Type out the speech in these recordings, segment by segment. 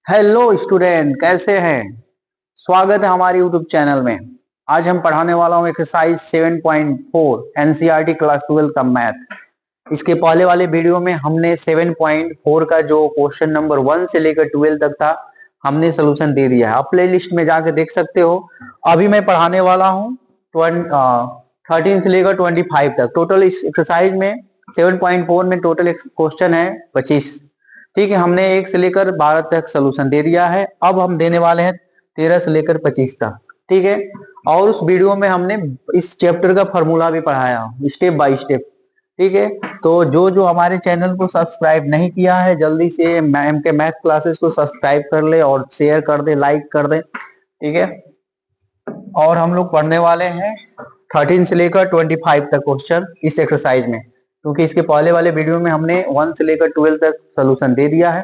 Hello student, कैसे हैं। स्वागत है हमारे यूट्यूब चैनल में। आज हम पढ़ाने वाला हूँ एक्सरसाइज 7.4 एनसीईआरटी क्लास 12 का मैथ। इसके पहले वाले वीडियो में हमने 7.4 का जो क्वेश्चन नंबर 1 से लेकर 12 तक था, हमने सोल्यूशन दे दिया है। आप प्ले लिस्ट में जाके देख सकते हो। अभी मैं पढ़ाने वाला हूँ 13 से लेकर 25 तक। टोटल इस एक्सरसाइज में 7.4 में टोटल क्वेश्चन है 25। ठीक है, हमने 1 से लेकर 12 तक सोल्यूशन दे दिया है। अब हम देने वाले हैं 13 से लेकर 25 तक। ठीक है, और उस वीडियो में हमने इस चैप्टर का फॉर्मूला भी पढ़ाया स्टेप बाय स्टेप। ठीक है, तो जो जो हमारे चैनल को सब्सक्राइब नहीं किया है, जल्दी से मैम के मैथ क्लासेस को सब्सक्राइब कर ले और शेयर कर दे, लाइक कर दे। ठीक है, और हम लोग पढ़ने वाले हैं 13 से लेकर 25 तक क्वेश्चन इस एक्सरसाइज में, क्योंकि इसके पहले वाले वीडियो में हमने 1 से लेकर 12 तक सोल्यूशन दे दिया है।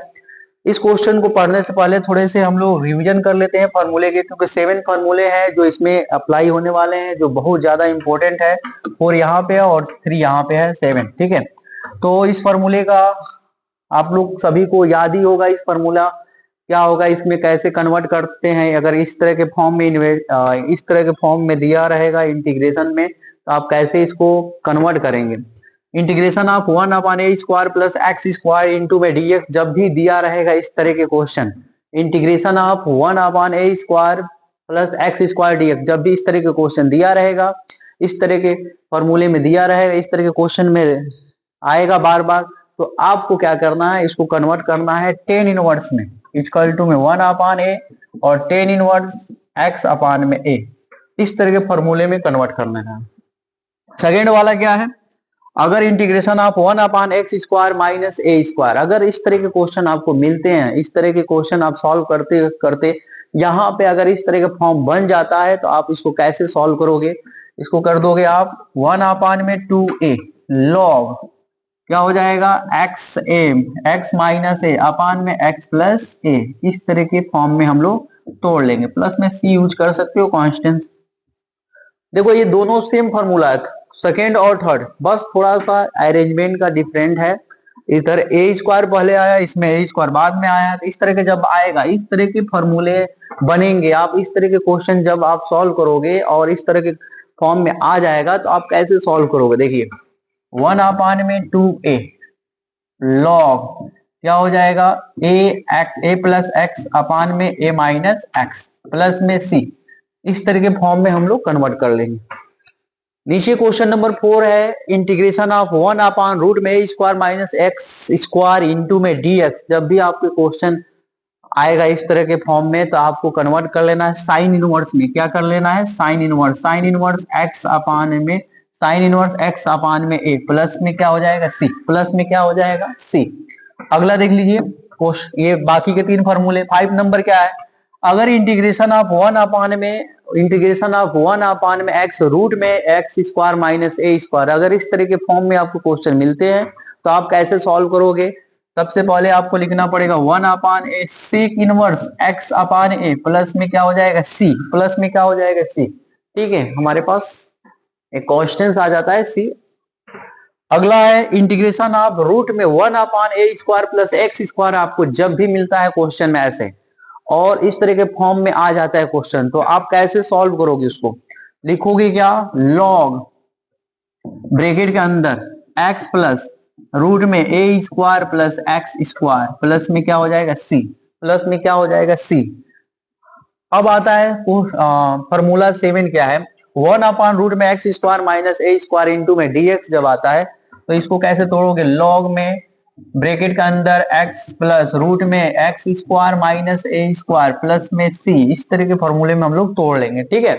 इस क्वेश्चन को पढ़ने से पहले थोड़े से हम लोग रिवीजन कर लेते हैं फॉर्मूले के, क्योंकि 7 फॉर्मूले हैं जो इसमें अप्लाई होने वाले हैं, जो बहुत ज्यादा इंपॉर्टेंट है। 4 यहाँ पे है और 3 यहाँ पे है, 7। ठीक है, तो इस फॉर्मूले का आप लोग सभी को याद ही होगा। इस फॉर्मूला क्या होगा, इसमें कैसे कन्वर्ट करते हैं। अगर इस तरह के फॉर्म में इस तरह के फॉर्म में दिया रहेगा इंटीग्रेशन में, तो आप कैसे इसको कन्वर्ट करेंगे। Integration of 1/a² plus x square into में dx जब भी दिया रहेगा इस तरह के question, integration of 1/a² plus x square dx जब भी इस तरह के क्वेश्चन दिया रहेगा, इस तरह के फॉर्मूले में दिया रहेगा, इस तरह के क्वेश्चन में आएगा बार बार, तो आपको क्या करना है, इसको कन्वर्ट करना है टेन इनवर्स में, इक्वल टू में 1/a और टेन इनवर्स x/a। इस तरह के फॉर्मूले में कन्वर्ट करना है। सेकेंड वाला क्या है, अगर integration of 1/x² minus a², अगर इस तरह के क्वेश्चन आपको मिलते हैं, इस तरह के क्वेश्चन आप सॉल्व करते करते यहाँ पे अगर इस तरह का फॉर्म बन जाता है, तो आप इसको कैसे सॉल्व करोगे। इसको कर दोगे आप 1/2a लॉग क्या हो जाएगा x माइनस ए अपान में x प्लस ए। इस तरह के फॉर्म में हम लोग तोड़ लेंगे, प्लस में c यूज कर सकते हो कांस्टेंट। देखो ये दोनों सेम फॉर्मूला है, सेकेंड और थर्ड, बस थोड़ा सा अरेंजमेंट का डिफरेंट है। इधर a² पहले आया, इसमें a² बाद में आया। तो इस तरह के जब आएगा, इस तरह के फॉर्मूले बनेंगे, आप इस तरह के क्वेश्चन जब आप सॉल्व करोगे और इस तरह के फॉर्म में आ जाएगा, तो आप कैसे सॉल्व करोगे। देखिए 1/2a लॉग क्या हो जाएगा a प्लस एक्स अपान में a माइनस एक्स प्लस में c। इस तरह के फॉर्म में हम लोग कन्वर्ट कर लेंगे। नीचे क्वेश्चन नंबर 4 है, इंटीग्रेशन ऑफ 1/रूट में a² माइनस x² इंटू में dx जब भी आपके क्वेश्चन आएगा इस तरह के फॉर्म में, तो आपको कन्वर्ट कर लेना है साइन इनवर्स में। क्या कर लेना है, साइन इनवर्स x अपान में साइन इनवर्स x अपान में a प्लस में क्या हो जाएगा c, प्लस में क्या हो जाएगा c। अगला देख लीजिए, ये बाकी के 3 फॉर्मूले। 5 नंबर क्या है, अगर इंटीग्रेशन ऑफ 1/में x रूट में x² माइनस a², अगर इस तरह के फॉर्म में आपको क्वेश्चन मिलते हैं, तो आप कैसे सॉल्व करोगे। सबसे पहले आपको लिखना पड़ेगा 1/a sec inverse x upon a plus में क्या हो जाएगा c, प्लस में क्या हो जाएगा c। ठीक है, हमारे पास एक कांस्टेंट आ जाता है c। अगला है इंटीग्रेशन ऑफ रूट में 1/a² प्लस x², आपको जब भी मिलता है क्वेश्चन में ऐसे और इस तरह के फॉर्म में आ जाता है क्वेश्चन, तो आप कैसे सॉल्व करोगे। उसको लिखोगे क्या, लॉग ब्रैकेट के अंदर x प्लस रूट में a² प्लस x² प्लस में क्या हो जाएगा c, प्लस में क्या हो जाएगा c। अब आता है फॉर्मूला 7 क्या है, 1/रूट में x² माइनस a² इंटू में dx जब आता है, तो इसको कैसे तोड़ोगे, लॉग में ब्रैकेट के अंदर x प्लस रूट में x² माइनस a² प्लस में c। इस तरह के फॉर्मूले में हम लोग तोड़ लेंगे। ठीक है,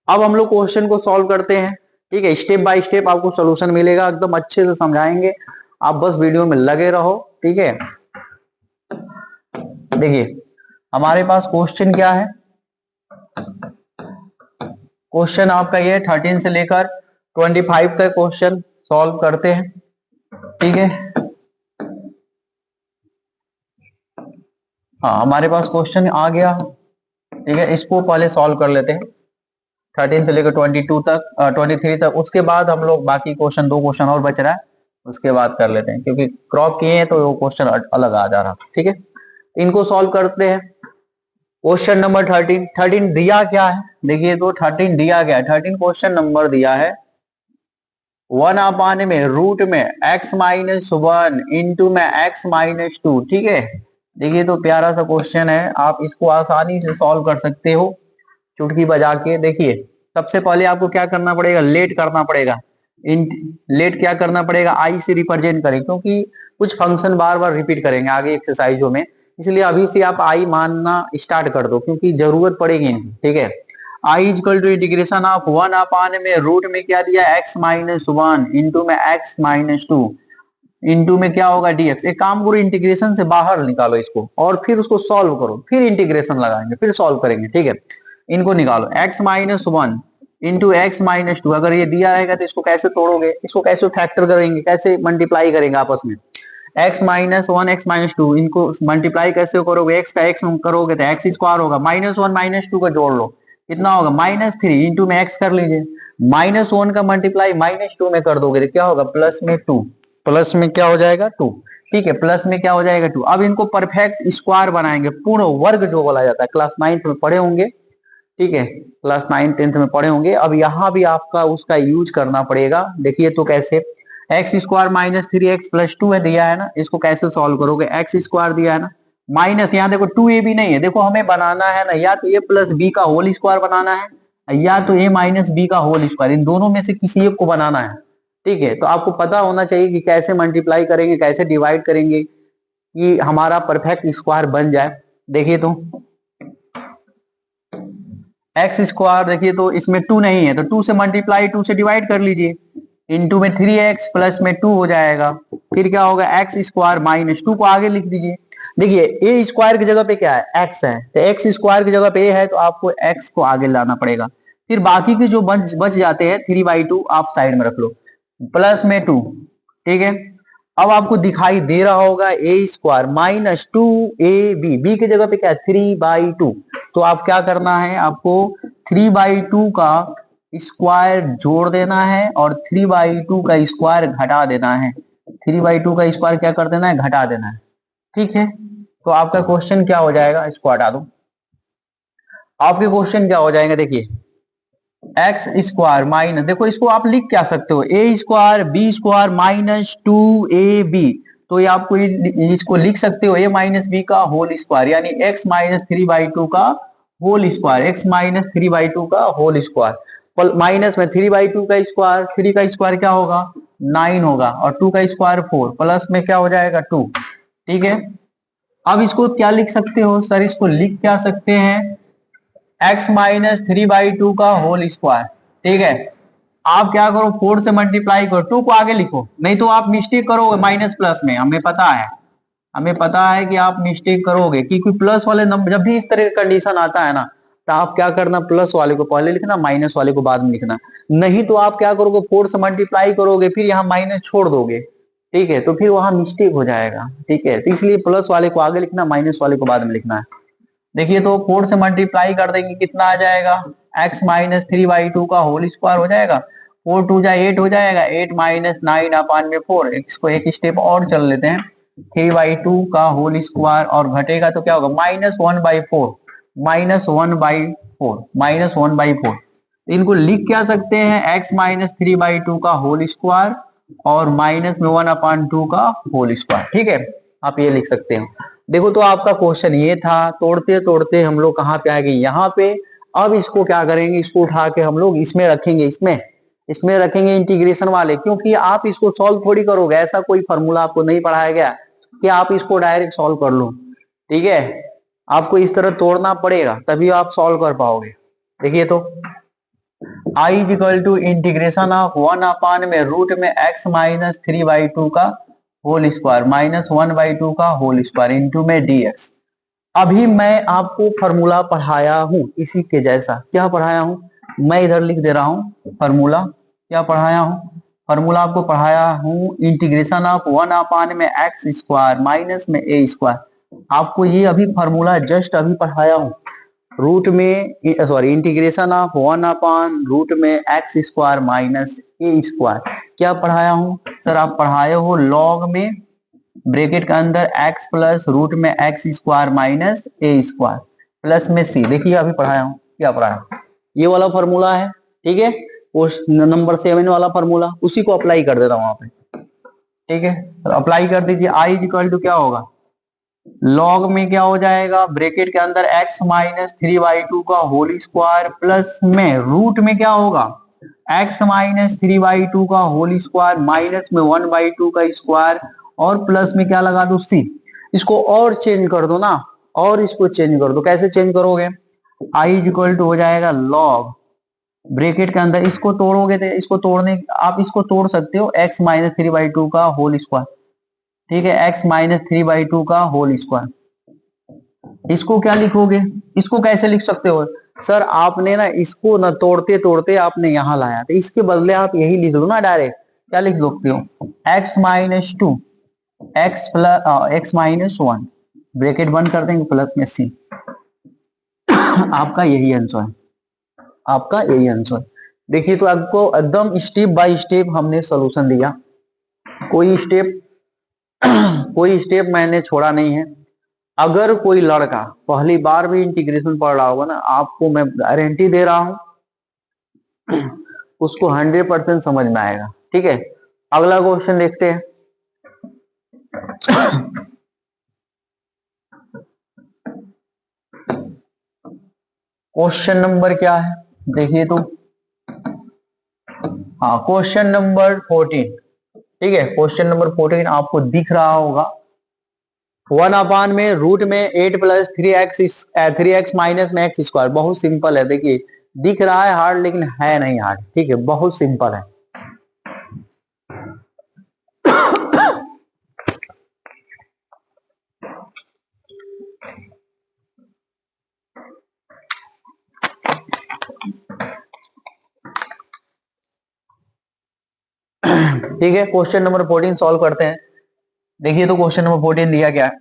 अब हम लोग क्वेश्चन को सॉल्व करते हैं। ठीक है, स्टेप बाय स्टेप आपको सोल्यूशन मिलेगा, एकदम अच्छे से समझाएंगे, आप बस वीडियो में लगे रहो। ठीक है, देखिए हमारे पास क्वेश्चन क्या है, क्वेश्चन आपका ये 13 से लेकर 25 तक क्वेश्चन सॉल्व करते हैं। ठीक है, हाँ हमारे पास क्वेश्चन आ गया। ठीक है, इसको पहले सॉल्व कर लेते हैं 13 से लेकर 22 तक 23 तक, उसके बाद हम लोग बाकी क्वेश्चन 2 क्वेश्चन और बच रहा है, उसके बाद कर लेते हैं, क्योंकि क्रॉप किए हैं तो वो क्वेश्चन अलग आ जा रहा। ठीक है, इनको सॉल्व करते हैं। क्वेश्चन नंबर 13 दिया क्या है, देखिए तो 13 दिया गया है। 13 क्वेश्चन नंबर दिया है 1 में रूट में x-1 इंटू में x-2। ठीक है, देखिए तो प्यारा सा क्वेश्चन है, आप इसको आसानी से सॉल्व कर सकते हो चुटकी बजा के। देखिए सबसे पहले आपको क्या करना पड़ेगा, लेट करना पड़ेगा। लेट क्या करना पड़ेगा, आई से रिप्रेजेंट करें, क्योंकि कुछ फंक्शन बार बार रिपीट करेंगे आगे एक्सरसाइजों में, इसलिए अभी से आप आई मानना स्टार्ट कर दो, क्योंकि जरूरत पड़ेगी इनकी। ठीक है, आई इजकल टू इंटीग्रेशन ऑफ 1 में रूट में क्या दिया x-1 इंटू में x-2 इंटू में क्या होगा dx। एक काम करो, इंटीग्रेशन से बाहर निकालो इसको और फिर उसको सॉल्व करो, फिर इंटीग्रेशन लगाएंगे, फिर सॉल्व करेंगे। ठीक है, इनको निकालो x-1 इंटू x-2। अगर ये दिया रहेगा तो इसको कैसे तोड़ोगे, इसको कैसे फैक्टर करेंगे, कैसे मल्टीप्लाई करेंगे आपस में। x-1 x-2 इनको मल्टीप्लाई कैसे करोगे, x का x करोगे तो x स्क्वायर होगा, -1 -2 का जोड़ लो, कितना होगा -3 इंटू में x कर लीजिए, -1 का मल्टीप्लाई -2 में कर दोगे तो क्या होगा, प्लस में 2, प्लस में क्या हो जाएगा 2। ठीक है, प्लस में क्या हो जाएगा 2। अब इनको परफेक्ट स्क्वायर बनाएंगे, पूर्ण वर्ग जो बोला जाता है, क्लास 9th में पढ़े होंगे। ठीक है, क्लास 9 10th में पढ़े होंगे। अब यहाँ भी आपका उसका यूज करना पड़ेगा। देखिए तो कैसे, एक्स स्क्वायर -3x प्लस 2 है दिया है ना, इसको कैसे सॉल्व करोगे, एक्स स्क्वायर दिया है ना, माइनस यहाँ देखो 2a भी नहीं है, देखो हमें बनाना है ना, या तो a प्लस बी का होल स्क्वायर बनाना है या तो a माइनस बी का होल स्क्वायर, इन दोनों में से किसी एक को बनाना है। ठीक है, तो आपको पता होना चाहिए कि कैसे मल्टीप्लाई करेंगे, कैसे डिवाइड करेंगे कि हमारा परफेक्ट स्क्वायर बन जाए। देखिए तो एक्स स्क्वायर, देखिए तो इसमें 2 नहीं है तो 2 से मल्टीप्लाई 2 से डिवाइड कर लीजिए, इंटू में 3x प्लस में 2 हो जाएगा, फिर क्या होगा एक्स स्क्वायर -2 को आगे लिख दीजिए। देखिए ए स्क्वायर की जगह पे क्या है, एक्स है, तो एक्स स्क्वायर की जगह पे ए है तो आपको एक्स को आगे लाना पड़ेगा। फिर बाकी के जो बच जाते हैं 3/2 आप साइड में रख लो, प्लस में 2। ठीक है, अब आपको दिखाई दे रहा होगा ए स्क्वायर -2ab, बी की जगह पे क्या है 3/2, तो आप क्या करना है, आपको 3/2 का स्क्वायर जोड़ देना है और 3/2 का स्क्वायर घटा देना है। 3/2 का स्क्वायर क्या कर देना है, घटा देना है। ठीक है, तो आपका क्वेश्चन क्या हो जाएगा, इसको हटा दो, आपके क्वेश्चन क्या हो जाएगा, देखिए एक्स स्क्वायर माइनस, देखो इसको आप लिख क्या सकते हो, ए स्क्वायर बी स्क्वायर -2ab, तो ये आपको इसको लिख सकते हो a माइनस बी का होल स्क्वायर, यानी x -3/2 का होल स्क्वायर, x -3/2 का होल स्क्वायर, माइनस में 3/2 का स्क्वायर, 3 का स्क्वायर क्या होगा 9 होगा, और 2 का स्क्वायर 4, प्लस में क्या हो जाएगा 2। ठीक है, अब इसको क्या लिख सकते हो सर, इसको लिख क्या सकते हैं, x -3/2 का होल स्क्वायर। ठीक है, आप क्या करो 4 से मल्टीप्लाई करो, 2 को आगे लिखो, नहीं तो आप मिस्टेक करोगे माइनस प्लस में, हमें पता है, हमें पता है कि आप मिस्टेक करोगे, क्योंकि प्लस वाले नंबर जब भी इस तरह का कंडीशन आता है ना, तो आप क्या करना, प्लस वाले को पहले लिखना, माइनस वाले को बाद में लिखना, नहीं तो आप क्या करोगे 4 से मल्टीप्लाई करोगे फिर यहाँ माइनस छोड़ दोगे। ठीक है, तो फिर वहां मिस्टेक हो जाएगा। ठीक है, तो इसलिए प्लस वाले को आगे लिखना, माइनस वाले को बाद में लिखना है। देखिए तो 4 से मल्टीप्लाई कर देंगे, कितना आ जाएगा, x -3/2 का होल स्क्वायर हो जाएगा, 4 2 जा 8 हो जाएगा, 8 -9/4, इसको एक स्टेप और चल लेते हैं, 3/2 का होल स्क्वायर और घटेगा तो क्या होगा -1/4, -1/4, इनको लिख क्या सकते हैं, x -3/2 का होल स्क्वायर और -1/2 का होल स्क्वायर। ठीक है, आप ये लिख सकते हैं। देखो तो आपका क्वेश्चन ये था, तोड़ते तोड़ते हम लोग कहाँ पे आ गए, यहाँ पे। अब इसको क्या करेंगे, इसको उठा के हम लोग इसमें रखेंगे, इसमें रखेंगे इंटीग्रेशन वाले, क्योंकि आप इसको सॉल्व थोड़ी करोगे, ऐसा कोई फॉर्मूला आपको नहीं पढ़ाया गया कि आप इसको डायरेक्ट सॉल्व कर लो। ठीक है, आपको इस तरह तोड़ना पड़ेगा तभी आप सॉल्व कर पाओगे। देखिए तो I equal to integration of 1 में रूट में x -3/2 का होल स्क्वायर -1/2 का होल स्क्वायर इंटू में dx। अभी मैं आपको फॉर्मूला पढ़ाया हूं इसी के जैसा, क्या पढ़ाया हूं, मैं इधर लिख दे रहा हूं फॉर्मूला, क्या पढ़ाया हूं, फॉर्मूला आपको पढ़ाया हूं इंटीग्रेशन ऑफ 1 में एक्स स्क्वायर माइनस में ए स्क्वायर, आपको ये अभी फॉर्मूला जस्ट अभी पढ़ाया हूं, रूट में सॉरी इंटीग्रेशन ऑफ 1/रूट में एक्स स्क्वायर माइनस ए स्क्वायर, क्या पढ़ाया हूं सर, आप पढ़ाए हो लॉग में ब्रैकेट के अंदर x प्लस रूट में एक्स स्क्वायर माइनस ए स्क्वायर प्लस में सी। देखिए अभी पढ़ाया हूँ, क्या पढ़ाया, ये वाला फॉर्मूला है, ठीक है, क्वेश्चन नंबर 7 वाला फॉर्मूला, उसी को अप्लाई कर देता हूँ वहां पे, ठीक है। तो अप्लाई कर दीजिए। आई इक्वल टू क्या होगा, लॉग में क्या हो जाएगा, ब्रैकेट के अंदर x माइनस 3/2 का होल स्क्वायर प्लस में रूट में क्या होगा, x माइनस 3/2 का होल स्क्वायर माइनस में 1/2 का स्क्वायर और प्लस में क्या लगा दो c। इसको और चेंज कर दो ना, और इसको चेंज कर दो। कैसे चेंज करोगे, आई इक्वल टू हो जाएगा लॉग, ब्रैकेट के अंदर इसको तोड़ोगे तो इसको तोड़ने आप इसको तोड़ सकते हो, x माइनस 3/2 का होल स्क्वायर, ठीक है, x माइनस 3/2 का होल स्क्वायर। इसको क्या लिखोगे, इसको कैसे लिख सकते हो सर, आपने ना इसको ना तोड़ते तोड़ते आपने यहां लाया, तो इसके बदले आप यही लिख लो ना डायरेक्ट। क्या लिख सकते हो, x minus 2 x plus x minus 1, bracket बंद कर देंगे प्लस में c। आपका यही आंसर है, आपका यही आंसर। देखिए तो आपको एकदम स्टेप बाय स्टेप हमने सॉल्यूशन दिया, कोई स्टेप कोई स्टेप मैंने छोड़ा नहीं है। अगर कोई लड़का पहली बार भी इंटीग्रेशन पढ़ रहा होगा ना, आपको मैं गारंटी दे रहा हूं उसको 100% समझ में आएगा, ठीक है। अगला क्वेश्चन देखते हैं। क्वेश्चन नंबर क्या है, देखिए तो, हाँ क्वेश्चन नंबर 14, ठीक है, क्वेश्चन नंबर 14 आपको दिख रहा होगा। 1 में रूट में 8 प्लस 3x माइनस में एक्स स्क्वायर। बहुत सिंपल है, देखिए दिख रहा है हार्ड लेकिन है नहीं हार्ड, ठीक है, बहुत सिंपल है। ठीक है, क्वेश्चन नंबर 14 सॉल्व करते हैं। देखिए तो क्वेश्चन नंबर 14 दिया क्या है,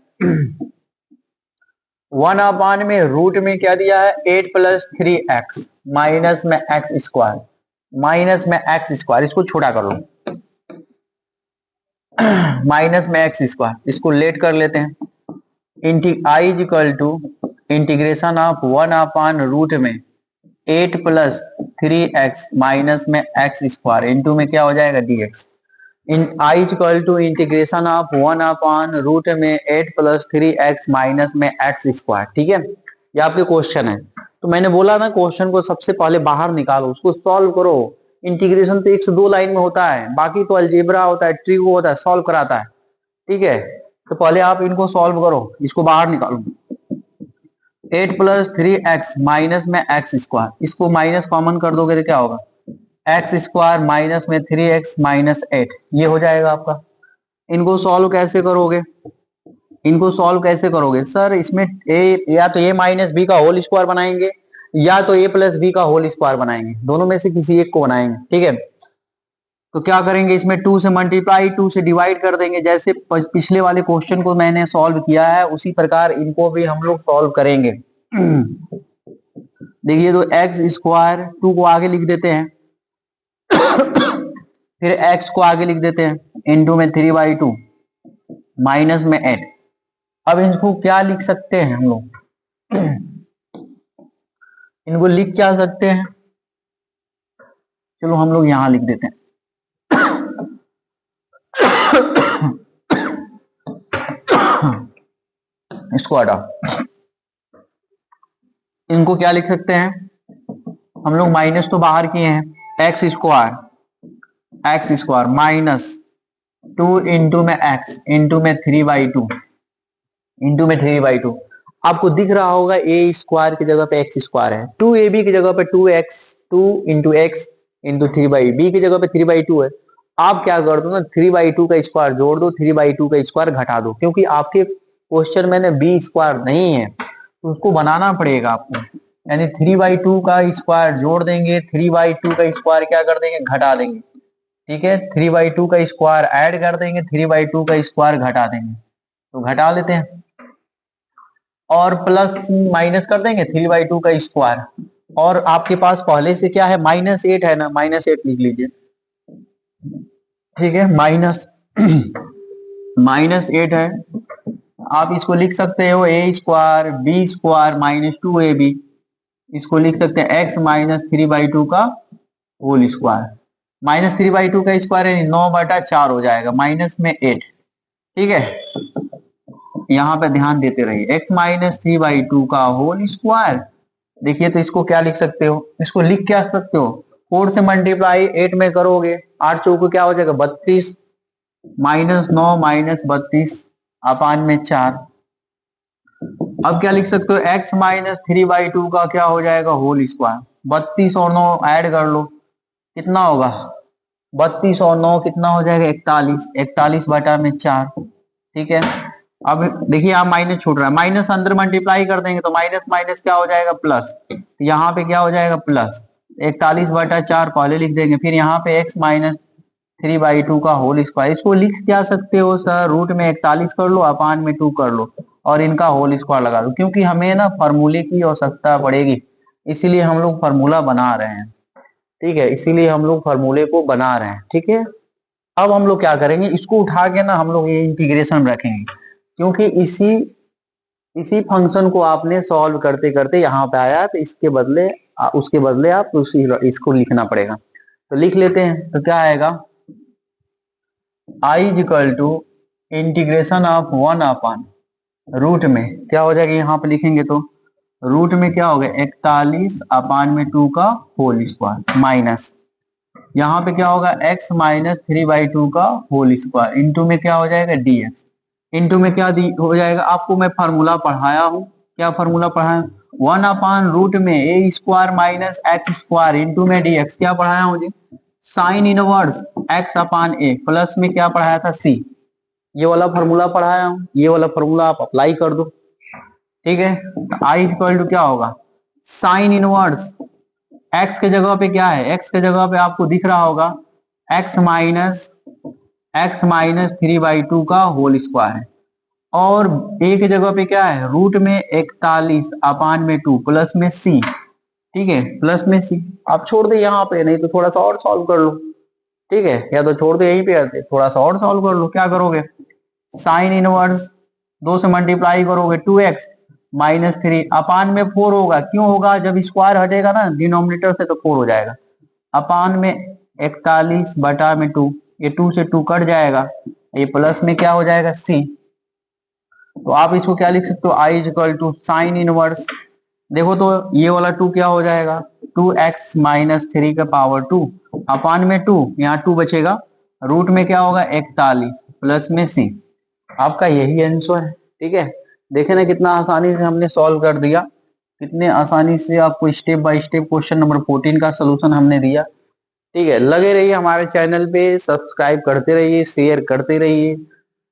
1 में रूट में क्या दिया है, 8 प्लस 3x माइनस में एक्स स्क्वायर, माइनस में एक्स स्क्वायर, इसको छोटा कर लो, माइनस में एक्स स्क्वायर, इसको लेट कर लेते हैं। I equal to integration of 1 root में 8 प्लस 3x माइनस में एक्स स्क्वायर इंटू में क्या हो जाएगा dx। इन I equal to integration of 1 root में 8 प्लस 3x माइनस में एक्स स्क्वायर, ठीक है। ये आपके क्वेश्चन है, तो मैंने बोला ना क्वेश्चन को सबसे पहले बाहर निकालो, उसको सॉल्व करो। इंटीग्रेशन तो 1 से 2 लाइन में होता है, बाकी तो अलजेब्रा होता है, ट्रिक होता है, सॉल्व कराता है, ठीक है। तो पहले आप इनको सॉल्व करो, इसको बाहर निकालो। 8 प्लस 3x माइनस में एक्स स्क्वायर, इसको माइनस कॉमन कर दोगे तो क्या होगा, एक्स स्क्वायर माइनस में 3x माइनस 8, ये हो जाएगा आपका। इनको सॉल्व कैसे करोगे, इनको सॉल्व कैसे करोगे सर, इसमें या तो a माइनस बी का होल स्क्वायर बनाएंगे या तो a प्लस बी का होल स्क्वायर बनाएंगे, दोनों में से किसी एक को बनाएंगे, ठीक है। तो क्या करेंगे, इसमें 2 से मल्टीप्लाई 2 से डिवाइड कर देंगे, जैसे पिछले वाले क्वेश्चन को मैंने सॉल्व किया है उसी प्रकार इनको भी हम लोग सॉल्व करेंगे। देखिए तो एक्स स्क्वायर 2 को आगे लिख देते हैं, फिर x को आगे लिख देते हैं इंटू में 3/2 माइनस में 8। अब इनको क्या लिख सकते हैं हम लोग, इनको लिख क्या सकते हैं, चलो हम लोग यहां लिख देते हैं। इसको हटाओ, इनको क्या लिख सकते हैं हम लोग, माइनस तो बाहर किए हैं, एक्स स्क्वायर माइनस 2 इंटू में एक्स इंटू में 3/2 इंटू में 3/2। आपको दिख रहा होगा ए स्क्वायर की जगह पे एक्स स्क्वायर है, 2ab की जगह पे 2 इंटू एक्स इंटू 3/बी की जगह पे 3/2 है। आप क्या कर दो ना, 3/2 का स्क्वायर जोड़ दो, 3/2 का स्क्वायर घटा दो, क्योंकि आपके क्वेश्चन में बी स्क्वायर नहीं है तो उसको बनाना पड़ेगा आपको, यानी 3/2 का स्क्वायर जोड़ देंगे, 3/2 का स्क्वायर क्या कर देंगे, घटा देंगे, ठीक है। 3/2 का स्क्वायर ऐड कर देंगे, 3/2 का स्क्वायर घटा देंगे, तो घटा लेते हैं और प्लस माइनस कर देंगे 3/2 का स्क्वायर, और आपके पास पहले से क्या है, -8 है ना, -8 लिख लीजिए, ठीक है, माइनस -8 है। आप इसको लिख सकते हो ए स्क्वायर बी स्क्वायर -2ab। इसको लिख सकते हैं x -3/2 का होल स्क्वायर। -3/2 का स्क्वायर है 9/4 हो जाएगा, माइनस में 8। ठीक है, यहाँ पे ध्यान देते रहिए। x -3/2 का होल स्क्वायर। देखिए तो इसको क्या लिख सकते हो, इसको लिख क्या सकते हो, 4 से मल्टीप्लाई 8 में करोगे, 8 चौको क्या हो जाएगा 32, -9 -32 अपान में 4। अब क्या लिख सकते हो, x -3/2 का क्या हो जाएगा होल स्क्वायर। 32 और 9 ऐड कर लो, कितना होगा 32 और 9 कितना हो जाएगा 41, 41/4। ठीक है, अब देखिए आप माइनस छूट रहा है, माइनस अंदर मल्टीप्लाई कर देंगे तो माइनस माइनस क्या हो जाएगा प्लस, तो यहाँ पे क्या हो जाएगा प्लस 41/4 पहले लिख देंगे, फिर यहाँ पे x -3/2 का होल स्क्वायर। इसको लिख क्या सकते हो सर, रूट में 41 कर लो अपान में 2 कर लो और इनका होल स्क्वायर लगा दो, क्योंकि हमें ना फार्मूले की आवश्यकता पड़ेगी, इसीलिए हम लोग फार्मूला बना रहे हैं। ठीक है, इसीलिए हम लोग फार्मूले को बना रहे हैं। ठीक है, अब हम लोग क्या करेंगे, इसको उठा के ना हम लोग ये इंटीग्रेशन रखेंगे, क्योंकि इसी फंक्शन को आपने सॉल्व करते करते यहाँ पे आया, तो इसके बदले उसके बदले आप इसको लिखना पड़ेगा। तो लिख लेते हैं, तो क्या आएगा i equal to integration of 1 upon root में क्या हो जाएगा, यहाँ पे लिखेंगे तो रूट में क्या होगा 41 अपान में 2 का होल स्क्वायर माइनस यहाँ पे क्या होगा x -3/2 का होल स्क्वायर इंटू में क्या हो जाएगा dx इंटू में क्या हो जाएगा, आपको मैं फार्मूला पढ़ाया हूँ, क्या फार्मूला पढ़ाया 1 अपान रूट में a square minus x square into में dx, क्या पढ़ाया हूँ जी sine inverse x upon a plus में क्या पढ़ाया था c, ये वाला फार्मूला पढ़ाया हूँ, ये वाला फार्मूला आप अप्लाई कर दो। ठीक है, i इक्वल टू क्या होगा साइन इनवर्स x के जगह पे क्या है, x के जगह पे आपको दिख रहा होगा x -3/2 का होल स्क्वायर है, और a के जगह पे क्या है रूट में 41 अपान में 2 प्लस में c। ठीक है, प्लस में c आप छोड़ दे यहाँ पे, नहीं तो थोड़ा सा और सॉल्व कर लो। ठीक है, या तो छोड़ दो यहीं पे, थोड़ा सा और सॉल्व कर लो। क्या करोगे साइन इनवर्स 2 से मल्टीप्लाई करोगे 2x -3 अपान में 4 होगा, क्यों होगा जब स्क्वायर हटेगा ना डिनोमिनेटर से तो 4 हो जाएगा, अपान में 41/2, ये 2 से 2 कट जाएगा, ये प्लस में क्या हो जाएगा c। तो आप इसको क्या लिख सकते हो i equal to sine inverse, देखो तो ये वाला 2 क्या हो जाएगा 2x -3 का पावर 2 अपान में 2, यहाँ 2 बचेगा, रूट में क्या होगा 41 प्लस में c। आपका यही आंसर है। ठीक है, देखे ना कितना आसानी से हमने सॉल्व कर दिया, कितने आसानी से आपको step by step question number 14 का सोल्यूशन हमने दिया। ठीक है, लगे रहिए हमारे चैनल पे, सब्सक्राइब करते रहिए, शेयर करते रहिए।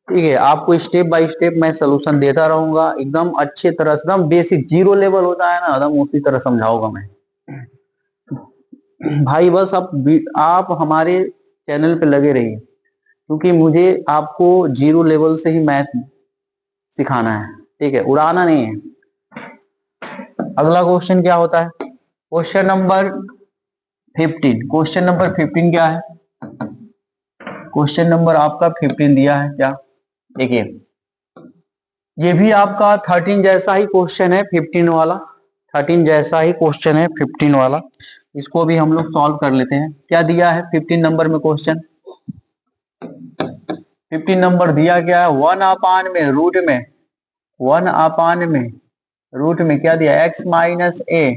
ठीक है, आपको स्टेप बाय स्टेप मैं सोल्यूशन देता रहूंगा, एकदम अच्छे तरह से, एकदम बेसिक जीरो लेवल होता है ना, एकदम उसी तरह समझाऊंगा मैं भाई। बस आप हमारे चैनल पे लगे रहिए, क्योंकि मुझे आपको जीरो लेवल से ही मैथ सिखाना है। ठीक है, उड़ाना नहीं है। अगला क्वेश्चन क्या होता है, क्वेश्चन नंबर 15। क्वेश्चन नंबर 15 क्या है, क्वेश्चन नंबर आपका 15 दिया है क्या, देखिए ये भी आपका 13 जैसा ही क्वेश्चन है, 15 वाला 13 जैसा ही क्वेश्चन है 15 वाला। इसको भी हम लोग सॉल्व कर लेते हैं। क्या दिया है 15 नंबर में क्वेश्चन, 15 नंबर दिया गया है 1 अपान में रूट में 1 अपान में रूट में क्या दिया x -a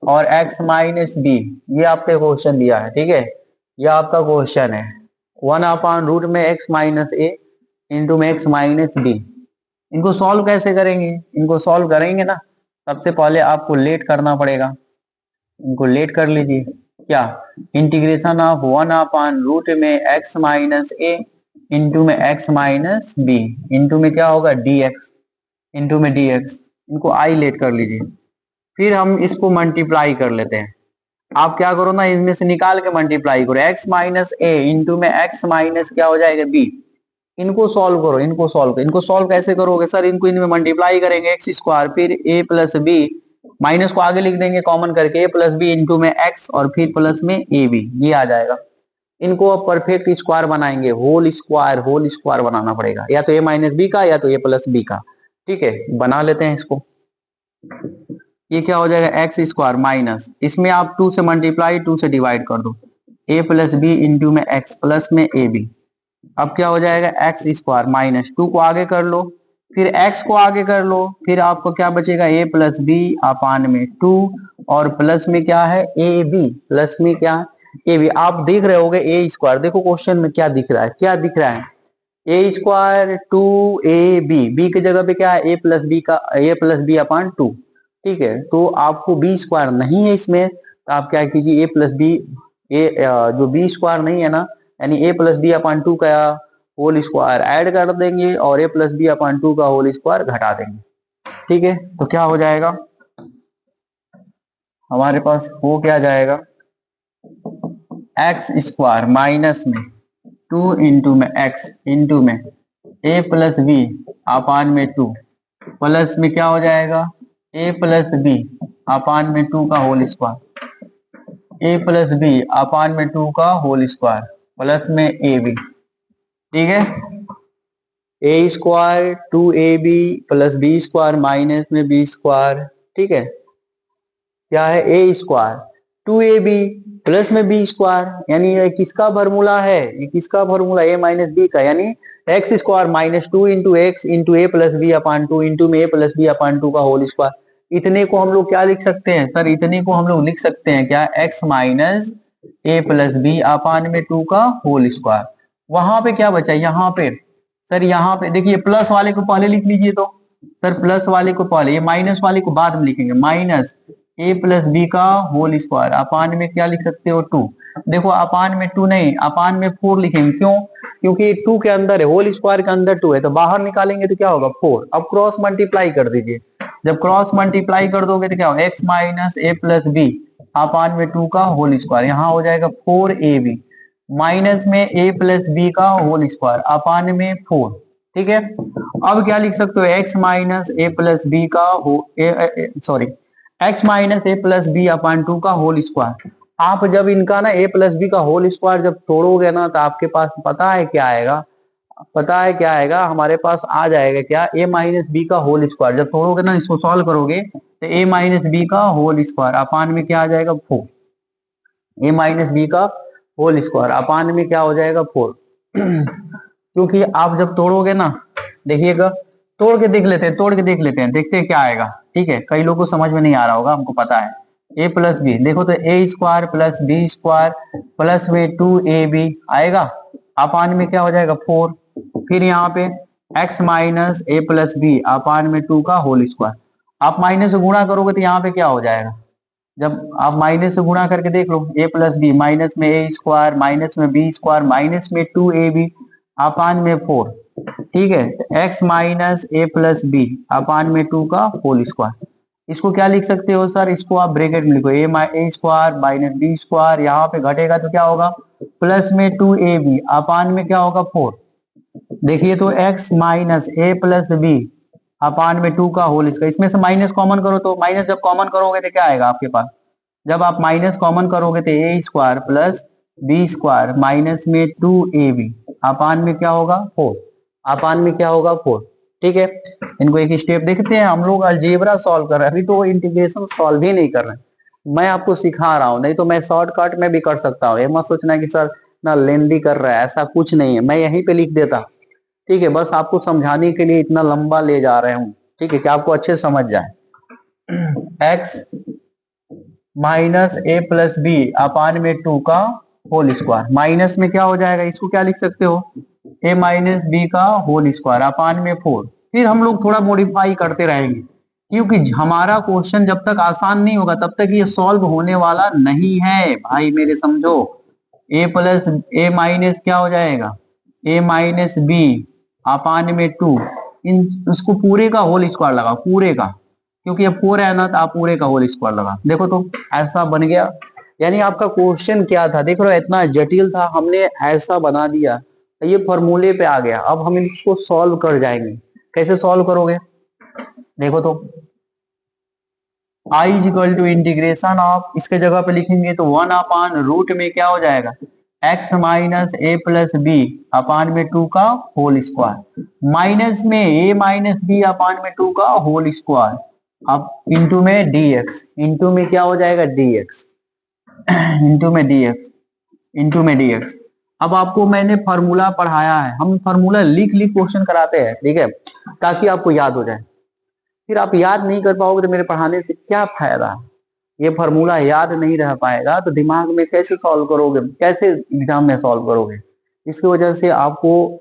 और x -b, ये आपके क्वेश्चन दिया है। ठीक है, ये आपका क्वेश्चन है 1 अपान रूट में x -a इंटू में x -b। इनको सॉल्व कैसे करेंगे, इनको सॉल्व करेंगे ना, सबसे पहले आपको लेट करना पड़ेगा, इनको लेट कर लीजिए। क्या इंटीग्रेशन ऑफ 1 अपान रूट में x -a इंटू में x -b इंटू में क्या होगा dx इंटू में dx, इनको आई लेट कर लीजिए। फिर हम इसको मल्टीप्लाई कर लेते हैं। आप क्या करो ना, इनमें से निकाल के मल्टीप्लाई करो, x -a इंटू में x माइनस क्या हो जाएगा b। इनको सॉल्व करो, इनको सॉल्व करो। इनको सॉल्व कैसे करोगे सर, इनको इनमें मल्टीप्लाई करेंगे एक्स स्क्वायर, फिर a प्लस बी, माइनस को आगे लिख देंगे कॉमन करके a प्लस बी इंटू में x और फिर प्लस में ab, ये आ जाएगा। इनको अब परफेक्ट स्क्वायर बनाएंगे, होल स्क्वायर बनाना पड़ेगा, या तो ए माइनस बी का या तो ए प्लस बी का। ठीक है, बना लेते हैं इसको। ये क्या हो जाएगा, एक्स स्क्वायर माइनस, इसमें आप 2 से मल्टीप्लाई 2 से डिवाइड कर दो, ए प्लस बी इंटू में एक्स प्लस में ए बी। अब क्या हो जाएगा, एक्स स्क्वायर माइनस 2 को आगे कर लो, फिर एक्स को आगे कर लो, फिर आपको क्या बचेगा, ए प्लस बी अपान में 2, और प्लस में क्या है, ए बी, प्लस में क्या है ए बी। आप देख रहे होगे ए स्क्वायर, देखो क्वेश्चन में क्या दिख रहा है, क्या दिख रहा है, ए स्क्वायर 2ab, बी की जगह पे क्या है, ए प्लस बी का, ए प्लस बी अपान 2। ठीक है, तो आपको बी स्क्वायर नहीं है इसमें, तो आप क्या कीजिए, ए प्लस बी, जो बी स्क्वायर नहीं है ना, यानी ए प्लस बी अपान 2 का होल स्क्वायर ऐड कर देंगे और ए प्लस बी अपान 2 का होल स्क्वायर घटा देंगे। ठीक है, तो क्या हो जाएगा हमारे पास, वो क्या जाएगा, एक्स स्क्वायर माइनस में 2 इंटू में एक्स इंटू में ए प्लस बी अपान में 2, प्लस में क्या हो जाएगा, ए प्लस बी अपान में 2 का होल स्क्वायर, ए प्लस बी अपान में 2 का होल स्क्वायर प्लस में ए बी। ठीक है, a square 2ab plus b square minus में बी स्क्वायर। ठीक है, क्या है, ए स्क्वायर 2ab प्लस में बी स्क्वायर, यानी ये किसका फॉर्मूला है, ये किसका फॉर्मूला, ए माइनस बी का, यानी x square minus 2 into x into a plus b upon 2 into में ए प्लस बी अपान 2 का होल स्क्वायर। इतने को हम लोग क्या लिख सकते हैं सर, इतने को हम लोग लिख सकते हैं क्या, एक्स माइनस ए प्लस बी अपान में 2 का होल स्क्वायर। वहां पे क्या बचा, यहाँ पे सर, यहाँ पे देखिए प्लस वाले को पहले लिख लीजिए, तो सर प्लस वाले को पहले, ये माइनस वाले को बाद में लिखेंगे, माइनस ए प्लस बी का होल स्क्वायर अपान में क्या लिख सकते हो, 2। देखो अपान में 2 नहीं, अपान में 4 लिखेंगे, क्यों, क्योंकि 2 के अंदर है, होल स्क्वायर के अंदर 2 है, तो बाहर निकालेंगे तो क्या होगा 4। अब क्रॉस मल्टीप्लाई कर दीजिए, जब क्रॉस मल्टीप्लाई कर दोगे तो क्या होगा, एक्स माइनस ए प्लस बी अपान में 2 का होल स्क्वायर, यहाँ हो जाएगा 4ab माइनस में ए प्लस बी का होल स्क्वायर अपान में 4। ठीक है, अब क्या लिख सकते हो, एक्स माइनस ए प्लस बी का सॉरी, एक्स माइनस ए प्लस बी अपान 2 का होल स्क्वायर। आप जब इनका ना ए प्लस बी का होल स्क्वायर जब तोड़ोगे ना, तो आपके पास पता है क्या आएगा, पता है क्या आएगा, हमारे पास आ जाएगा क्या, ए माइनस बी का होल स्क्वायर। जब तोड़ोगे ना, इसको सॉल्व करोगे तो ए माइनस बी का होल स्क्वायर अपान में क्या आ जाएगा 4, ए माइनस बी का होल स्क्वायर अपान में क्या हो जाएगा 4। क्योंकि आप जब तोड़ोगे ना, देखिएगा, तोड़ के देख लेते हैं, तोड़ के देख लेते हैं, देखते हैं क्या आएगा। ठीक है, कई लोगों को समझ में नहीं आ रहा होगा, हमको पता है, ए प्लस बी, देखो तो a square plus b square plus में 2ab आएगा, अपान में क्या हो जाएगा 4, फिर यहाँ पे x माइनस ए प्लस बी अपान में 2 का होल स्क्वायर। आप माइनस से गुणा करोगे तो यहाँ पे क्या हो जाएगा, जब आप माइनस से गुणा करके देख लो, ए प्लस बी माइनस में ए स्क्वायर माइनस में बी स्क्वायर माइनस में 2ab अपान में 4। ठीक है, x माइनस ए प्लस बी अपान में 2 का होल स्क्वायर। इसको क्या लिख सकते हो सर, इसको आप ब्रैकेट में लिखो, ए स्क्वायर माइनस बी स्क्वायर, यहाँ पे घटेगा तो क्या होगा, प्लस में 2ab अपान में क्या होगा 4। देखिए तो x माइनस ए प्लस बी अपान में 2 का होल स्क्वायर, इसमें से माइनस कॉमन करो, तो माइनस जब कॉमन करोगे तो क्या आएगा आपके पास, जब आप माइनस कॉमन करोगे तो a square plus b square minus में 2ab अपान में क्या होगा 4, अपान में क्या होगा 4। ठीक है, इनको एक स्टेप देखते हैं, हम लोग अलजेब्रा सॉल्व कर रहे हैं, अभी तो इंटीग्रेशन सॉल्व ही नहीं कर रहे हैं, मैं आपको सिखा रहा हूं, नहीं तो मैं शॉर्टकट में भी कर सकता हूँ, ये मत सोचना कि सर ना लेंदी कर रहा है, ऐसा कुछ नहीं है, मैं यहीं पे लिख देता। ठीक है, बस आपको समझाने के लिए इतना लंबा ले जा रहे हूँ, ठीक है, कि आपको अच्छे समझ जाए। एक्स माइनस ए प्लस बी अपान में 2 का होल स्क्वायर, माइनस में क्या हो जाएगा, इसको क्या लिख सकते हो, ए माइनस बी का होल स्क्वायर अपान में 4। फिर हम लोग थोड़ा मॉडिफाई करते रहेंगे, क्योंकि हमारा क्वेश्चन जब तक आसान नहीं होगा तब तक ये सॉल्व होने वाला नहीं है भाई मेरे, समझो। ए प्लस ए माइनस क्या हो जाएगा, ए माइनस बी अपान में 2, इन उसको पूरे का होल स्क्वायर लगा, पूरे का, क्योंकि अब 4 है ना, तो आप पूरे का होल स्क्वायर लगा, देखो तो ऐसा बन गया। यानी आपका क्वेश्चन क्या था, देख रहे हो, इतना जटिल था, हमने ऐसा बना दिया, ये फॉर्मूले पे आ गया। अब हम इसको सॉल्व कर जाएंगे, कैसे सॉल्व करोगे, देखो तो, i is equal to integration of, इसके जगह पे लिखेंगे तो 1 अपान रूट में क्या हो जाएगा, एक्स माइनस ए प्लस बी अपान में 2 का होल स्क्वायर, माइनस में ए माइनस बी अपान में 2 का होल स्क्वायर, अब इंटू में dx, इंटू में क्या हो जाएगा dx, इंटू में dx, इंटू में dx। अब आपको मैंने फार्मूला पढ़ाया है, हम फार्मूला लिख लिख क्वेश्चन कराते हैं, ठीक है, ताकि आपको याद हो जाए। फिर आप याद नहीं कर पाओगे तो मेरे पढ़ाने से क्या फायदा है। ये फार्मूला याद नहीं रह पाएगा तो दिमाग में कैसे सॉल्व करोगे, कैसे एग्जाम में सॉल्व करोगे। इसकी वजह से आपको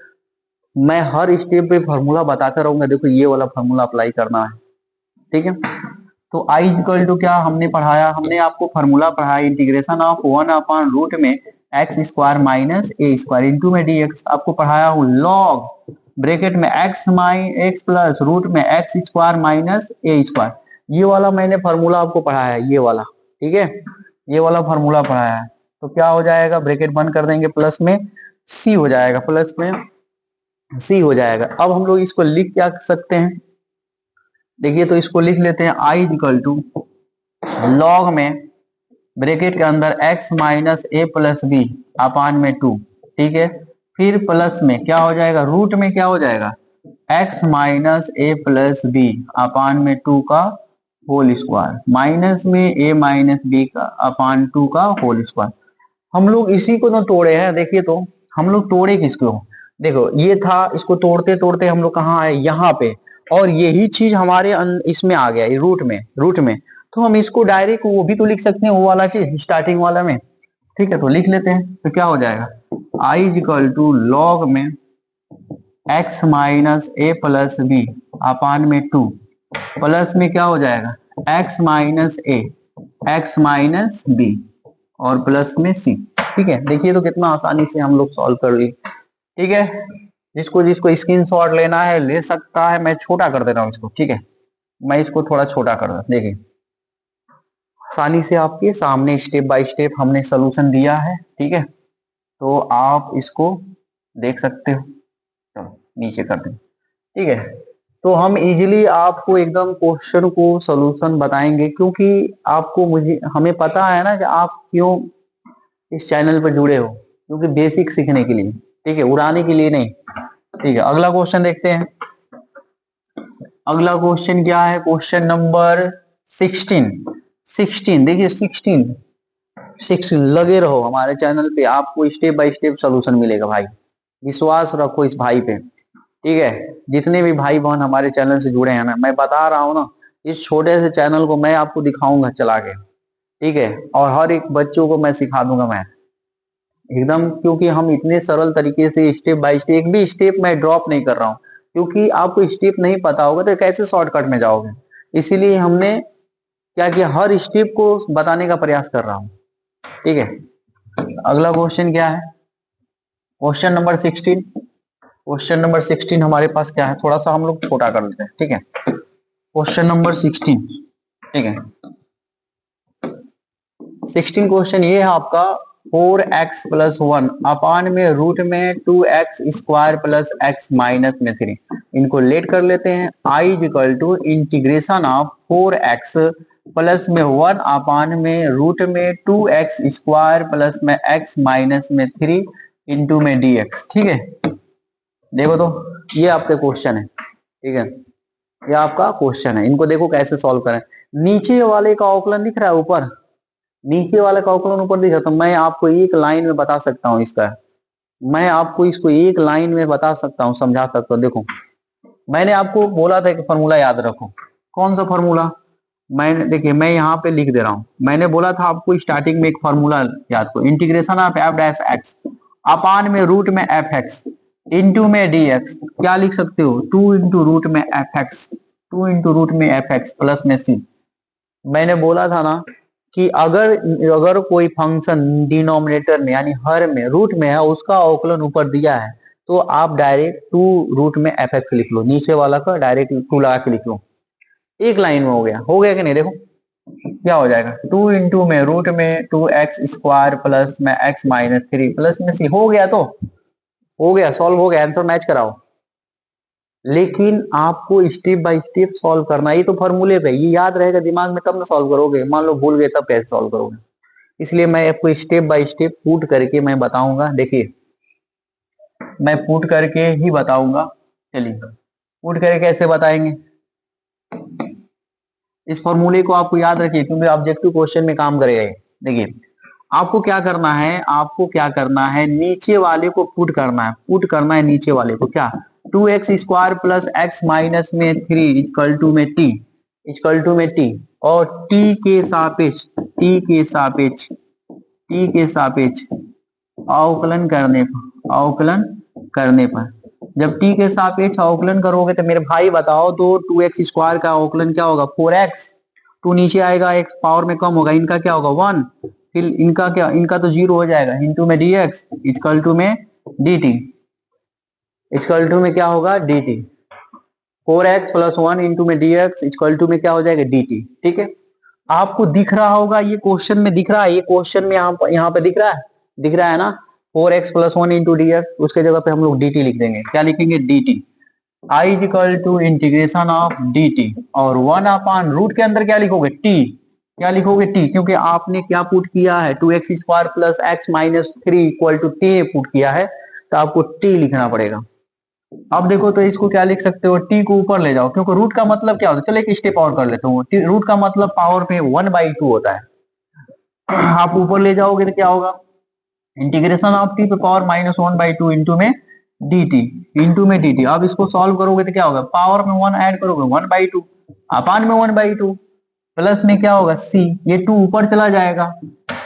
मैं हर स्टेप पे फार्मूला बताता रहूंगा, देखो ये वाला फार्मूला अप्लाई करना है, ठीक है। तो आई इक्वल टू क्या हमने पढ़ाया, हमने आपको फार्मूला पढ़ाया इंटीग्रेशन ऑफ 1 अपॉन रूट में एक्स स्क्वायर माइनस ए स्क्वायर इंटू में dx। आपको पढ़ाया हूँ लॉग ब्रैकेट में एक्स प्लस रूट में एक्स स्क्वायर माइनस ए स्क्वायर, ये वाला मैंने फार्मूला आपको पढ़ाया है, ये वाला, ठीक है, ये वाला फार्मूला पढ़ाया है। तो क्या हो जाएगा, ब्रैकेट बंद कर देंगे, प्लस में सी हो जाएगा, प्लस में सी हो जाएगा। अब हम लोग इसको लिख क्या सकते हैं, देखिए तो इसको लिख लेते हैं आई इक्वल टू लॉग में ब्रैकेट के अंदर x माइनस ए प्लस बी अपान में 2, ठीक है, फिर प्लस में क्या हो जाएगा, रूट में क्या हो जाएगा x माइनस ए प्लस बी अपान में 2 का होल स्क्वायर, माइनस में a माइनस बी का अपान 2 का होल स्क्वायर। हम लोग इसी को तो तोड़े हैं, देखिए तो हम लोग तोड़े किसको, देखो ये था, इसको तोड़ते तोड़ते हम लोग कहाँ आए, यहाँ पे, और यही चीज हमारे इसमें आ गया, रूट में, तो हम इसको डायरेक्ट वो भी तो लिख सकते हैं, वो वाला चीज स्टार्टिंग वाला में, ठीक है, तो लिख लेते हैं। तो क्या हो जाएगा, आई इज इक्वल टू लॉग में x माइनस ए प्लस बी अपान में 2, प्लस में क्या हो जाएगा x माइनस ए एक्स माइनस बी और प्लस में सी, ठीक है। देखिए तो कितना आसानी से हम लोग सॉल्व कर लिए, ठीक है। जिसको जिसको स्क्रीनशॉट लेना है ले सकता है, मैं छोटा कर दे रहा हूँ इसको, ठीक है, मैं इसको थोड़ा छोटा कर रहा हूँ, देखिए आसानी से आपके सामने स्टेप बाय स्टेप हमने सोल्यूशन दिया है, ठीक है, तो आप इसको देख सकते हो। चलो नीचे कर दें, ठीक है। तो हम इजीली आपको एकदम क्वेश्चन को सोल्यूशन बताएंगे, क्योंकि आपको मुझे हमें पता है ना कि आप क्यों इस चैनल पर जुड़े हो, क्योंकि बेसिक सीखने के लिए, ठीक है, उड़ाने के लिए नहीं, ठीक है। अगला क्वेश्चन देखते हैं, अगला क्वेश्चन क्या है, क्वेश्चन नंबर 16 देखिए 16 लगे रहो हमारे चैनल पे, आपको स्टेप बाय स्टेप सोल्यूशन मिलेगा भाई, विश्वास रखो इस भाई पे, ठीक है। जितने भी भाई बहन हमारे चैनल से जुड़े हैं ना, मैं बता रहा हूँ ना, इस छोटे से चैनल को मैं आपको दिखाऊंगा चला के, ठीक है, और हर एक बच्चों को मैं सिखा दूंगा मैं एकदम, क्योंकि हम इतने सरल तरीके से स्टेप बाय स्टेप, एक भी स्टेप मैं ड्रॉप नहीं कर रहा हूँ, क्योंकि आपको स्टेप नहीं पता होगा तो कैसे शॉर्टकट में जाओगे। इसीलिए हमने क्या किया, हर स्टेप को बताने का प्रयास कर रहा हूँ, ठीक है। अगला क्वेश्चन क्या है, क्वेश्चन नंबर 16, क्वेश्चन नंबर 16 हमारे पास क्या है, थोड़ा सा हम लोग छोटा कर लेते हैं, ठीक है। क्वेश्चन नंबर 16, ठीक है, 16 क्वेश्चन ये है आपका 4x प्लस 1 अपान में रूट में 2x square plus x minus में 3, इनको लेट कर लेते हैं। i is equal to integration of 4x plus में 1 अपान में रूट में 2x स्क्वायर प्लस में x माइनस में 3 इंटू में dx, ठीक है। देखो तो ये आपके क्वेश्चन है, ठीक है, ये आपका क्वेश्चन है, इनको देखो कैसे सॉल्व करें। नीचे वाले का अवकलन दिख रहा है ऊपर, नीचे वाला का अवकलन ऊपर दिखा, तो मैं आपको एक लाइन में बता सकता हूँ इसका, मैं आपको इसको एक लाइन में बता सकता हूँ, समझा सकता हूँ। देखो मैंने आपको बोला था कि फॉर्मूला याद रखो, कौन सा फॉर्मूला, मैंने देखिए मैं यहाँ पे लिख दे रहा हूँ, मैंने बोला था आपको स्टार्टिंग में एक फॉर्मूला याद करो, integration of f dash x upon में रूट में एफ एक्स इंटू में डी एक्स, क्या लिख सकते हो 2 इंटू रूट में एफ एक्स, 2 इंटू रूट में एफ एक्स प्लस में सी। मैंने बोला था ना कि अगर अगर कोई फंक्शन डिनोमिनेटर में यानी हर में रूट में है, उसका अवकलन ऊपर दिया है, तो आप डायरेक्ट 2 रूट में एफ एक्स लिख लो, नीचे वाला का डायरेक्ट 2 लगा के लिख लो, एक लाइन में हो गया कि नहीं। देखो क्या हो जाएगा 2 इंटू में रूट में 2x स्क्वायर प्लस में x माइनस 3 प्लस में सी, हो गया, तो हो गया, सॉल्व हो गया, आंसर मैच कराओ। लेकिन आपको स्टेप बाय स्टेप सॉल्व करना है, ये तो फॉर्मूले पे ये याद रहेगा दिमाग में तब ना सॉल्व करोगे, मान लो भूल गए तब कैसे सॉल्व करोगे। इसलिए मैं आपको स्टेप बाय स्टेप पुट करके मैं बताऊंगा। देखिए मैं पुट करके ही बताऊंगा। चलिए पुट करके कैसे बताएंगे, इस फॉर्मूले को आपको याद रखिए क्योंकि ऑब्जेक्टिव क्वेश्चन में काम करेगा ये। देखिए आपको क्या करना है, आपको क्या करना है, नीचे वाले को पुट करना है, पुट करना है नीचे वाले को। क्या 2x² प्लस एक्स माइनस में 3 इक्वल टू में टी, इक्वल टू में टी, और टी के सापेक्ष, टी के सापेक्ष, टी के सापेक्ष अवकलन करने पर, अवकलन करने पर, जब टी के सापेक्ष अवकलन करोगे तो मेरे भाई बताओ तो 2x² का अवकलन क्या होगा 4x, 2 नीचे आएगा, x पावर में कम होगा, इनका क्या होगा 1, फिर इनका क्या, इनका तो 0 हो जाएगा, इंटू में dx इक्वल टू में dt, इक्वल टू में क्या होगा dt, 4x प्लस 1 इंटू में dx इक्वल टू में क्या हो जाएगा dt। ठीक है, आपको दिख रहा होगा ये क्वेश्चन में, दिख रहा है ये क्वेश्चन में, यहाँ पे दिख रहा है, दिख रहा है ना 4x plus 1 into D x, उसके जगह पे हम लोग dt लिख देंगे। क्या लिखेंगे dt, i is equal to integration of dt, और 1 अपान रूट के अंदर क्या लिखोगे t, क्या लिखोगे t, क्योंकि आपने क्या पुट किया है 2x² plus x minus 3 equal to t put किया है, तो आपको t लिखना पड़ेगा। अब देखो तो इसको क्या लिख सकते हो, t को ऊपर ले जाओ, क्योंकि रूट का मतलब क्या होता है, चलो एक स्टेप और कर लेता हूँ, रूट का मतलब पावर पे 1/2 होता है, आप ऊपर ले जाओगे तो क्या होगा, इंटीग्रेशन ऑफ टी पे पावर माइनस 1/2 इंटू में dt, इंटू में dt। अब इसको सॉल्व करोगे तो क्या होगा, पावर में 1 ऐड करोगे 1/2, अपान में 1/2, प्लस में क्या होगा c, ये 2 ऊपर चला जाएगा,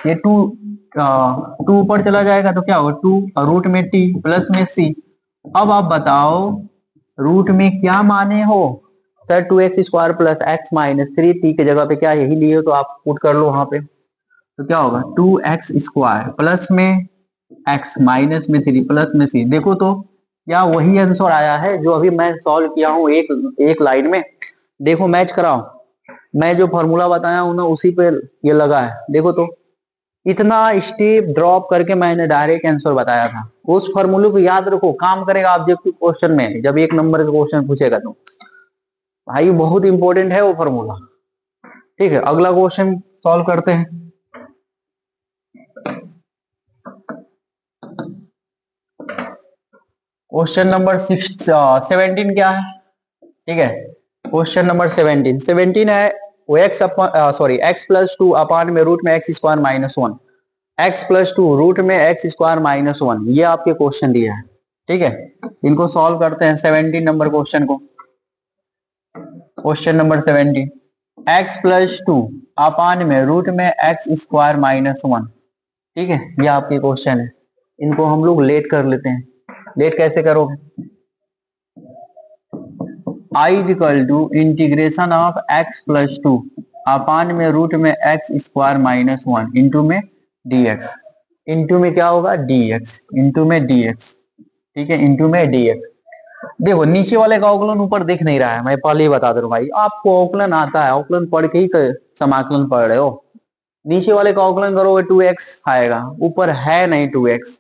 ये 2 ऊपर चला जाएगा तो क्या होगा 2 रूट में t प्लस में c। अब आप बताओ रूट में क्या माने हो sir, 2x² plus x minus 3, T के जगह पे क्या यही लिए हो तो आप पुट कर लो वहां पे, तो क्या होगा 2x² प्लस में x माइनस में 3 प्लस में c। देखो तो क्या वही आंसर आया है जो अभी मैं सॉल्व किया हूँ एक लाइन में, देखो मैच कराओ, मैं जो फॉर्मूला बताया हूं ना उसी पे ये लगा है। देखो तो इतना स्टेप ड्रॉप करके मैंने डायरेक्ट आंसर बताया था, उस फॉर्मूले को याद रखो, काम करेगा ऑब्जेक्टिव क्वेश्चन में, जब 1 नंबर का क्वेश्चन पूछेगा तो भाई बहुत इंपॉर्टेंट है वो फॉर्मूला। ठीक है, अगला क्वेश्चन सॉल्व करते हैं। क्वेश्चन नंबर 17 क्या है, ठीक है, क्वेश्चन नंबर 17 है वो x प्लस 2 अपान में रूट में x² minus 1, x plus 2 root में x² माइनस 1, ये आपके क्वेश्चन दिया है। ठीक है, इनको सॉल्व करते हैं 17 नंबर क्वेश्चन को। Question number 17, x plus 2 upon में रूट में x² माइनस 1, ठीक है, ये आपके क्वेश्चन है। इनको हम लोग लेट कर लेते हैं, लेट कैसे करोगे, i is equal to integration of x plus 2 upon में रूट में x² माइनस 1 इंटू में dx, इंटू में क्या होगा dx, इंटू में dx, ठीक है, इंटू में dx। देखो नीचे वाले का अवकलन ऊपर दिख नहीं रहा है, मैं पहले ही बता दे रहा हूँ भाई, आपको अवकलन आता है, अवकलन पढ़ के ही तो समाकलन पढ़ रहे हो, नीचे वाले का अवकलन करोगे 2x आएगा, ऊपर है नहीं 2x,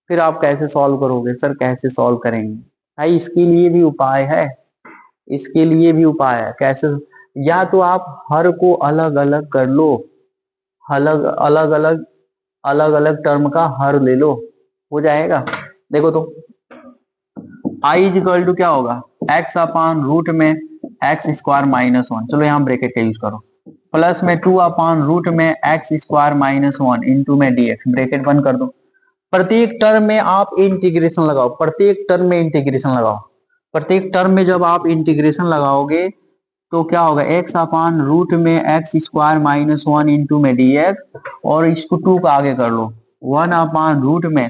फिर आप कैसे सॉल्व करोगे, सर कैसे सॉल्व करेंगे भाई, इसके लिए भी उपाय है, इसके लिए भी उपाय है कैसे, या तो आप हर को अलग अलग कर लो, अलग अलग अलग अलग अलग टर्म का हर ले लो, हो जाएगा। देखो तो i इज इक्वल टू क्या होगा x अपान रूट में x² माइनस 1, चलो यहाँ ब्रैकेट का यूज करो, प्लस में 2 अपान रूट में x² माइनस 1 इंटू में dx, ब्रैकेट बंद कर दो। प्रत्येक टर्म में आप इंटीग्रेशन लगाओ, प्रत्येक टर्म में इंटीग्रेशन लगाओ, प्रत्येक टर्म में जब आप इंटीग्रेशन लगाओगे तो क्या होगा x अपान रूट में x² माइनस 1 इंटू में dx, और इसको 2 का आगे कर लो 1 अपान रूट में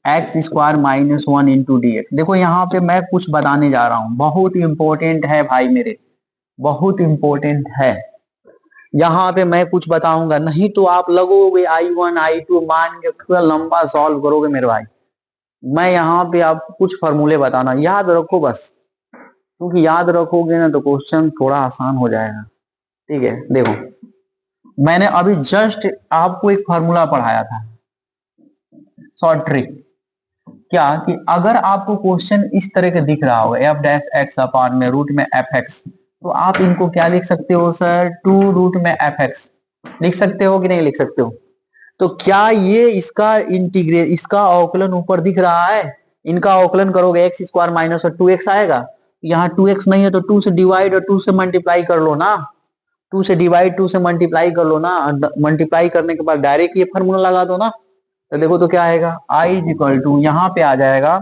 x² माइनस 1 इंटू dx। देखो यहाँ पे मैं कुछ बताने जा रहा हूँ, बहुत इंपॉर्टेंट है भाई मेरे, बहुत इंपॉर्टेंट है, यहाँ पे मैं कुछ बताऊंगा, नहीं तो आप लगोगे I1 I2 मान के पूरा लंबा सॉल्व करोगे मेरे भाई। मैं यहाँ पे आपको कुछ फॉर्मूले बताना, याद रखो बस, क्योंकि याद रखोगे ना तो क्वेश्चन थोड़ा आसान हो जाएगा। ठीक है, देखो मैंने अभी जस्ट आपको एक फॉर्मूला पढ़ाया था, शॉर्ट ट्रिक, क्या कि अगर आपको क्वेश्चन इस तरह का दिख रहा हो f डैश x अपान में रूट में fx, तो आप इनको क्या लिख सकते हो सर 2 रूट में fx लिख सकते हो कि नहीं लिख सकते हो, तो क्या ये इसका अवकलन ऊपर दिख रहा है? इनका अवकलन करोगे एक्स स्क्वायर माइनस और 2x आएगा। यहाँ 2x नहीं है तो 2 से डिवाइड और 2 से मल्टीप्लाई कर लो ना। 2 से डिवाइड 2 से मल्टीप्लाई कर लो ना। मल्टीप्लाई करने के बाद डायरेक्ट ये फॉर्मूला लगा दो ना। तो देखो तो क्या आएगा, आई इज इक्वल टू, यहाँ पे आ जाएगा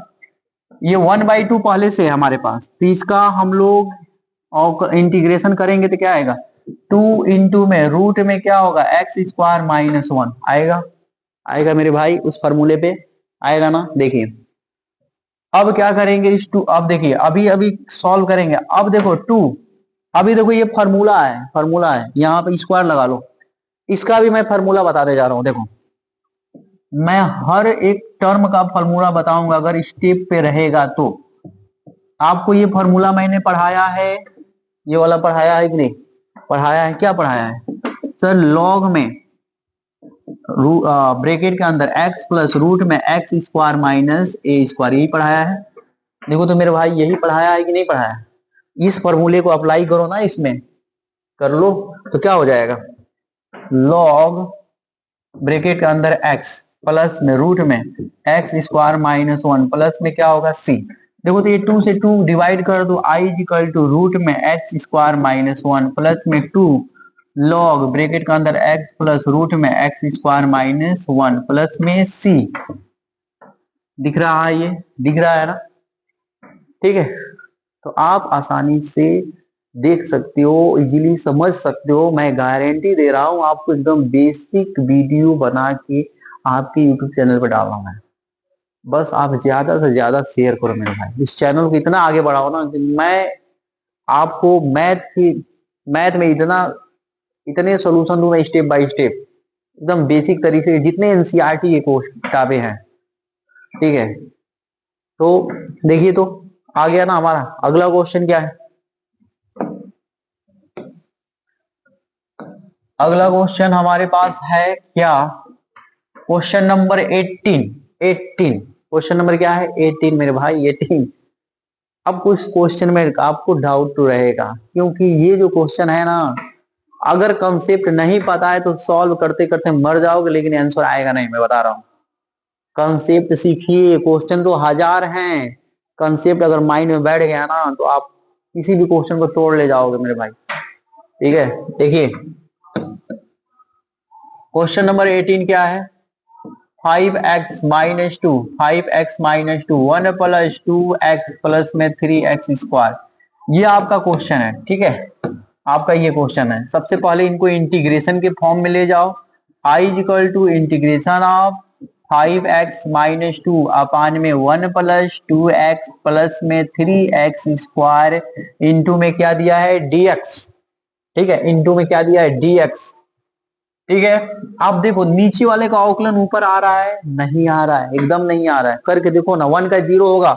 ये 1/2 पहले से है हमारे पास, तो इसका हम लोग इंटीग्रेशन करेंगे तो क्या आएगा, 2 इंटू में रूट में क्या होगा, एक्स स्क्वायर माइनस 1 आएगा। आएगा मेरे भाई उस फॉर्मूले पे आएगा ना। देखिए अब क्या करेंगे इस 2, अब देखिए अभी अभी सॉल्व करेंगे। अब देखो 2, अभी देखो ये फॉर्मूला है यहाँ पे स्क्वायर लगा लो। इसका भी मैं फॉर्मूला बताते जा रहा हूँ। देखो मैं हर एक टर्म का फॉर्मूला बताऊंगा अगर स्टेप पे रहेगा तो। आपको ये फॉर्मूला मैंने पढ़ाया है, ये वाला पढ़ाया है कि नहीं पढ़ाया है? क्या पढ़ाया है सर? लॉग में ब्रैकेट के अंदर x प्लस रूट में एक्स स्क्वायर माइनस ए स्क्वायर, यही पढ़ाया है। देखो तो मेरे भाई यही पढ़ाया है कि नहीं पढ़ाया है? इस फॉर्मूले को अप्लाई करो ना, इसमें कर लो तो क्या हो जाएगा, लॉग ब्रैकेट के अंदर x प्लस में रूट में एक्स स्क्वायर माइनस 1 प्लस में क्या होगा c। देखो तो ये 2 से 2 डिवाइड कर दो, i is equal to root में एक्स स्क्वायर माइनस 1 प्लस में 2 लॉग ब्रैकेट के अंदर x प्लस रूट में एक्स स्क्वायर माइनस 1 प्लस में c। दिख रहा है? ये दिख रहा है ना? ठीक है, तो आप आसानी से देख सकते हो, इजीली समझ सकते हो। मैं गारंटी दे रहा हूं आपको, एकदम बेसिक वीडियो बना के आपके यूट्यूब चैनल पर डाल रहा हूं मैं। बस आप ज्यादा से ज्यादा शेयर करो मेरे भाई, इस चैनल को इतना आगे बढ़ाओ ना कि मैं आपको मैथ में इतने सोल्यूशन दूंगा स्टेप बाय स्टेप, एकदम बेसिक तरीके से, जितने एनसीईआरटी के किताबें हैं। ठीक है, तो देखिए तो आ गया ना हमारा अगला क्वेश्चन। क्या है अगला क्वेश्चन हमारे पास है? क्या क्वेश्चन नंबर 18। क्वेश्चन नंबर क्या है? 18 मेरे भाई, 18। अब कुछ क्वेश्चन में आपको डाउट तो रहेगा, क्योंकि ये जो क्वेश्चन है ना, अगर कंसेप्ट नहीं पता है तो सॉल्व करते करते मर जाओगे, लेकिन आंसर आएगा नहीं, मैं बता रहा हूँ। कंसेप्ट सीखिए, क्वेश्चन तो हजार हैं, कंसेप्ट अगर माइंड में बैठ गया ना तो आप किसी भी क्वेश्चन को तोड़ ले जाओगे मेरे भाई। ठीक है, देखिए क्वेश्चन नंबर 18 क्या है, 5x minus 2 1 plus 2x plus में 3x स्क्वायर, ये आपका क्वेश्चन है। ठीक है, आपका ये क्वेश्चन है। सबसे पहले इनको इंटीग्रेशन के फॉर्म में ले जाओ। i is equal to integration of 5x minus 2 upon में 1 प्लस 2x प्लस में 3x स्क्वायर इंटू में क्या दिया है, dx। ठीक है, इंटू में क्या दिया है, dx। ठीक है, अब देखो नीचे वाले का अवकलन ऊपर आ रहा है, नहीं आ रहा है, एकदम नहीं आ रहा है। करके देखो ना, 1 का 0 होगा,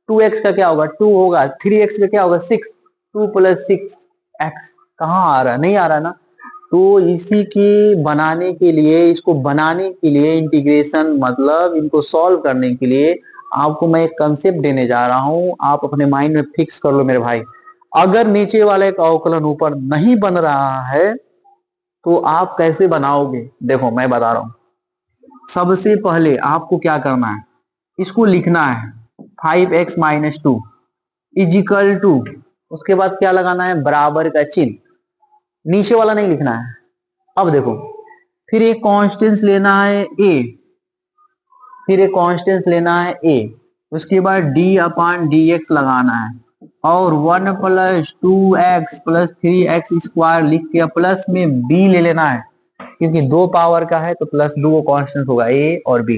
2x का क्या होगा, 2 होगा, 3x का क्या होगा, 6, 2 प्लस 6x, कहाँ आ रहा है, नहीं आ रहा है ना। तो इसी की बनाने के लिए, इसको बनाने के लिए इंटीग्रेशन, मतलब इनको सॉल्व करने के लिए आपको मैं एक कंसेप्ट देने जा रहा हूं, आप अपने माइंड में फिक्स कर लो मेरे भाई। अगर नीचे वाले का अवकलन ऊपर नहीं बन रहा है तो आप कैसे बनाओगे? देखो मैं बता रहा हूं। सबसे पहले आपको क्या करना है, इसको लिखना है 5x माइनस 2 इजिकल टू, उसके बाद क्या लगाना है, बराबर का चिन्ह, नीचे वाला नहीं लिखना है। अब देखो फिर एक कांस्टेंट लेना है a, उसके बाद d अपान dx लगाना है, और 1 plus 2x plus 3x square लिख के प्लस में b ले लेना है, क्योंकि 2 पावर का है तो प्लस 2 कांस्टेंट होगा a और b।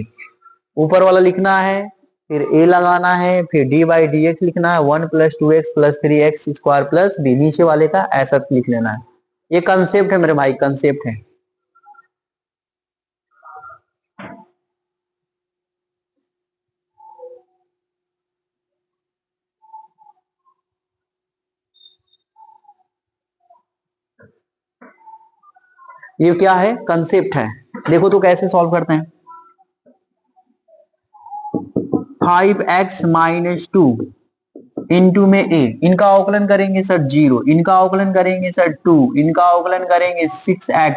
ऊपर वाला लिखना है, फिर a लगाना है, फिर d बाई डी एक्स लिखना है, 1 plus 2x plus 3x square plus b, नीचे वाले का ऐसा लिख लेना है। ये कंसेप्ट है मेरे भाई, कंसेप्ट है। ये क्या है, कंसेप्ट है। देखो तो कैसे सॉल्व करते हैं। 5x माइनस 2 इंटू में a, इनका अवकलन करेंगे सर 0, इनका अवकलन करेंगे सर 2, इनका अवकलन करेंगे 6x,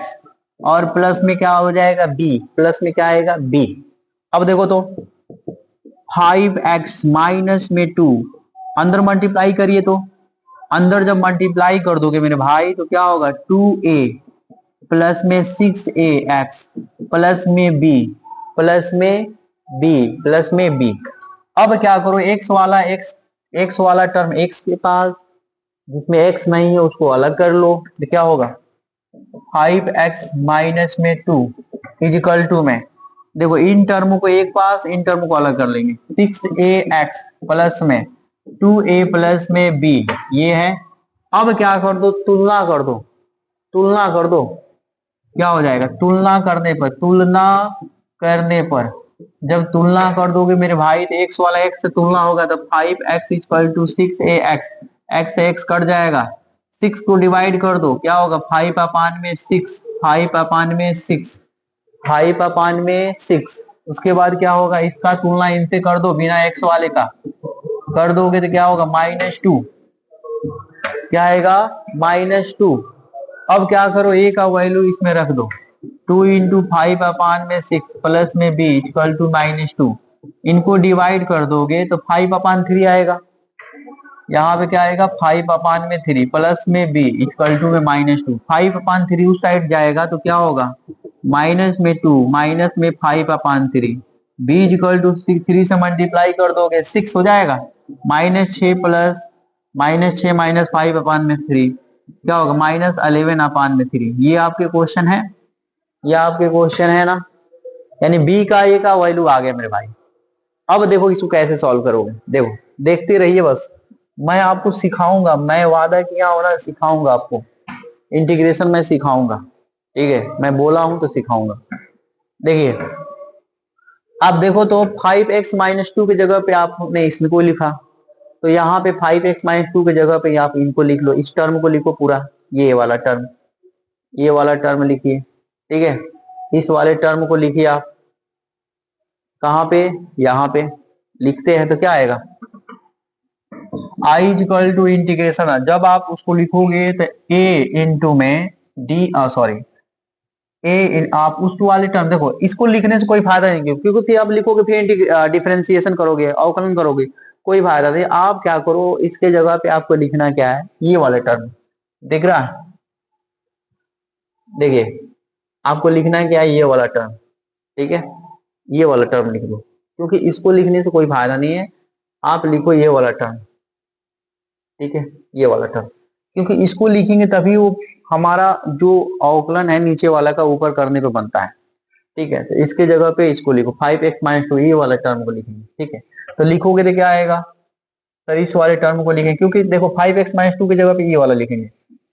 और प्लस में क्या हो जाएगा बी, प्लस में क्या आएगा बी। अब देखो तो 5x माइनस में 2, अंदर मल्टीप्लाई करिए तो अंदर जब मल्टीप्लाई कर दोगे मेरे भाई तो क्या होगा 2a प्लस में 6ax प्लस में b प्लस में b प्लस में b। अब क्या करो x वाला टर्म x के पास, जिसमें x नहीं है उसको अलग कर लो तो क्या होगा 5x माइनस में 2 इजिकल टू में, देखो इन टर्म को एक पास इन टर्म को अलग कर लेंगे 6ax प्लस में 2a प्लस में b ये है। अब क्या कर दो तुलना कर दो, तुलना कर दो क्या हो जाएगा तुलना करने पर जब तुलना कर दोगे मेरे भाई तो x वाला x से तुलना होगा तो 5x equal to 6ax, x से x कट जाएगा, 6 को डिवाइड कर दो क्या होगा 5 अपान में 6, 5 अपान में 6, 5 अपान में 6। उसके बाद क्या होगा इसका तुलना इनसे कर दो बिना x वाले का, कर दोगे तो क्या होगा -2, क्या आएगा -2। अब क्या करो a का वैल्यू इसमें रख दो 2 इंटू 5 अपान में 6 प्लस में b इक्वल टू -2, इनको डिवाइड कर दोगे तो 5 अपान 3 आएगा, यहाँ पे क्या आएगा 5 अपान में 3 प्लस में b इक्वल टू में -2, 5 अपान 3 उस साइड जाएगा तो क्या होगा माइनस में 2 माइनस में 5 अपान 3, b इक्वल टू 3 से मल्टीप्लाई कर दोगे 6 हो जाएगा, -6 प्लस -6 माइनस 5 अपान में 3 क्या होगा -11 अपान में 3। ये आपके क्वेश्चन है, ये आपके क्वेश्चन है ना, यानी बी का ए का वैल्यू आ गया मेरे भाई। अब देखो इसको कैसे सॉल्व करोगे, देखो देखते रहिए बस, मैं आपको सिखाऊंगा, मैं वादा किया हूं ना सिखाऊंगा आपको, इंटीग्रेशन में सिखाऊंगा, ठीक है मैं बोला हूं तो सिखाऊंगा। देखिए आप देखो तो 5x माइनस 2 की जगह पे आपने इसको लिखा, तो यहाँ पे 5x माइनस 2 की जगह पे आप इनको लिख लो, इस टर्म को लिखो पूरा, ये वाला टर्म, ये वाला टर्म लिखिए, ठीक है इस वाले टर्म को लिखिए आप, कहाँ पे यहाँ पे लिखते हैं तो क्या आएगा आई इक्वल टू इंटीग्रेशन, जब आप उसको लिखोगे तो a इंटू में डी सॉरी आप उस वाले टर्म, देखो इसको लिखने से कोई फायदा नहीं क्योंकि फिर आप लिखोगे फिर डिफरेंशिएशन करोगे अवकलन करोगे, कोई फायदा नहीं। आप क्या करो इसके जगह पे आपको लिखना क्या है ये वाले टर्म, दिख रहा है, देखिए आपको लिखना क्या है ये वाला टर्म, ठीक है ये वाला टर्म लिख दो, क्योंकि इसको लिखने से कोई फायदा नहीं है, आप लिखो ये वाला टर्म, ठीक है ये वाला टर्म, क्योंकि इसको लिखेंगे तभी वो हमारा जो अवकलन है नीचे वाला का ऊपर करने पे बनता है, ठीक है तो इसके जगह पे इसको लिखो 5x माइनस 2 ये वाला टर्म को लिखेंगे, ठीक है तो लिखोगे तो क्या आएगा सर इस वाले टर्म को लिखेंगे, क्योंकि देखो 5x माइनस 2 की जगह पे ये वाला लिखेंगे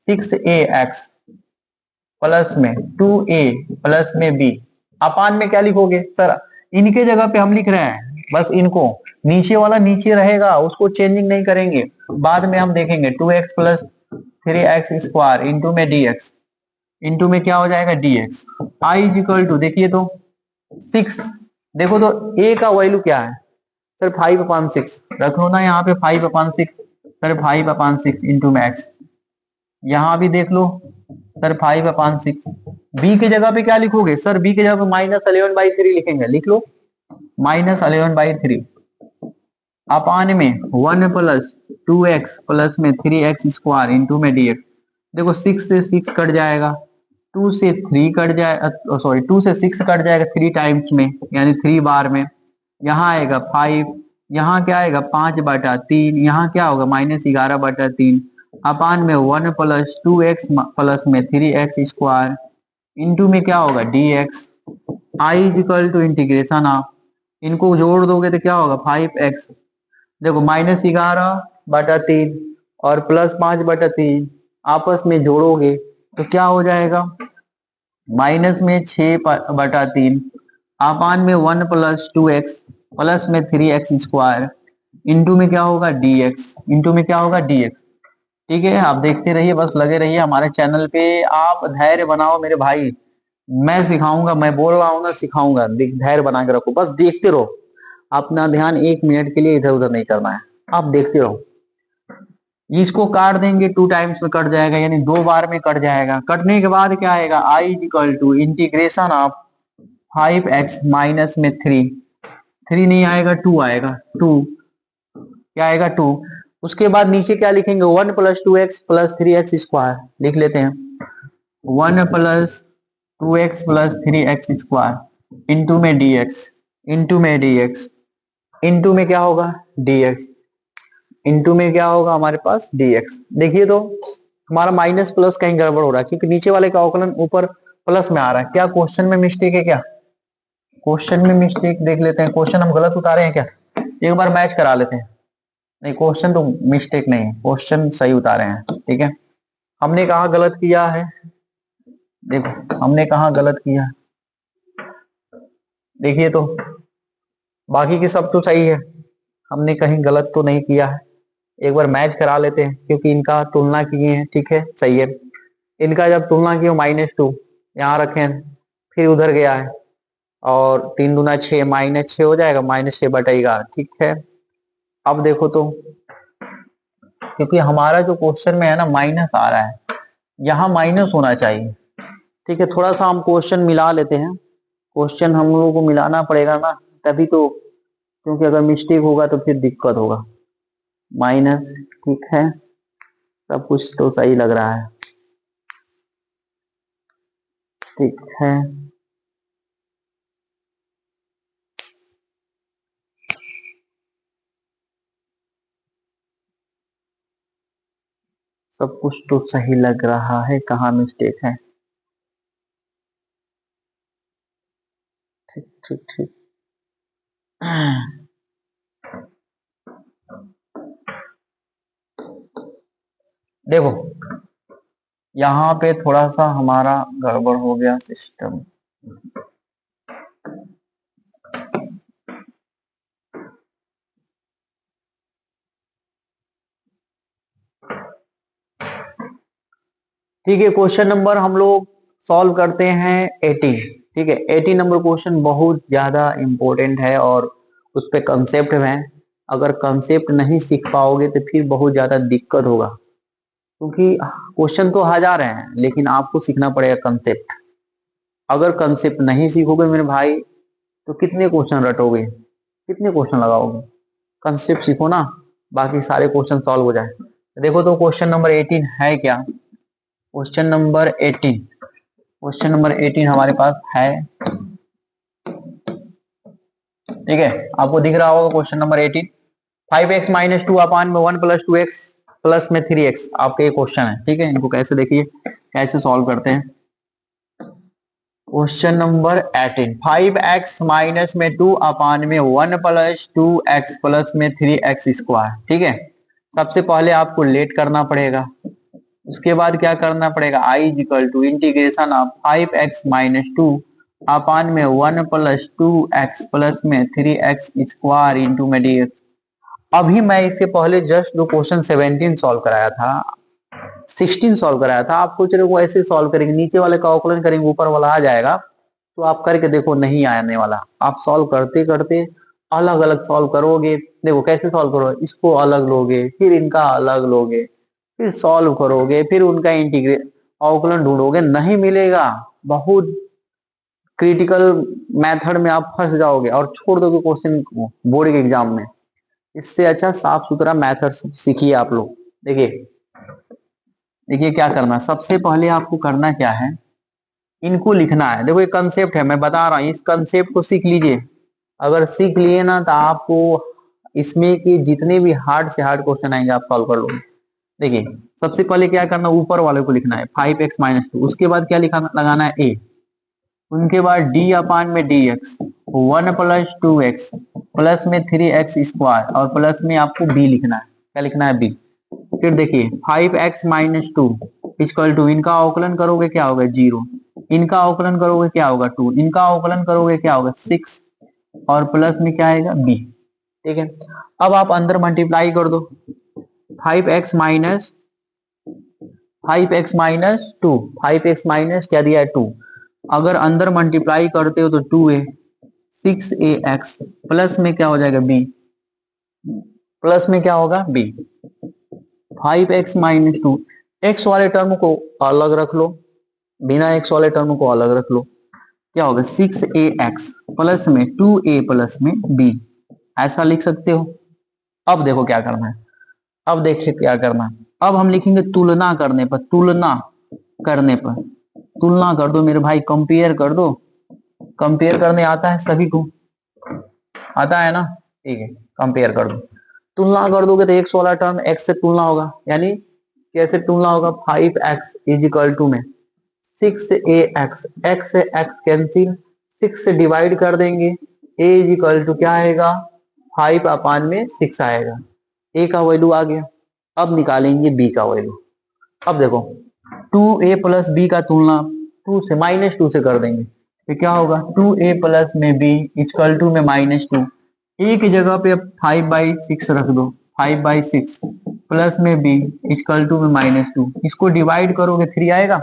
6ax प्लस में 2a प्लस में b, अपान में क्या लिखोगे सर इनके जगह पे हम लिख रहे हैं बस इनको, नीचे वाला नीचे रहेगा उसको चेंजिंग नहीं करेंगे, बाद में हम देखेंगे 2x plus 3x square into में dx, इंटू में क्या हो जाएगा dx, i इक्वल टू देखिए तो 6, देखो तो a का वैल्यू क्या है सर 5/6 रख लो ना यहाँ पे 5/6, सर 5/6 इंटू में x, यहाँ भी देख लो सर 5/6, b की जगह पे क्या लिखोगे सर b की जगह पे -11/3 लिखेंगे, लिख लो -11/3 अपान में 1 प्लस 2x प्लस में 3x स्क्वायर इंटू में dx, देखो 6 से 6 कट जाएगा, 2 से 3 कट जाएगा, सॉरी 2 से 6 कट जाएगा 3 टाइम्स में यानी 3 बार में, यहाँ आएगा 5, यहाँ क्या आएगा 5/3, यहाँ क्या होगा -11/3 अपान में 1 प्लस 2x प्लस में 3x स्क्वायर इंटू में क्या होगा dx, I equal to integration आप इनको जोड़ दोगे तो क्या होगा 5x, देखो -11/3 और +5/3 आपस में जोड़ोगे तो क्या हो जाएगा माइनस में 6/3 अपान में 1 प्लस 2x प्लस में 3x स्क्वायर इंटू में क्या होगा dx, इंटू में क्या होगा dx, ठीक है आप देखते रहिए बस लगे रहिए हमारे चैनल पे, आप धैर्य बनाओ मेरे भाई, मैं सिखाऊंगा, मैं बोल रहा हूँ ना सिखाऊंगा, धैर्य बना के रखो बस देखते रहो, अपना ध्यान 1 मिनट के लिए इधर उधर नहीं करना है, आप देखते रहो। इसको काट देंगे, 2 टाइम्स में कट जाएगा, यानी 2 बार में कट जाएगा। कटने के बाद क्या आएगा, I is equal to integration of 5x minus में 3 नहीं आएगा, 2 आएगा, 2 क्या आएगा, 2। उसके बाद नीचे क्या लिखेंगे, 1 plus 2x plus 3x square लिख लेते हैं। 1 plus 2x plus 3x square into में dx, इंटू में dx, इंटू में क्या होगा dx, इंटू में क्या होगा हमारे पास dx। देखिए तो हमारा माइनस प्लस कहीं गड़बड़ हो रहा है, क्योंकि नीचे वाले का अवकलन ऊपर प्लस में आ रहा है। क्या क्वेश्चन में मिस्टेक है क्या, क्वेश्चन में मिस्टेक देख लेते हैं, क्वेश्चन हम गलत उतारे हैं क्या, एक बार मैच करा लेते हैं। नहीं, क्वेश्चन तो मिस्टेक नहीं है, क्वेश्चन सही उतारे हैं, ठीक है। हमने कहा गलत किया है, देखो हमने कहा गलत किया, देखिए तो बाकी की सब तो सही है, हमने कहीं गलत तो नहीं किया है। एक बार मैच करा लेते हैं, क्योंकि इनका तुलना किए हैं, ठीक है सही है। इनका जब तुलना की -2 यहाँ रखे, फिर उधर गया है, और 3 दूना 6, -6 हो जाएगा, -6/11, ठीक है। अब देखो तो, क्योंकि हमारा जो क्वेश्चन में है ना माइनस आ रहा है, यहाँ माइनस होना चाहिए, ठीक है। थोड़ा सा हम क्वेश्चन मिला लेते हैं, क्वेश्चन हम लोगों को मिलाना पड़ेगा ना, तभी तो, क्योंकि अगर मिस्टेक होगा तो फिर दिक्कत होगा। माइनस, ठीक है, सब कुछ तो सही लग रहा है, ठीक है। सब कुछ तो सही लग रहा है, कहाँ मिस्टेक है, ठीक ठीक ठीक। देखो यहाँ पे थोड़ा सा हमारा गड़बड़ हो गया सिस्टम, ठीक है। क्वेश्चन नंबर हम लोग सॉल्व करते हैं 18, ठीक है। 18 नंबर क्वेश्चन बहुत ज्यादा इंपॉर्टेंट है, और उस पे कंसेप्ट है, अगर कंसेप्ट नहीं सीख पाओगे तो फिर बहुत ज्यादा दिक्कत होगा, क्योंकि क्वेश्चन तो हजार हैं, लेकिन आपको सीखना पड़ेगा कंसेप्ट। अगर कंसेप्ट नहीं सीखोगे मेरे भाई, तो कितने क्वेश्चन रटोगे, कितने क्वेश्चन लगाओगे, कंसेप्ट सीखो ना, बाकी सारे क्वेश्चन सॉल्व हो जाए। देखो तो क्वेश्चन नंबर 18 है क्या, क्वेश्चन नंबर 18, क्वेश्चन नंबर 18 हमारे पास है, ठीक है। आपको दिख रहा होगा question number 18, 5x minus 2 upon में 1 प्लस 2x प्लस में 3x, आपके ये क्वेश्चन है, ठीक है। इनको कैसे देखिए, कैसे सॉल्व करते हैं। क्वेश्चन नंबर 18, 5x माइनस में 2 अपान में 1 प्लस 2x प्लस में 3x स्क्वायर, ठीक है। सबसे पहले आपको लेट करना पड़ेगा, उसके बाद क्या करना पड़ेगा, i is equal to integration of 5x minus 2 upon में 1 प्लस 2x प्लस में 3x स्क्वायर इंटू में dx। अभी मैं इससे पहले जस्ट जो क्वेश्चन 17 सॉल्व कराया था, 16 सॉल्व कराया था, आप सोच रहे हो ऐसे सॉल्व करेंगे, नीचे वाले का अवकलन करेंगे ऊपर वाला आ जाएगा, तो आप करके देखो नहीं आने वाला। आप सॉल्व करते करते अलग अलग सॉल्व करोगे, देखो कैसे सॉल्व करोगे, इसको अलग लोगे, फिर इनका अलग लोगे, फिर सॉल्व करोगे, फिर उनका इंटीग्रेट अवकलन ढूंढोगे, नहीं मिलेगा, बहुत क्रिटिकल मेथड में आप फंस जाओगे और छोड़ दोगे क्वेश्चन को बोर्ड के एग्जाम में। इससे अच्छा साफ सुथरा मेथड सीखिए आप लोग। देखिए देखिए क्या करना, सबसे पहले आपको करना क्या है, इनको लिखना है। देखो ये कंसेप्ट है, मैं बता रहा हूँ, इस कंसेप्ट को सीख लीजिए। अगर सीख लिए ना तो आपको इसमें की जितने भी हार्ड से हार्ड क्वेश्चन आएंगे आप सॉल्व कर लोगे। देखिए सबसे पहले क्या करना, ऊपर वाले को लिखना है 5x माइनस 2, उसके बाद क्या लिखा लगाना है a, उनके बाद d अपान में dx, 1 प्लस 2x प्लस में 3x स्क्वायर, और प्लस में आपको b लिखना है, क्या लिखना है b। फिर देखिए 5x माइनस 2 इक्वल टू, इनका अवकलन करोगे क्या होगा 0, इनका अवकलन करोगे क्या होगा 2, इनका अवकलन करोगे क्या होगा 6, और प्लस में क्या आएगा b, ठीक है। अब आप अंदर मल्टीप्लाई कर दो, 5x minus 5x minus 2, 5x minus क्या दिया है 2, अगर अंदर मल्टीप्लाई करते हो तो 2a 6ax प्लस में क्या हो जाएगा b, प्लस में क्या होगा b, 5x - 2, x वाले टर्म को अलग रख लो, बिना x वाले टर्म को अलग रख लो, क्या होगा 6ax प्लस में 2a प्लस में b, ऐसा लिख सकते हो। अब देखो क्या करना है, अब देखिए क्या करना है, अब हम लिखेंगे तुलना करने पर, तुलना करने पर, तुलना कर दो मेरे भाई, कंपेयर कर दो, कंपेयर करने आता है सभी को, आता है ना, ठीक है, कंपेयर कर दो। तुलना कर दोगे तो x वाला टर्म x से तुलना होगा, यानी कैसे तुलना होगा, 5x इज इक्वल टू में 6ax, x से x कैंसिल, 6 से डिवाइड कर देंगे, a इज इक्वल टू क्या आएगा 5 अपान में 6 आएगा, a का वैल्यू आ गया। अब निकालेंगे b का वैल्यू। अब देखो 2a प्लस b का तुलना 2 से -2 से कर देंगे, तो क्या होगा 2a प्लस में b इक्वल टू में -2, a की जगह पे अब 5/6 रख दो, 5/6 प्लस में b इक्वल टू में -2, इसको डिवाइड करोगे 3 आएगा,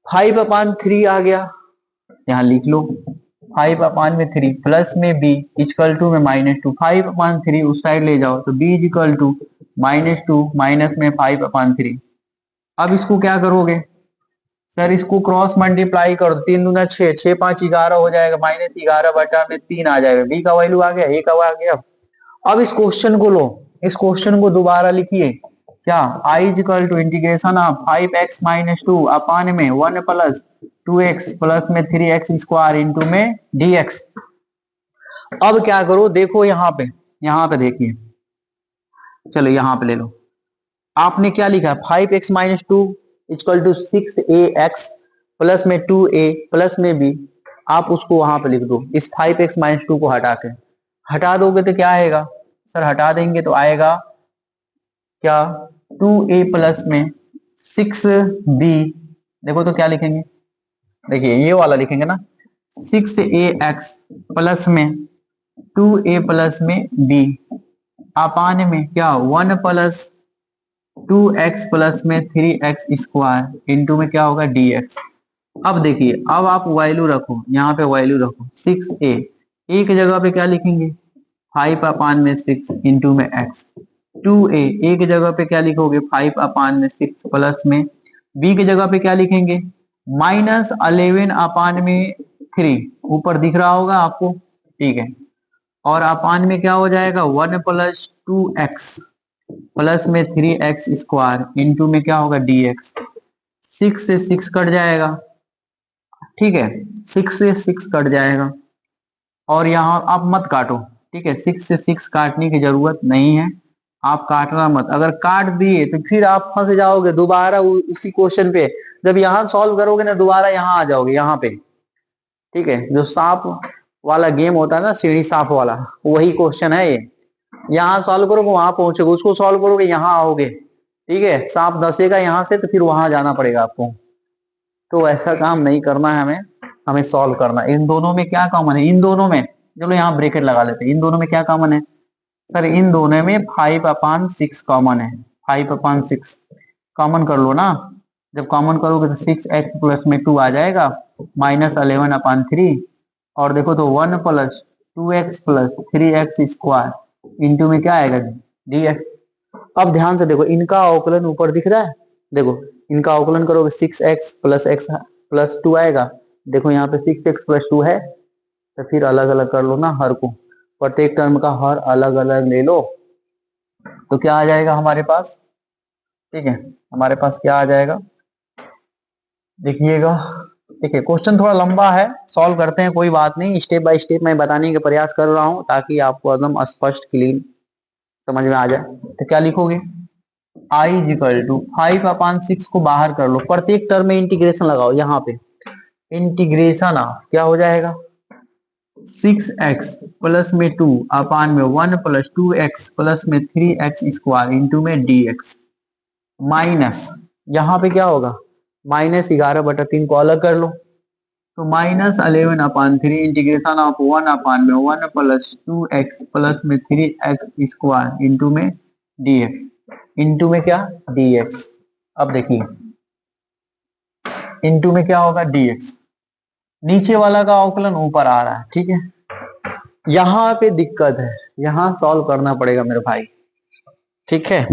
5/3 आ गया, यहाँ लिख लो 5/3 प्लस में b इक्वल टू में -2, 5/3 उस साइड ले जाओ तो b इक्वल टू -2 माइनस में 5/3। अब इसको क्या करोगे सर, इसको क्रॉस मल्टीप्लाई कर दो, 3 दूना 6, 6 5 11 हो जाएगा, -11/3 आ जाएगा, b का वैल्यू आ गया, a का आ गया। अब इस क्वेश्चन को लो, इस क्वेश्चन को दोबारा लिखिए, क्या i equal to integration of 5x - 2 upon में 1 प्लस 2x प्लस में 3x स्क्वायर इंटू में dx। अब क्या करो, देखो यहाँ पे देखिए, चलो यहाँ पे ले लो, आपने क्या लिखा 5x - 2 equal to 6ax plus में 2a प्लस में b, आप उसको वहां पे लिख दो, इस 5x - 2 को हटा दोगे तो क्या आएगा सर, हटा देंगे तो आएगा क्या 2a प्लस में 6b, देखो तो क्या लिखेंगे, देखिए ये वाला लिखेंगे ना, 6ax प्लस में 2a प्लस में b अपान में क्या 1 प्लस 2x प्लस में 3x स्क्वायर इंटू में क्या होगा dx। अब देखिए, अब आप वैल्यू रखो, यहाँ पे वैल्यू रखो 6a, a की जगह पे क्या लिखेंगे 5/6 इंटू में x, 2a, a की जगह पे क्या लिखोगे 5/6 प्लस में b की जगह पे क्या लिखेंगे -11/3, ऊपर दिख रहा होगा आपको, ठीक है, और अपान में क्या हो जाएगा 1 प्लस 2x प्लस में 3x स्क्वायर इंटू में क्या होगा dx, 6 से 6 कट जाएगा, ठीक है, 6 से 6 कट जाएगा, और यहाँ आप मत काटो, ठीक है, 6 से 6 काटने की जरूरत नहीं है, आप काटना मत, अगर काट दिए तो फिर आप फंस जाओगे दोबारा उसी क्वेश्चन पे, जब यहाँ सॉल्व करोगे ना दोबारा यहाँ आ जाओगे यहाँ पे, ठीक है, जो सांप वाला गेम होता है ना, सीढ़ी सांप वाला, वही क्वेश्चन है ये, यहाँ सॉल्व करोगे वहां पहुंचोगे, उसको सॉल्व करोगे यहाँ आओगे, ठीक है, सांप दसेगा यहाँ से तो फिर वहां जाना पड़ेगा आपको, तो ऐसा काम नहीं करना है हमें, हमें सॉल्व करना। इन दोनों में क्या कॉमन है, इन दोनों में, चलो यहाँ ब्रैकेट लगा लेते हैं, इन दोनों में क्या कॉमन है सर, इन दोनों में 5/6 कॉमन है, 5/6 कॉमन कर लो ना, जब कॉमन करोगे तो 6x प्लस में 2 आ जाएगा -11/3, और देखो तो 1 plus 2x plus 3x square into में क्या आएगा dx। अब ध्यान से देखो, इनका अवकलन ऊपर दिख रहा है, देखो इनका अवकलन करोगे 6x प्लस x प्लस 2 आएगा, देखो यहाँ पे 6x प्लस 2 है, तो फिर अलग अलग कर लो ना हर को, प्रत्येक टर्म का हर अलग अलग ले लो, तो क्या आ जाएगा हमारे पास, ठीक है, हमारे पास क्या आ जाएगा देखिएगा, ठीक है, क्वेश्चन थोड़ा लंबा है, सॉल्व करते हैं, कोई बात नहीं, स्टेप बाय स्टेप मैं बताने का प्रयास कर रहा हूं ताकि आपको एकदम स्पष्ट क्लीन समझ में आ जाए। तो क्या लिखोगे i इक्वल टू 5/6 को बाहर कर लो, प्रत्येक टर्म में इंटीग्रेशन लगाओ, यहाँ पे इंटीग्रेशन क्या हो जाएगा 6x प्लस में 2 अपान में 1 प्लस 2x प्लस में 3x स्क्वायर इंटू में dx, माइनस यहाँ पे क्या होगा -11/3 को अलग कर लो, तो -11/3 इंटीग्रेशन ऑफ 1 अपान में 1 प्लस 2x प्लस में 3x स्क्वायर इंटू में dx, इंटू में क्या dx। अब देखिए इंटू में क्या होगा dx, नीचे वाला का अवकलन ऊपर आ रहा है, ठीक है, यहाँ पे दिक्कत है, यहाँ सॉल्व करना पड़ेगा मेरे भाई, ठीक है।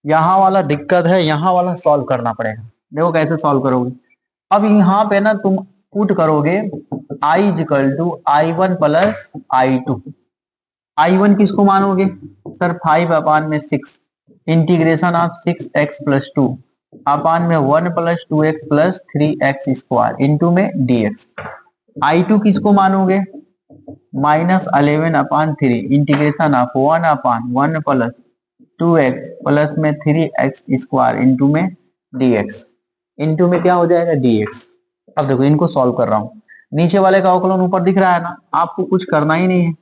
यहाँ वाला दिक्कत है, यहाँ वाला सॉल्व करना पड़ेगा। देखो कैसे सॉल्व करोगे। अब यहाँ पे ना तुम पुट करोगे i equal to i1 plus i2। i1 किसको मानोगे सर 5 अपान में 6 integration of 6x plus 2 upon में 1 plus 2x plus 3x square into में dx। i2 किसको मानोगे -11 अपान 3 integration of 1 upon 1 plus 2x plus में 3x स्क्वायर इंटू में dx। इंटू में क्या हो जाएगा dx। अब देखो इनको सॉल्व कर रहा हूं, नीचे वाले का अवकलन ऊपर दिख रहा है ना, आपको कुछ करना ही नहीं है,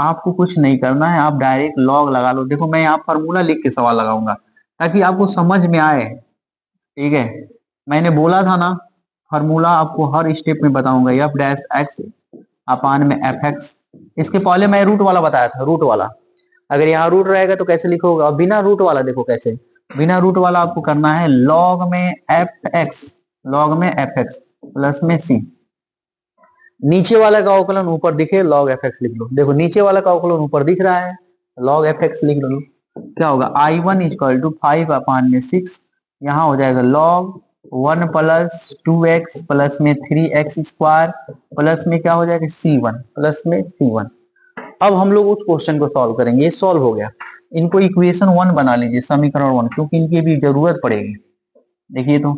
आपको कुछ नहीं करना है, आप डायरेक्ट लॉग लगा लो। देखो मैं यहाँ फॉर्मूला लिख के सवाल लगाऊंगा ताकि आपको समझ में आए, ठीक है। मैंने बोला था ना फॉर्मूला आपको हर स्टेप में बताऊंगा, एफ डैश एक्स अपान में एफ एक्स। इसके पहले मैं रूट वाला बताया था, रूट वाला अगर यहाँ रूट रहेगा तो कैसे लिखोगे, और बिना रूट वाला देखो कैसे, बिना रूट वाला आपको करना है लॉग में एफ एक्स, लॉग में एफ एक्स प्लस में सी। नीचे वाला का अवकलन ऊपर दिखे लॉग एफ एक्स लिख लो। देखो नीचे वाला का अवकलन ऊपर दिख रहा है, लॉग एफ एक्स लिख लो। क्या होगा i1 इक्वल टू 5 अपान में 6, यहाँ हो जाएगा लॉग 1 प्लस 2x प्लस में 3x स्क्वायर प्लस में क्या हो जाएगा c1 प्लस में c1। अब हम लोग उस क्वेश्चन को सॉल्व करेंगे। ये सॉल्व हो गया, इनको इक्वेशन 1 बना लीजिए, समीकरण 1, क्योंकि इनकी भी जरूरत पड़ेगी। देखिए तो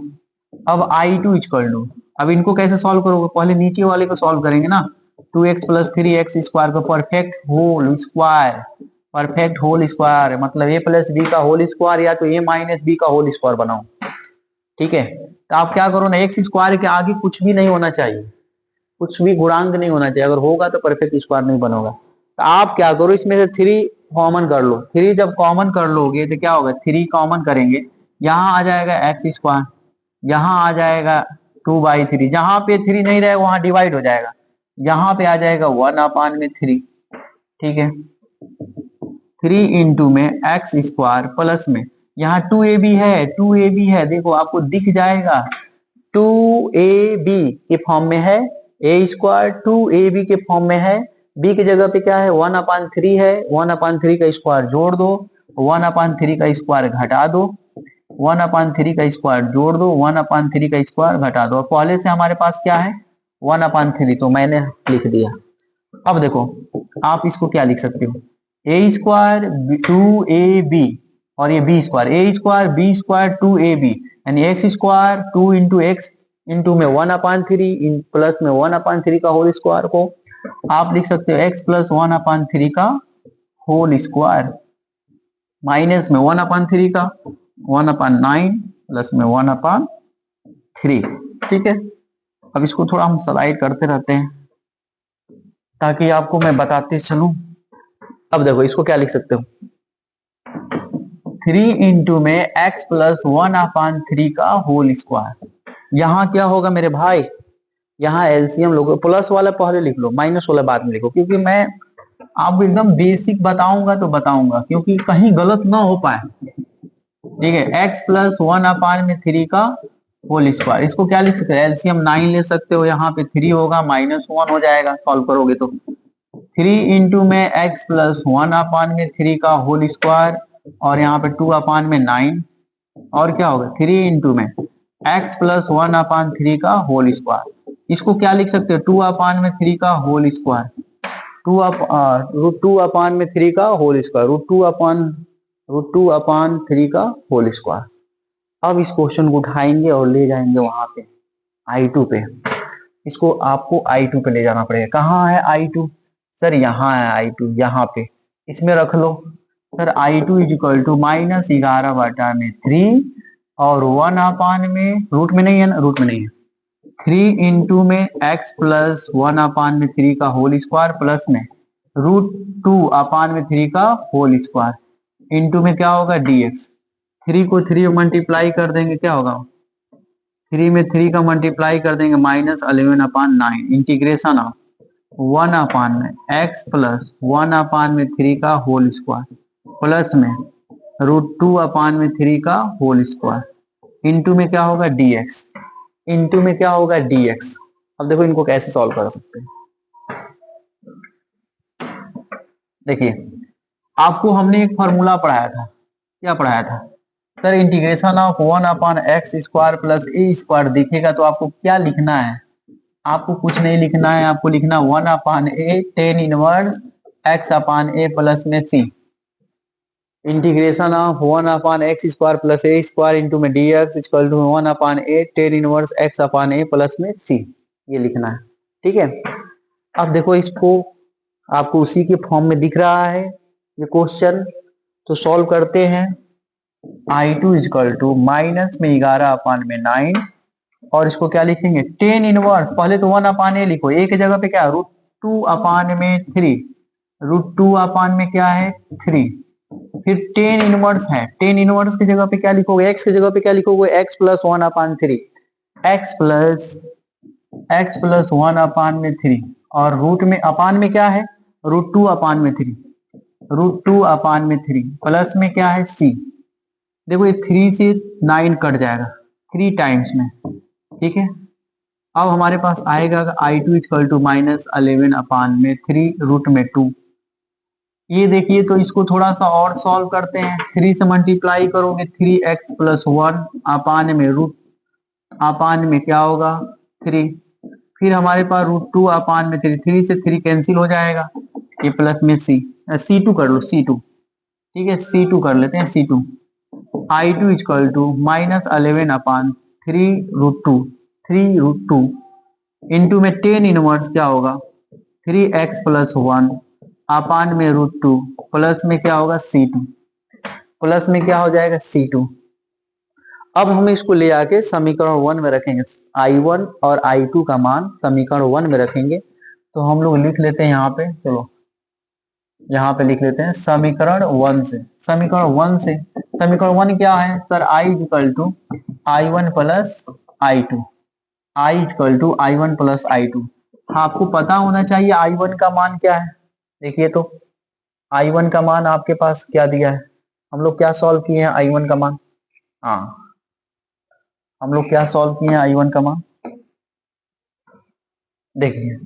अब i2 इक्वल टू, अब इनको कैसे सॉल्व करोगे, पहले नीचे वाले को सॉल्व करेंगे ना, 2x प्लस 3x स्क्वायर को perfect whole square, perfect whole square मतलब a प्लस बी का होल स्क्वायर या तो a माइनस बी का होल स्क्वायर बनाओ, ठीक है। तो आप क्या करो ना, एक्स स्क्वायर के आगे कुछ भी नहीं होना चाहिए, कुछ भी गुणांक नहीं होना चाहिए, अगर होगा तो परफेक्ट स्क्वायर नहीं बनोगा। तो आप क्या करो इसमें से 3 कॉमन कर लो, 3 जब कॉमन कर लोगे तो क्या होगा 3 कॉमन करेंगे, यहाँ आ जाएगा एक्स स्क्वायर, यहाँ आ जाएगा 2/3, जहां पे 3 नहीं रहेगा वहां डिवाइड हो जाएगा, यहाँ पे आ जाएगा 1 अपान में 3, ठीक है। 3 इंटू में एक्स स्क्वायर प्लस में यहाँ 2ab है, 2ab है, देखो आपको दिख जाएगा 2ab के फॉर्म में है, ए स्क्वायर 2ab के फॉर्म में है, b की जगह पे क्या है 1/3 है, 1/3 का स्क्वायर जोड़ दो, 1/3 का स्क्वायर घटा दो, 1/3 का स्क्वायर जोड़ दो, 1/3 का स्क्वायर घटा दो। और पहले से हमारे पास क्या है 1/3, तो मैंने लिख दिया। अब देखो आप इसको क्या लिख सकते हो, ए स्क्वायर 2ab और ये बी स्क्वायर, ए स्क्वायर बी स्क्वायर 2ab यानी x square 2 into x into में 1/3 प्लस में 1/3 का होल स्क्वायर को आप लिख सकते हो एक्स प्लस 1/3 का होल स्क्वायर माइनस में 1/3 का 1/9 प्लस में 1/3, ठीक है। अब इसको थोड़ा हम स्लाइड करते रहते हैं ताकि आपको मैं बताते चलूं। अब देखो इसको क्या लिख सकते हो, 3 इंटू में एक्स प्लस 1/3 का होल स्क्वायर। यहाँ क्या होगा मेरे भाई, यहाँ एलसीएम लोगो, प्लस वाला पहले लिख लो, माइनस वाला बाद में लिखो, क्योंकि मैं आपको एकदम बेसिक बताऊंगा तो बताऊंगा क्योंकि कहीं गलत ना हो पाए, ठीक है। एक्स प्लस 1/3 का होल स्क्वायर, इसको क्या लिख सकते हो एलसीएम 9 ले सकते हो, यहाँ पे 3 होगा -1 हो जाएगा सॉल्व करोगे तो 3 इंटू में एक्स प्लस 1/3 का होल स्क्वायर और यहाँ पे 2/9 और क्या होगा 3 इंटू में एक्स प्लस 1/3 का होल स्क्वायर। इसको क्या लिख सकते हो 2/3 का होल स्क्वायर, √2/3 का होल स्क्वायर, √2/3 का होल स्क्वायर। अब इस क्वेश्चन को उठाएंगे और ले जाएंगे वहां पे I2 पे, इसको आपको I2 पे ले जाना पड़ेगा। कहाँ है I2 सर, यहाँ है I2, यहाँ पे इसमें रख लो सर। I2 इक्वल टू -11/3 और 1 में रूट में नहीं है ना, रूट में नहीं है, 3 इंटू में एक्स प्लस 1/3 का होल स्क्वायर प्लस में √2/3 का होल स्क्वायर इंटू में क्या होगा dx। 3 को 3 मल्टीप्लाई कर देंगे क्या होगा, 3 में 3 का मल्टीप्लाई कर देंगे -11/9 इंटीग्रेशन ऑफ 1 में एक्स प्लस 1/3 का होल स्क्वायर प्लस में √2/3 का होल स्क्वायर इंटू में क्या होगा dx, इंटू में क्या होगा dx। अब देखो इनको कैसे सॉल्व कर सकते हैं, देखिए आपको हमने एक फॉर्मूला पढ़ाया था क्या पढ़ाया था sir? Integration of 1/x² plus a² दिखेगा तो आपको क्या लिखना है? आपको कुछ नहीं लिखना है, आपको लिखना 1/a tan inverse x/a plus में c। Integration of 1/x² plus a² into में dx equal to 1/a tan inverse x/a plus में c, ये लिखना है। ठीक है, अब देखो इसको, आपको उसी के फॉर्म में दिख रहा है ये क्वेश्चन, तो सॉल्व करते हैं। I2 इक्वल टू माइनस में 11/9 और इसको क्या लिखेंगे? टेन इनवर्स, पहले तो 1/a लिखो, एक जगह पे क्या √2/3, √2 में क्या है 3, फिर टेन इनवर्स है, टेन इनवर्स की जगह पे क्या लिखोगे? x की जगह पे क्या लिखोगे? x प्लस 1/3, x प्लस 1/3 और रूट में अपान में क्या है? √2/3, √2/3 प्लस में क्या है c। देखो ये 3 से 9 कट जाएगा 3 टाइम्स में। ठीक है, अब हमारे पास आएगा I2 equal to minus 11/3 root में 2। ये देखिए, तो इसको थोड़ा सा और सॉल्व करते हैं। 3 से मल्टीप्लाई करोगे 3x प्लस 1 अपान में रूट अपान में क्या होगा 3, फिर हमारे पास √2/3, 3 से 3 कैंसिल हो जाएगा, ये प्लस में c2 कर लो, c2। ठीक है, c2 कर लेते हैं, c2। I2 equal to minus 11/3 √2 into में टेन इनवर्स क्या होगा 3x प्लस 1 अपान में √2 प्लस में क्या होगा c2, प्लस में क्या हो जाएगा c2। अब हम इसको ले आके समीकरण 1 में रखेंगे, I1 और I2 का मान समीकरण 1 में रखेंगे। तो हम लोग लिख लेते हैं यहाँ पे, चलो यहाँ पे लिख लेते हैं समीकरण 1 से। समीकरण 1 क्या है sir? I equal to I1 plus I2, I equal to I1 plus I2। आपको पता होना चाहिए I1 का मान क्या है। देखिए तो I1 का मान आपके पास क्या दिया है? हम लोग क्या सॉल्व किए हैं I1 का मान? हाँ, हम लोग क्या सॉल्व किए हैं I1 का मान? देखिए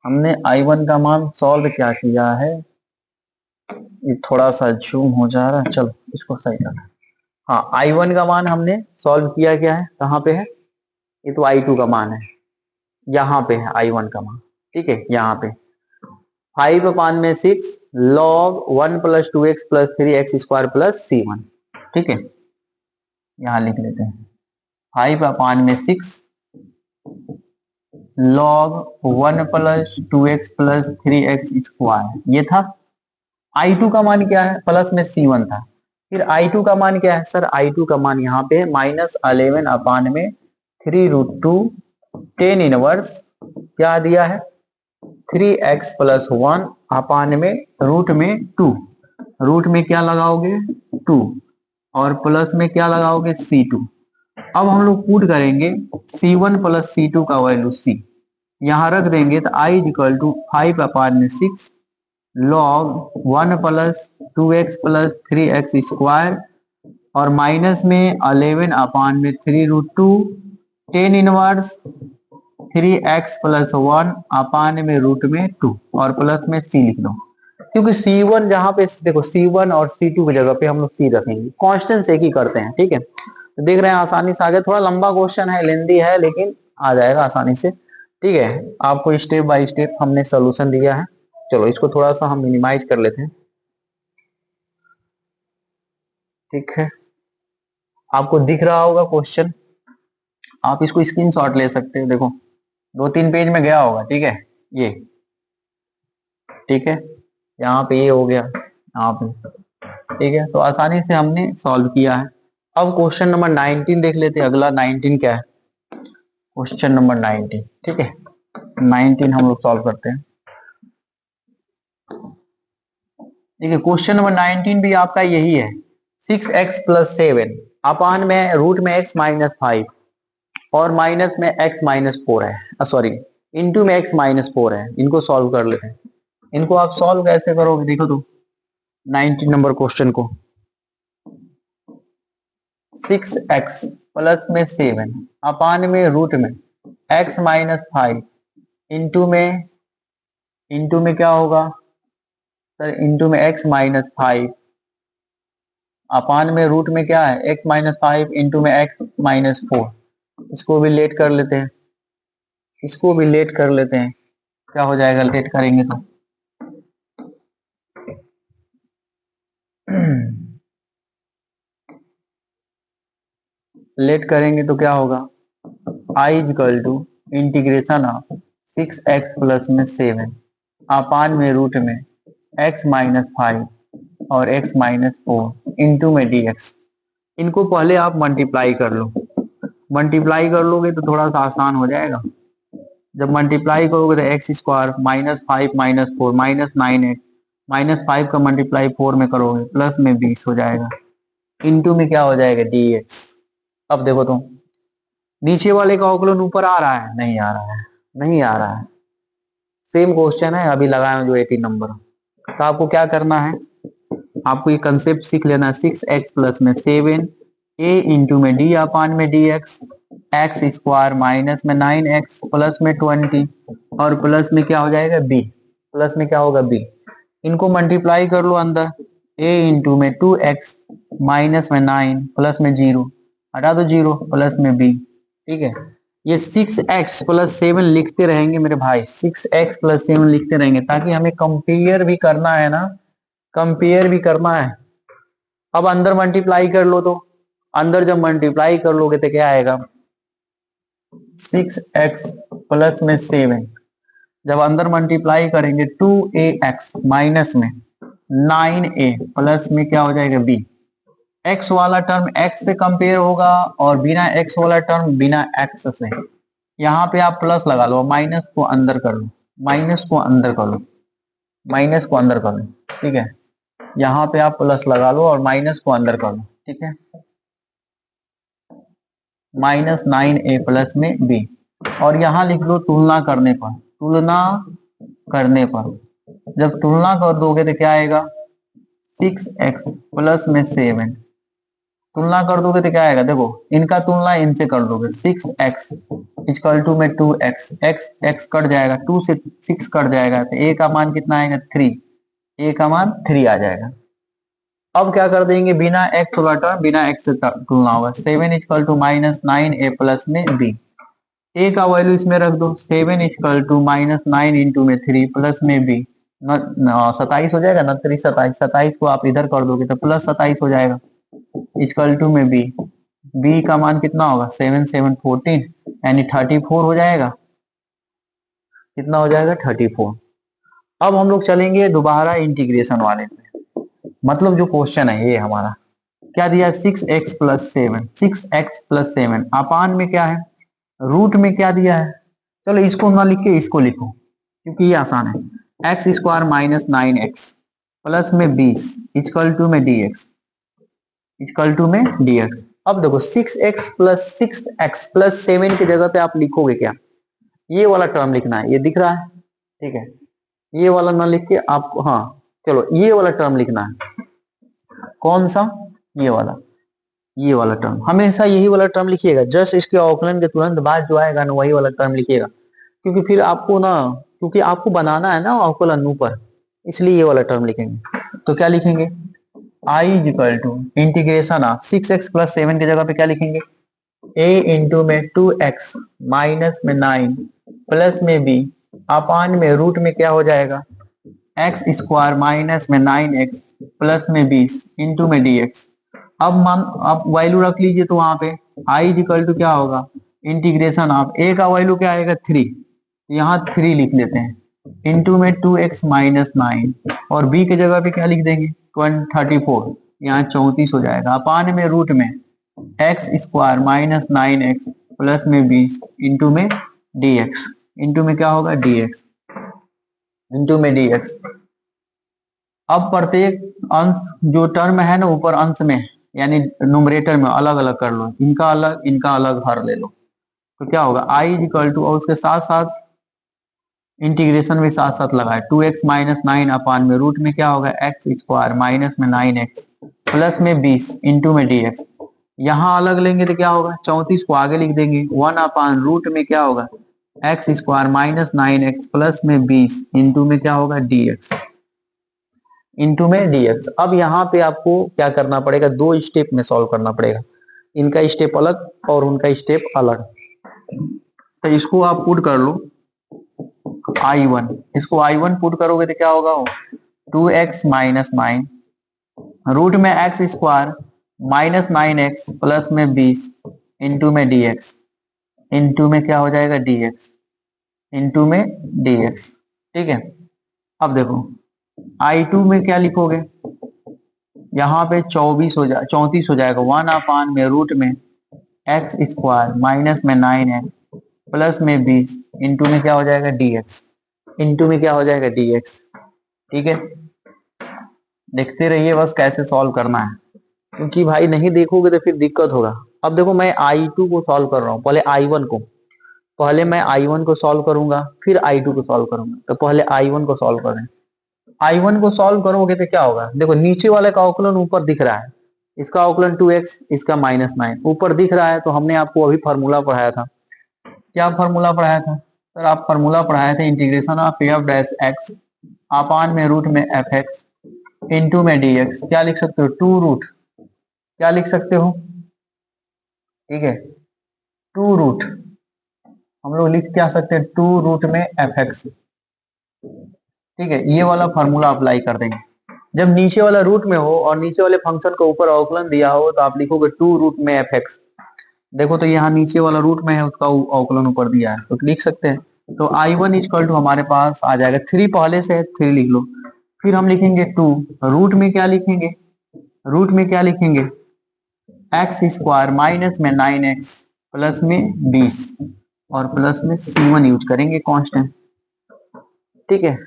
हमने I1 का मान सॉल्व क्या किया है, ये थोड़ा सा जूम हो जा रहा है, चलो इसको सही करना। हाँ, I1 का मान हमने सॉल्व किया, क्या है, कहाँ पे है? ये तो I2 का मान है, यहाँ पे है I1 का मान। ठीक है, यहाँ पे 5/6 log 1 plus 2x plus 3x² plus c1। ठीक है, यहाँ लिख लेते हैं 5/6 log 1 plus 2x plus 3x², ये था। I2 का मान क्या है? प्लस में c1 था। फिर I2 का मान क्या है सर? I2 का मान यहाँ पे माइनस 11/3 √2 टेन इनवर्स क्या दिया है 3x प्लस 1 अपान में रूट में 2, रूट में क्या लगाओगे 2 और प्लस में क्या लगाओगे c2। अब हम लोग पुट करेंगे c1 प्लस c2 का वैल्यू c, यहाँ रख देंगे तो I equal to 5/6 log 1 plus 2x plus 3x² और माइनस में 11/3 √2 tan inverse 3x plus 1 upon में रूट में 2 और प्लस में c लिख दो, क्योंकि c1 जहां पे देखो c1 और c2 की जगह पे हम लोग c रखेंगे, कांस्टेंट से ही करते हैं। ठीक है, तो देख रहे हैं आसानी से आ गया। थोड़ा लंबा क्वेश्चन है, लेंदी है, लेकिन आ जाएगा आसानी से। ठीक है, आपको स्टेप बाय स्टेप हमने सोल्यूशन दिया है। चलो इसको थोड़ा सा हम मिनिमाइज कर लेते हैं। ठीक है, आपको दिख रहा होगा क्वेश्चन, आप इसको स्क्रीनशॉट ले सकते हो। देखो 2-3 पेज में गया होगा। ठीक है, ये ठीक है, यहाँ पे ये हो गया, यहाँ पे। ठीक है, तो आसानी से हमने सॉल्व किया है। अब क्वेश्चन नंबर 19 देख लेते हैं। अगला 19 क्या है? Question number 19। ठीक है, 19 हम लोग सॉल्व करते हैं। ठीक है, क्वेश्चन नंबर 19 भी आपका यही है। 6x प्लस 7 अपान में रूट में x माइनस 5 और माइनस में x माइनस 4 है, सॉरी इंटू में x माइनस 4 है। इनको सॉल्व कर लेते हैं। इनको आप सॉल्व कैसे करोगे? देखो तो 19 नंबर क्वेश्चन को, 6x प्लस में 7 अपान में रूट में x माइनस 5 इंटू में क्या होगा सर? इंटू में x माइनस 5 अपान में रूट में क्या है x माइनस 5 इंटू में x माइनस 4। इसको भी लेट कर लेते हैं, इसको भी लेट कर लेते हैं। क्या हो जाएगा लेट करेंगे तो लेट करेंगे तो क्या होगा I equal to integration of 6x plus में 7 अपान में रूट में x माइनस 5 और x माइनस 4 इंटू में dx। इनको पहले आप मल्टीप्लाई कर लो, मल्टीप्लाई कर लोगे तो थोड़ा सा आसान हो जाएगा। जब मल्टीप्लाई करोगे तो x square minus 5 minus 4 minus 9x minus 5 का मल्टीप्लाई 4 में करोगे प्लस में 20 हो जाएगा इंटू में क्या हो जाएगा dx। अब देखो तुम नीचे वाले का अवकलन ऊपर आ रहा है, नहीं आ रहा है, नहीं आ रहा है। सेम क्वेश्चन है अभी लगाए जो 18 नंबर। तो आपको क्या करना है, आपको ये कंसेप्ट सीख लेना है 6x प्लस में 7 a इंटू में d अपान में dx एक्स स्क्वायर माइनस में 9x प्लस में 20 और प्लस में क्या हो जाएगा b, प्लस में क्या होगा b। इनको मल्टीप्लाई कर लो अंदर a इंटू में 2x माइनस में 9 प्लस में 0 हटा दो 0 प्लस में b। ठीक है, ये 6x प्लस 7 लिखते रहेंगे मेरे भाई, 6x प्लस 7 लिखते रहेंगे ताकि हमें कंपेयर भी करना है ना, कंपेयर भी करना है। अब अंदर मल्टीप्लाई कर लो, तो अंदर जब मल्टीप्लाई कर लोगे तो क्या आएगा 6x प्लस में 7। जब अंदर मल्टीप्लाई करेंगे 2ax माइनस में 9a प्लस में क्या हो जाएगा b। x वाला टर्म x से कंपेयर होगा और बिना x वाला टर्म बिना x से। यहाँ पे आप प्लस लगा लो, माइनस को अंदर कर लो, माइनस को अंदर कर लो, माइनस को अंदर कर लो। ठीक है, यहाँ पे आप प्लस लगा लो और माइनस को अंदर कर लो। ठीक है, माइनस 9a प्लस में b और यहाँ लिख लो तुलना करने पर, तुलना करने पर जब तुलना कर दोगे तो क्या आएगा 6x प्लस में 7। तुलना कर दोगे तो क्या आएगा, देखो इनका तुलना इनसे कर दोगे 6x इक्वल टू में 2x, x कट जाएगा, 2 से 6 कट जाएगा तो a का मान कितना आएगा 3, a का मान 3 आ जाएगा। अब क्या कर देंगे बिना x वाला टर्म बिना x से तुलना होगा 7 equal to minus 9a plus में b। a का वैल्यू इसमें रख दो 7 इक्वल टू माइनस 9 इंटू में 3 प्लस में b 27 हो जाएगा ना, 3 27, 27 को आप इधर कर दोगे तो प्लस 27 हो जाएगा इक्वल टू में b। b का मान कितना होगा 7 7 14 यानी 34 हो जाएगा। कितना हो जाएगा 34। अब हम लोग चलेंगे दोबारा इंटीग्रेशन वाले पे, मतलब जो क्वेश्चन है ये हमारा क्या दिया है 6x प्लस 7, 6x प्लस 7 अपान में क्या है रूट में क्या दिया है। चलो इसको ना लिख के इसको लिखो क्योंकि ये आसान है। X square minus 9x plus में 20 इक्वल टू में dx, इक्वल टू में dx। अब देखो 6x प्लस 7 की जगह पे आप लिखोगे क्या, ये वाला टर्म लिखना है, ये दिख रहा है। ठीक है, ये वाला ना लिख के आप, हाँ चलो ये वाला टर्म लिखना है। कौन सा, ये वाला, ये वाला टर्म हमेशा यही वाला टर्म लिखिएगा। जस्ट इसके अवकलन के तुरंत बाद जो आएगा ना वही वाला टर्म लिखिएगा, क्योंकि फिर आपको ना, क्योंकि आपको बनाना है ना अवकलन ऊपर, इसलिए ये वाला टर्म लिखेंगे। तो क्या लिखेंगे i equal to integration of 6x plus 7 की जगह पे क्या लिखेंगे a इंटू में 2x माइनस में 9 प्लस में b अपान में रूट में क्या हो जाएगा एक्स स्क्वायर माइनस में 9x प्लस में 20 इंटू में dx। अब मान आप वैल्यू रख लीजिए, तो वहां पे i इक्वल टू क्या होगा इंटीग्रेशन ऑफ a का वैल्यू क्या आएगा 3, यहाँ 3 लिख लेते हैं इंटू में 2x माइनस 9 और b की जगह पे क्या लिख देंगे 34, यहाँ 34 हो जाएगा अपान में रूट में x square minus 9x plus में 20 इंटू में dx, इंटू में क्या होगा dx, इंटू में dx। अब प्रत्येक अंश जो टर्म है ना ऊपर अंश में यानी न्यूमरेटर में अलग अलग कर लो, इनका अलग हर ले लो, तो क्या होगा i इक्वल टू और उसके साथ साथ इंटीग्रेशन में साथ साथ लगाए 2x माइनस 9 अपान में रूट में क्या होगा एक्स स्क्वायर माइनस में 9x प्लस में 20 इंटू में dx। यहाँ अलग लेंगे तो क्या होगा 34 को आगे लिख देंगे 1 अपान रूट में क्या होगा x square minus 9x plus में 20 इंटू में क्या होगा dx। इंटू में dx। अब यहाँ पे आपको क्या करना पड़ेगा, दो स्टेप में सॉल्व करना पड़ेगा, इनका स्टेप अलग और उनका स्टेप अलग। तो इसको आप पुट कर लो I1, इसको I1 पुट करोगे तो क्या होगा, 2x माइनस 9 रूट में x square minus 9x plus में 20 इंटू में dx, इंटू में क्या हो जाएगा dx, इंटू में dx। ठीक है, अब देखो I2 में क्या लिखोगे, यहाँ पे 34 हो जाएगा 1/, में रूट में एक्स स्क्वायर माइनस में 9x प्लस में 20 इंटू में क्या हो जाएगा dx, इंटू में क्या हो जाएगा dx। ठीक है, देखते रहिए बस कैसे सॉल्व करना है, क्योंकि भाई नहीं देखोगे तो फिर दिक्कत होगा। अब देखो मैं I2 को सॉल्व कर रहा हूँ, पहले मैं I1 को सॉल्व करूंगा, फिर I2 को सॉल्व करूंगा। तो पहले I1 को सॉल्व करें। I1 को सॉल्व करोगे तो क्या होगा, देखो नीचे वाले का अवकलन ऊपर दिख रहा है, इसका अवकलन 2x, इसका -9 ऊपर दिख रहा है। तो हमने आपको अभी फार्मूला पढ़ाया था, क्या फार्मूला पढ़ाया था सर, आप फार्मूला पढ़ाए थे integration of f dash x upon में रूट में एफ एक्स इंटू में dx। क्या लिख सकते हो, टू रूट, क्या लिख सकते हो, ठीक है, टू रूट, हम लोग लिख क्या सकते हैं, टू रूट में एफ एक्स। ठीक है, ये वाला फार्मूला अप्लाई कर देंगे। जब नीचे वाला रूट में हो और नीचे वाले फंक्शन का ऊपर अवकलन दिया हो तो आप लिखोगे टू रूट में एफ एक्स। देखो तो यहाँ नीचे वाला रूट में है, उसका अवकलन ऊपर दिया है तो लिख सकते हैं। तो I1 इक्वल टू हमारे पास आ जाएगा 3, पहले से है 3 लिख लो, फिर हम लिखेंगे 2, रूट में क्या लिखेंगे, रूट में क्या लिखेंगे एक्स स्क्वायर माइनस में 9x प्लस में 20 और प्लस में C1 यूज करेंगे कांस्टेंट। ठीक है,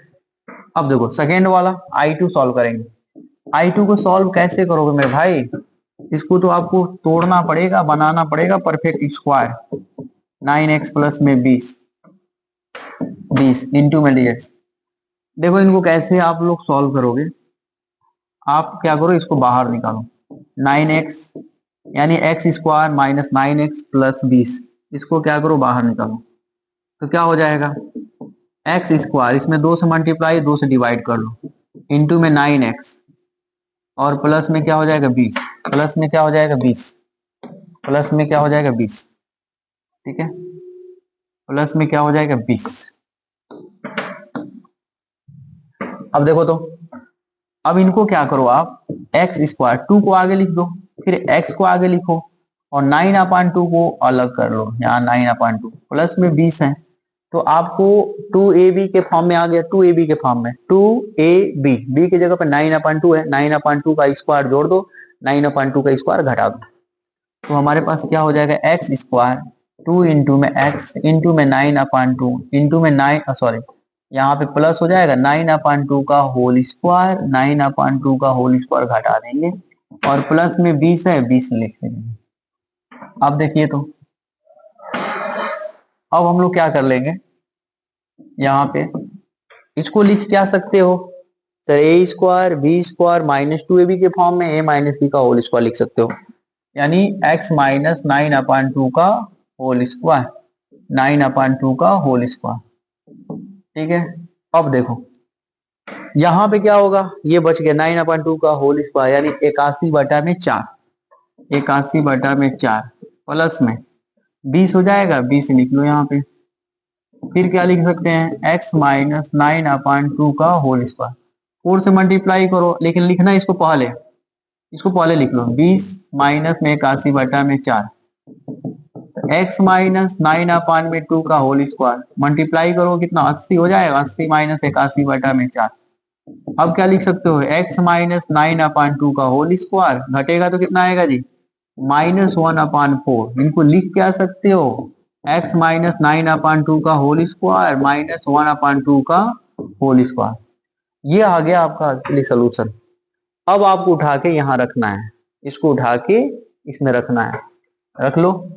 अब देखो सेकेंड वाला I2 सॉल्व करेंगे। I2 को सॉल्व कैसे करोगे मेरे भाई, इसको तो आपको तोड़ना पड़ेगा, बनाना पड़ेगा परफेक्ट स्क्वायर, 9x प्लस में 20 इंटू में dx। देखो इनको कैसे आप लोग सॉल्व करोगे, आप क्या करो इसको बाहर निकालो, 9x यानी x square minus 9x plus 20, इसको क्या करो बाहर निकालो। तो क्या हो जाएगा, एक्स स्क्वायर इसमें 2 से मल्टीप्लाई 2 से डिवाइड कर लो इंटू में 9x और प्लस में क्या हो जाएगा 20, प्लस में क्या हो जाएगा 20, प्लस में क्या हो जाएगा 20। ठीक है, प्लस में क्या हो जाएगा 20। अब देखो तो अब इनको क्या करो आप, एक्स स्क्वायर 2 को आगे लिख दो, फिर x को आगे लिखो और 9/2 को अलग कर लो, यहाँ 9/2 प्लस में 20 है। तो आपको 2ab के फॉर्म में आ गया, 2ab के फॉर्म में 2ab, b की जगह पर 9/2 है, 9/2 का स्क्वायर जोड़ दो, 9/2 का स्क्वायर घटा दो। तो हमारे पास क्या हो जाएगा एक्स स्क्वायर 2 इंटू में एक्स इंटू में 9/2 इंटू में 9 सॉरी यहाँ पे प्लस हो जाएगा 9/2 का होल स्क्वायर, 9/2 का होल स्क्वायर घटा देंगे और प्लस में 20 है 20 लिख देंगे। अब देखिए तो अब हम लोग क्या कर लेंगे, यहाँ पे इसको लिख क्या सकते हो sir, a square b square minus 2ab के फॉर्म में a माइनस बी का होल स्क्वायर लिख सकते हो, यानी x माइनस 9/2 का होल स्क्वायर, 9/2 का होल स्क्वायर। ठीक है, अब देखो यहाँ पे क्या होगा, ये बच गया 9/2 का होल स्क्वायर यानी 81/4, 81/4 प्लस में 20 हो जाएगा, 20 लिख लो यहाँ पे। फिर क्या लिख सकते हैं x माइनस 9/2 का होल स्क्वायर, 4 से मल्टीप्लाई करो, लेकिन लिखना इसको पहले लिख लो, 20 माइनस में 81/4 x माइनस 9/2 का होल स्क्वायर मल्टीप्लाई करो कितना 80 हो जाएगा, 80 माइनस 81/4। अब क्या लिख सकते हो, x माइनस 9/2 का होल स्क्वायर घटेगा तो कितना आएगा जी, -1/4। इनको लिख क्या सकते हो, x माइनस 9/2 का होल स्क्वायर माइनस 1/2 का होल स्क्वायर। ये आ गया आपका सोल्यूशन। अब आपको उठा के यहाँ रखना है, इसको उठा के इसमें रखना है, रख लो।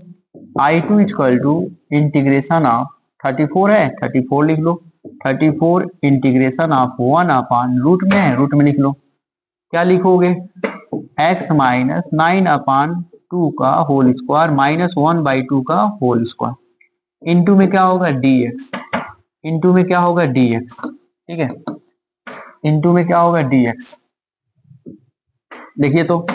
I2 equal to integration of 34 है, 34 लिख लो, 34 इंटीग्रेशन ऑफ 1/रूट में है, रूट में लिख लो। क्या लिखोगे, x माइनस 9/2 का होल स्क्वायर माइनस 1/2 का होल स्क्वायर इंटू में क्या होगा dx, इंटू में क्या होगा dx। ठीक है, इंटू में क्या होगा dx। देखिए तो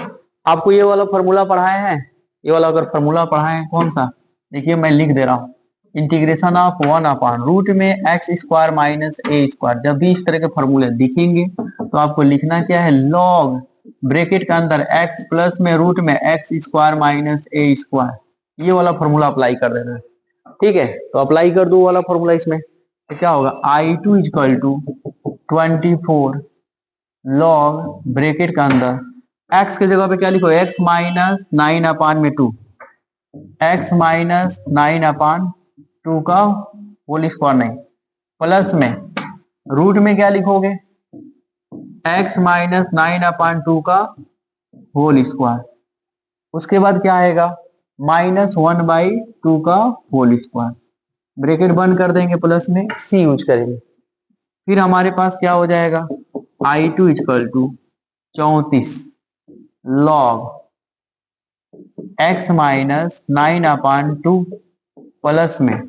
आपको ये वाला फॉर्मूला पढ़ाए हैं, ये वाला अगर फॉर्मूला पढ़ाए हैं कौन सा, देखिए मैं लिख दे रहा हूँ, इंटीग्रेशन ऑफ 1/रूट में एक्स स्क्वायर माइनस ए स्क्वायर। जब भी इस तरह के फॉर्मूले दिखेंगे तो आपको लिखना क्या है, लॉग ब्रैकेट के अंदर एक्स प्लस में रूट में एक्स स्क्वायर माइनस ए स्क्वायर, ये वाला फॉर्मूला अप्लाई कर देना है। ठीक है, तो अप्लाई कर दो वाला फॉर्मूला इसमें, तो क्या होगा I2 equal to 24 log bracket का अंदर x के जगह पे क्या लिखो, x माइनस 9/2, x माइनस 9/2 का होल स्क्वायर, नहीं प्लस में रूट में क्या लिखोगे, x माइनस 9/2 का होल स्क्वायर, उसके बाद क्या आएगा -1/2 का होल स्क्वायर, ब्रैकेट बंद कर देंगे, प्लस में c यूज करेंगे। फिर हमारे पास क्या हो जाएगा, I2 equal to 34 log x minus 9/2 plus में,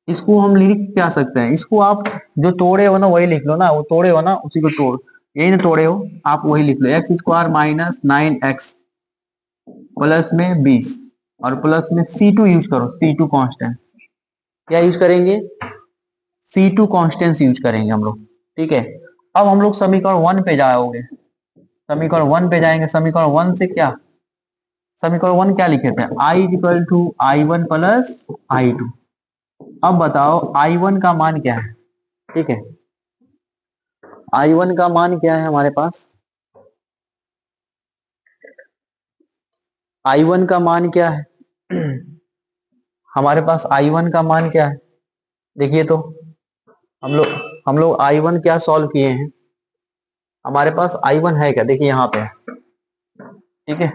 इसको हम लिख क्या सकते हैं, इसको आप जो तोड़े हो ना वही लिख लो ना, वो तोड़े हो ना उसी को तोड़, यही ना तोड़े हो आप वही लिख लो, x square minus 9x plus में 20 और प्लस में C2 यूज करो, C2 कांस्टेंट, क्या यूज करेंगे, C2 कांस्टेंट यूज करेंगे हम लोग। ठीक है, अब हम लोग समीकरण 1 पे जाओगे, समीकरण 1 पे जाएंगे, समीकरण 1 से क्या, समीकरण 1 क्या लिखे थे, I equal to I1 plus I2। अब बताओ I1 का मान क्या है, ठीक है, I1 का मान क्या है हमारे पास, I1 का मान क्या है हमारे पास I1 का मान क्या है, देखिए तो हम लोग I1 क्या सॉल्व किए हैं, हमारे पास I1 है क्या, देखिए यहाँ पे, ठीक है,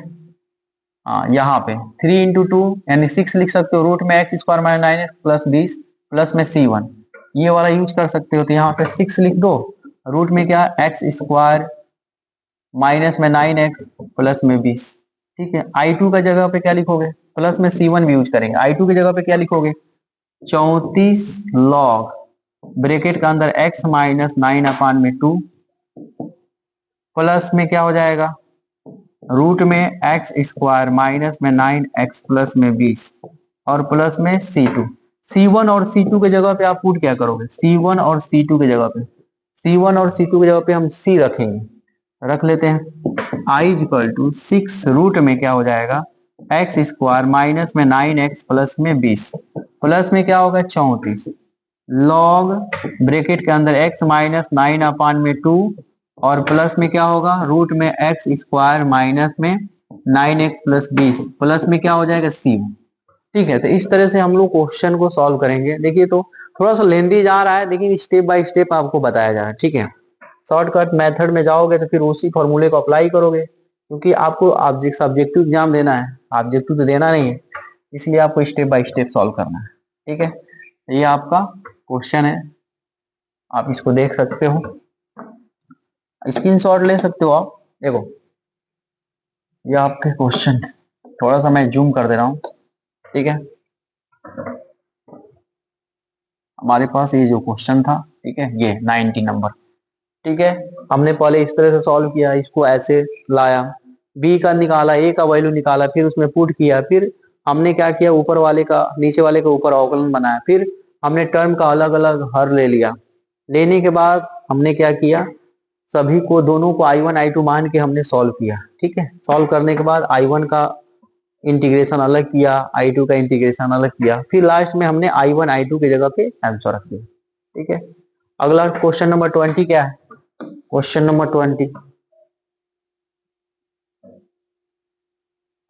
हाँ यहाँ पे 3 इंटू 2 यानी 6 लिख सकते हो, रूट में x square minus 9x plus 20 plus में C1, ये वाला यूज कर सकते हो, तो यहाँ पे 6 लिख दो, रूट में क्या एक्स स्क्वायर माइनस में 9x प्लस में 20। ठीक है, I2 का जगह पे क्या लिखोगे, प्लस में C1 भी यूज करेंगे, I2 की जगह पे क्या लिखोगे, 34 लॉग ब्रैकेट का अंदर x माइनस 9/2 प्लस में क्या हो जाएगा, रूट में एक्स स्क्वायर माइनस में 9x प्लस में 20 और प्लस में C2। C1 और C2 के जगह पे आप पुट क्या करोगे, C1 और C2 के जगह पे, C1 और C2 की जगह पे हम C रखेंगे, रख लेते हैं, I इक्वल टू 6 रूट में क्या हो जाएगा, एक्स स्क्वायर माइनस में 9x प्लस में 20 प्लस में क्या होगा 34 लॉग ब्रैकेट के अंदर x माइनस 9/2 और प्लस में क्या होगा, रूट में एक्स स्क्वायर माइनस में 9x प्लस 20 प्लस में क्या हो जाएगा C। ठीक है, तो इस तरह से हम लोग क्वेश्चन को सॉल्व करेंगे। देखिए तो थोड़ा सा लेंदी जा रहा है, लेकिन स्टेप बाय स्टेप आपको बताया जा रहा है। ठीक है, शॉर्टकट मेथड में जाओगे तो फिर उसी फॉर्मूले को अप्लाई करोगे, क्योंकि आपको सब्जेक्टिव एग्जाम देना है, ऑब्जेक्टिव तो देना नहीं है, इसलिए आपको स्टेप बाय स्टेप सॉल्व करना है। ठीक है, ये आपका क्वेश्चन है, आप इसको देख सकते हो, स्क्रीनशॉट ले सकते हो आप, देखो ये आपके क्वेश्चन, थोड़ा सा मैं जूम कर दे रहा हूँ। ठीक है, हमारे पास ये जो क्वेश्चन था, ठीक है, ये 90 नंबर। ठीक है, हमने पहले इस तरह से सॉल्व किया, इसको ऐसे लाया, बी का निकाला, ए का वैल्यू निकाला, फिर उसमें पुट किया, फिर हमने क्या किया, ऊपर वाले का नीचे वाले का ऊपर अवकलन बनाया, फिर हमने टर्म का अलग अलग हर ले लिया, लेने के बाद हमने क्या किया, सभी को दोनों को I1 I2 मान के हमने सॉल्व किया। ठीक है, सॉल्व करने के बाद I1 का इंटीग्रेशन अलग किया, I2 का इंटीग्रेशन अलग किया, फिर लास्ट में हमने I1 I2 की जगह पे आंसर रख दिया। ठीक है, अगला क्वेश्चन नंबर 20 क्या है, question number 20,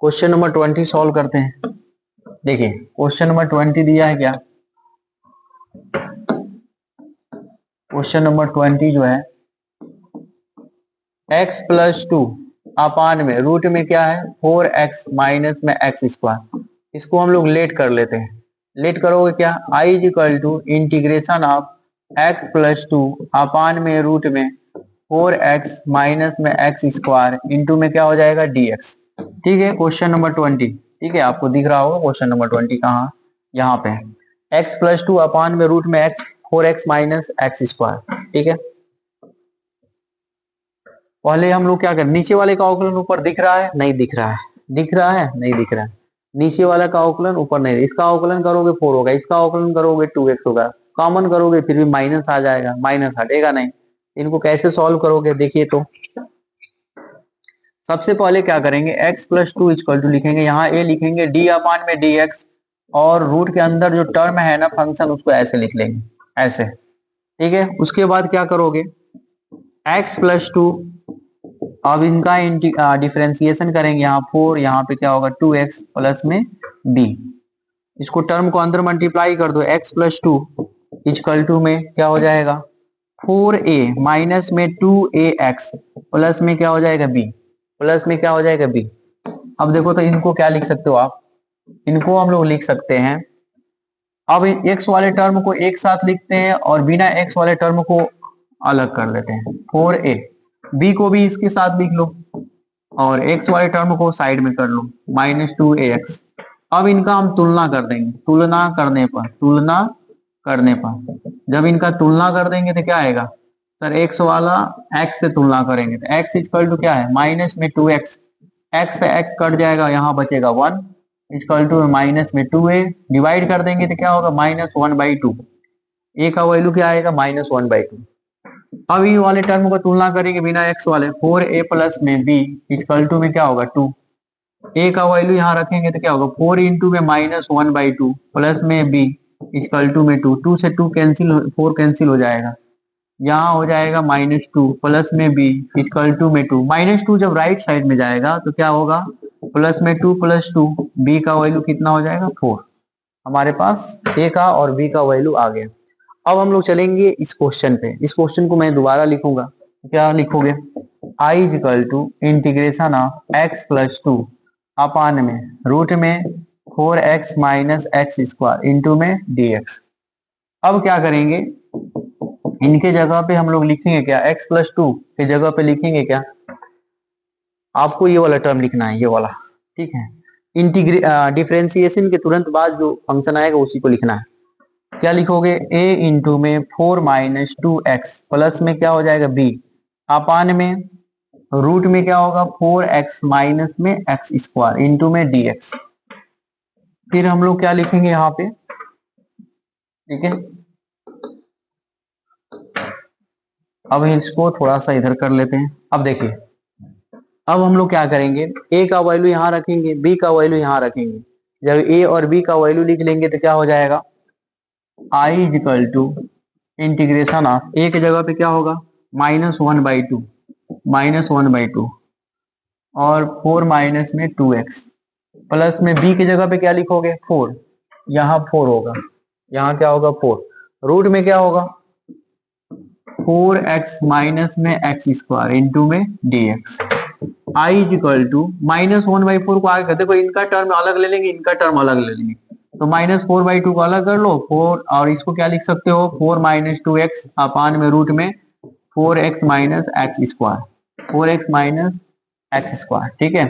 question number 20 solve करते हैं। देखिए क्वेश्चन नंबर 20 दिया है क्या, क्वेश्चन नंबर 20 जो है x प्लस 2 अपान में रूट में क्या है 4x माइनस में एक्स स्क्वायर, इसको हम लोग लेट कर लेते हैं, लेट करोगे क्या, I equal to integration of x plus 2 upon में रूट में 4x माइनस में एक्स स्क्वायर इंटू में क्या हो जाएगा dx। ठीक है, क्वेश्चन नंबर 20, ठीक है, आपको दिख रहा होगा क्वेश्चन नंबर 20 कहाँ, यहाँ पे x प्लस 2 अपान में रूट में x 4x minus x square. ठीक है, पहले हम लोग क्या करें, नीचे वाले का अवकलन ऊपर दिख रहा है, नहीं दिख रहा है, दिख रहा है, नहीं दिख रहा है, नीचे वाला का अवकलन ऊपर नहीं, इसका अवकलन करोगे 4 होगा, इसका अवकलन करोगे 2x होगा, कॉमन करोगे फिर भी माइनस आ जाएगा, माइनस हटेगा नहीं। इनको कैसे सॉल्व करोगे देखिए, तो सबसे पहले क्या करेंगे, x plus two equal to लिखेंगे, यहाँ a लिखेंगे d अपान में dx, और रूट के अंदर जो टर्म है ना फंक्शन, उसको ऐसे लिख लेंगे, ऐसे, ठीक है। उसके बाद क्या करोगे, x प्लस टू, अब इनका डिफरेंशिएशन करेंगे, यहाँ 4, यहाँ पे क्या होगा 2x प्लस में b, इसको टर्म को अंदर मल्टीप्लाई कर दो, x plus two equal to में क्या हो जाएगा 4a माइनस में 2ax प्लस में क्या हो जाएगा b, प्लस में क्या हो जाएगा b। अब देखो तो इनको क्या लिख सकते हो आप, इनको हम लोग लिख सकते हैं, अब x वाले टर्म को एक साथ लिखते हैं और बिना x वाले टर्म को अलग कर लेते हैं, 4a, b को भी इसके साथ लिख लो और x वाले टर्म को साइड में कर लो, माइनस 2ax। अब इनका हम तुलना कर देंगे, तुलना करने पर जब इनका तुलना कर देंगे तो क्या आएगा सर, x वाला x से तुलना करेंगे तो x इक्वल टू क्या है, माइनस में 2x, x से x कट जाएगा, यहाँ बचेगा 1 इक्वल टू माइनस में 2a, डिवाइड कर देंगे तो क्या होगा -1/2, a का वैल्यू क्या आएगा -1/2। अब ये वाले टर्म को तुलना करेंगे बिना x वाले, 4a प्लस में b इक्वल टू में क्या होगा 2, a का वैल्यू यहाँ रखेंगे तो क्या होगा 4 इंटू में -1/2 प्लस में b इक्वल टू में 2, 2 से 2 कैंसिल, 4 कैंसिल हो जाएगा, यहाँ हो जाएगा -2 प्लस में b इक्वल टू में 2, -2 जब राइट साइड में जाएगा तो क्या होगा प्लस में 2 प्लस 2, b का वैल्यू कितना हो जाएगा 4, हमारे पास a का और b का वैल्यू आ गया। अब हम लोग चलेंगे इस क्वेश्चन पे, इस क्वेश्चन को मैं दोबारा लिखूंगा, क्या लिखोगे, i equal to integration of x plus 2 upon में रूट में 4x minus x square into में dx। अब क्या करेंगे, इनके जगह पे हम लोग लिखेंगे क्या, x प्लस 2 के जगह पे लिखेंगे क्या, आपको ये वाला टर्म लिखना है, ये वाला, ठीक है। डिफरेंशिएशन के तुरंत बाद जो फंक्शन आएगा उसी को लिखना है, क्या लिखोगे, a इंटू में 4 माइनस 2x प्लस में क्या हो जाएगा b अपान में रूट में क्या होगा 4x माइनस में एक्स स्क्वायर इंटू में dx। फिर हम लोग क्या लिखेंगे यहाँ पे, ठीक है। अब इसको थोड़ा सा इधर कर लेते हैं। अब देखिए, अब हम लोग क्या करेंगे, a का वैल्यू यहाँ रखेंगे, b का वैल्यू यहाँ रखेंगे, जब a और b का वैल्यू लिख लेंगे तो क्या हो जाएगा, i equal to integration of a के जगह पे क्या होगा -1/2 और 4 माइनस में 2x प्लस में b की जगह पे क्या लिखोगे 4, यहाँ 4 होगा, यहाँ क्या होगा 4, रूट में क्या होगा 4x माइनस में एक्स स्क्वायर इंटू में dx। i इक्वल टू -1/4 को आगे देखो, इनका टर्म अलग ले लेंगे, इनका टर्म अलग ले लेंगे, तो -4/2 को अलग कर लो 4, और इसको क्या लिख सकते हो 4 माइनस 2x अपान में रूट में 4x minus x square, 4x minus x square, ठीक है।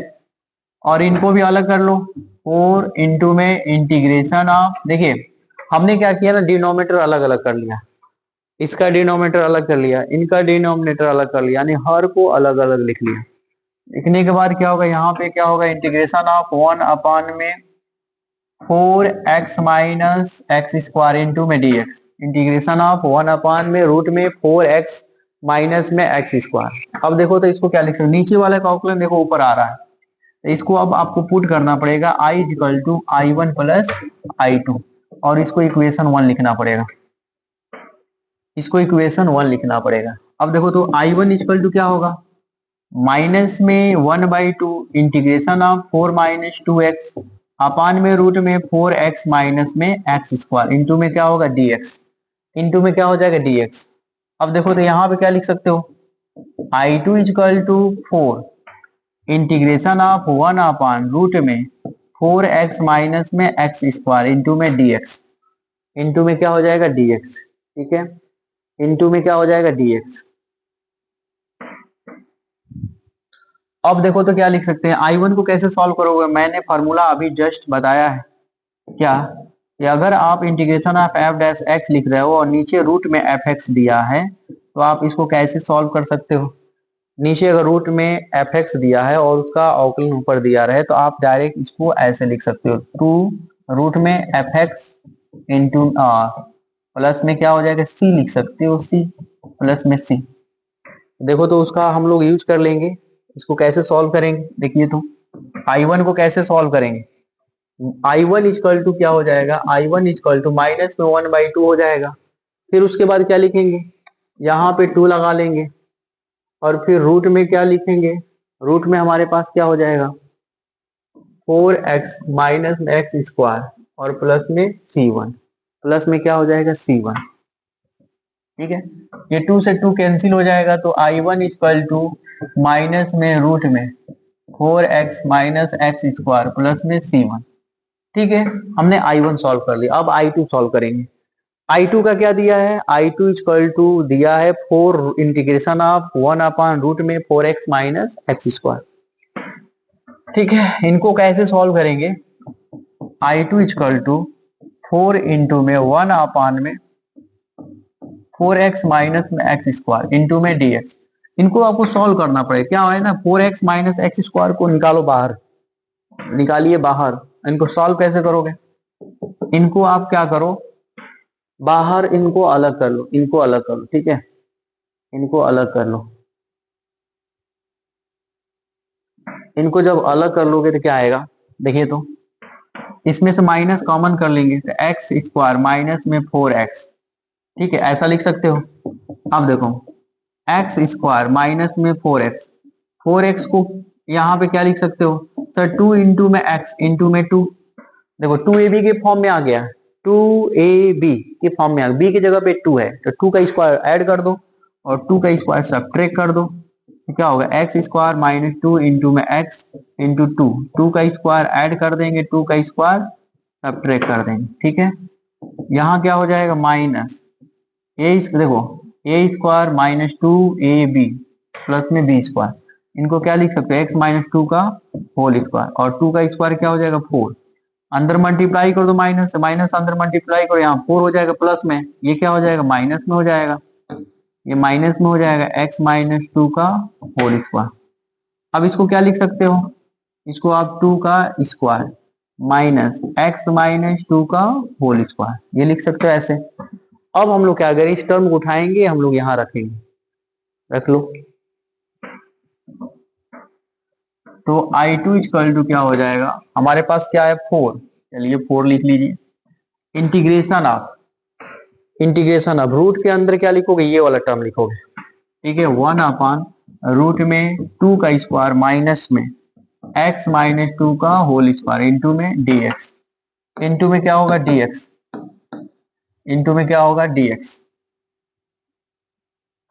और इनको भी अलग कर लो, 4 इंटू में इंटीग्रेशन ऑफ, देखिए हमने क्या किया ना, डिनोमिनेटर अलग अलग कर लिया, इसका डिनोमिनेटर अलग कर लिया, इनका डिनोमिनेटर अलग कर लिया, यानी हर को अलग अलग लिख लिया। लिखने के बाद क्या होगा, यहाँ पे क्या होगा इंटीग्रेशन ऑफ 1 अपान में 4x minus x square into में dx, इंटीग्रेशन ऑफ 1 अपान में रूट में 4x माइनस में एक्स स्क्वायर। अब देखो तो इसको क्या लिख सकते, नीचे वाला का अवकलन देखो ऊपर आ रहा है, तो इसको अब आपको पुट करना पड़ेगा, i equal to i1 plus i2, और इसको इक्वेशन 1 लिखना पड़ेगा, इसको इक्वेशन 1 लिखना पड़ेगा। अब देखो तो i1 इक्वल टू क्या होगा, माइनस में 1/2 इंटीग्रेशन ऑफ 4 माइनस 2x अपान में रूट में 4x माइनस में एक्स स्क्वायर इंटू में क्या होगा dx, इंटू में क्या हो जाएगा dx। अब देखो तो यहाँ पे क्या लिख सकते हो, i2 equal to 4 integration of 1 upon root में 4x माइनस में एक्स स्क्वायर इंटू में dx, इंटू में क्या हो जाएगा dx, ठीक है, इंटू में क्या हो जाएगा dx। अब देखो तो क्या लिख सकते हैं, I1 को कैसे सॉल्व करोगे, मैंने फॉर्मूला अभी जस्ट बताया है, क्या कि अगर आप integration of f dash x लिख रहे हो और नीचे रूट में एफ एक्स दिया है, तो आप इसको कैसे सॉल्व कर सकते हो, नीचे अगर रूट में एफ एक्स दिया है और उसका अवकलन ऊपर दिया रहे तो आप डायरेक्ट इसको ऐसे लिख सकते हो, 2 रूट में एफ एक्स इंटू प्लस में क्या हो जाएगा सी लिख सकते हो, सी प्लस में सी। देखो तो उसका हम लोग यूज कर लेंगे। इसको कैसे सॉल्व करेंगे देखिए तो, I1 को कैसे सॉल्व करेंगे। I1 इक्वल टू क्या हो जाएगा, I1 इक्वल टू माइनस में 1/2 हो जाएगा। फिर उसके बाद क्या लिखेंगे, यहाँ पे 2 लगा लेंगे और फिर रूट में क्या लिखेंगे, रूट में हमारे पास क्या हो जाएगा 4x माइनस में एक्स स्क्वायर और प्लस में C1, प्लस में क्या हो जाएगा C1। ठीक है, ये 2 से 2 कैंसिल हो जाएगा तो I1 इक्वल टू माइनस में रूट में 4x minus x square plus में C1। ठीक है, हमने I1 सॉल्व कर लिया। अब I2 सॉल्व करेंगे। I2 का क्या दिया है, I2 इक्वल टू दिया है 4 इंटीग्रेशन ऑफ 1 अपॉन रूट में 4x माइनस एक्स स्क्वायर। ठीक है, इनको कैसे सॉल्व करेंगे, I2 इक्वल टू 4 इंटू में 1 अपॉन में 4x माइनस में एक्स स्क्वायर इंटू में dx। इनको आपको सॉल्व करना पड़ेगा, क्या है ना 4x माइनस एक्स स्क्वायर को निकालो बाहर, निकालिए बाहर। इनको सॉल्व कैसे करोगे, इनको आप क्या करो बाहर, इनको अलग कर लो, इनको अलग कर लो। ठीक है, इनको अलग कर लो। इनको जब अलग कर लोगे तो क्या आएगा देखिए तो, इसमें से माइनस कॉमन कर लेंगे तो एक्स स्क्वायर माइनस में 4x। ठीक है, ऐसा लिख सकते हो। अब देखो एक्स स्क्वायर माइनस में 4x, 4x को यहाँ पे क्या लिख सकते हो सर, 2 इंटू में x इंटू में 2। देखो 2ab के फॉर्म में आ गया, 2ab के फॉर्म में आ गया, b की जगह पे 2 है तो 2 का स्क्वायर ऐड कर दो और 2 का स्क्वायर सब्ट्रैक्ट कर दो तो क्या होगा एक्स स्क्वायर माइनस 2 इंटू में x इंटू 2, 2 का स्क्वायर ऐड कर देंगे, 2 का स्क्वायर सब्ट्रैक्ट कर देंगे। ठीक है, यहाँ क्या हो जाएगा माइनस ए, देखो ए स्क्वायर माइनस 2ab प्लस में बी स्क्वायर, इनको क्या लिख सकते हो एक्स माइनस 2 का होल स्क्वायर और 2 का स्क्वायर क्या हो जाएगा 4, अंदर मल्टीप्लाई कर दो माइनस से, माइनस अंदर मल्टीप्लाई करो यहाँ 4 हो जाएगा प्लस में, ये क्या हो जाएगा माइनस में हो जाएगा, ये माइनस में हो जाएगा एक्स माइनस 2 का होल स्क्वायर। अब इसको क्या लिख सकते हो, इसको आप 2 का स्क्वायर माइनस एक्स माइनस 2 का होल स्क्वायर ये लिख सकते हो ऐसे। अब हम लोग क्या करें, इस टर्म को उठाएंगे हम लोग यहाँ रखेंगे, रख लो। तो I2 इक्वल टू क्या हो जाएगा, हमारे पास क्या है 4, चलिए 4 लिख लीजिए। इंटीग्रेशन ऑफ रूट के अंदर क्या लिखोगे, ये वाला टर्म लिखोगे। ठीक है, 1 अपॉन रूट में 2 का स्क्वायर माइनस में x माइनस 2 का होल स्क्वायर इंटू में dx, इंटू में क्या होगा dx, इंटू में क्या होगा dx।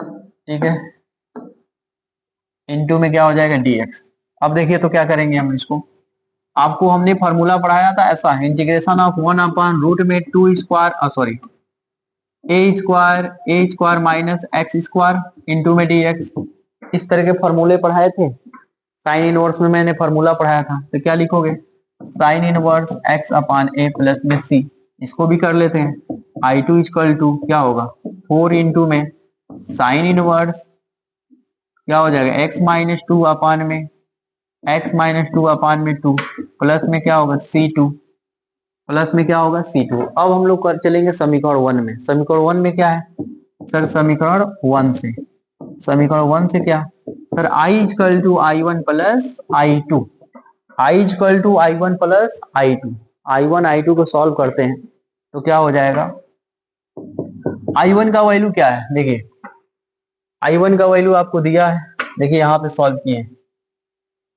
ठीक है, इंटू में क्या हो जाएगा dx। अब देखिए तो क्या करेंगे हम इसको, आपको हमने फॉर्मूला पढ़ाया था ऐसा, इंटीग्रेशन ऑफ 1 अपॉन रूट में 2 square sorry a square minus x square into में dx। इस तरह के फॉर्मूले पढ़ाए थे, साइन इनवर्स में मैंने फॉर्मूला पढ़ाया था तो क्या लिखोगे साइन इनवर्स x अपॉन ए प्लस में c। इसको भी कर लेते हैं, I2 इक्वल टू क्या होगा 4 इंटू में साइन इनवर्स क्या हो जाएगा x माइनस 2 अपॉन में x माइनस 2 अपॉन में 2 प्लस में क्या होगा C2, प्लस में क्या होगा C2। अब हम लोग चलेंगे समीकरण 1 में। समीकरण 1 में क्या है सर, समीकरण 1 से, समीकरण 1 से क्या sir, I equal to I1 plus I2, I equal to I1 plus I2, I1 I2 को सॉल्व करते हैं तो क्या हो जाएगा, I1 का वैल्यू क्या है देखिए, I1 का वैल्यू आपको दिया है, देखिए यहाँ पे सॉल्व किए,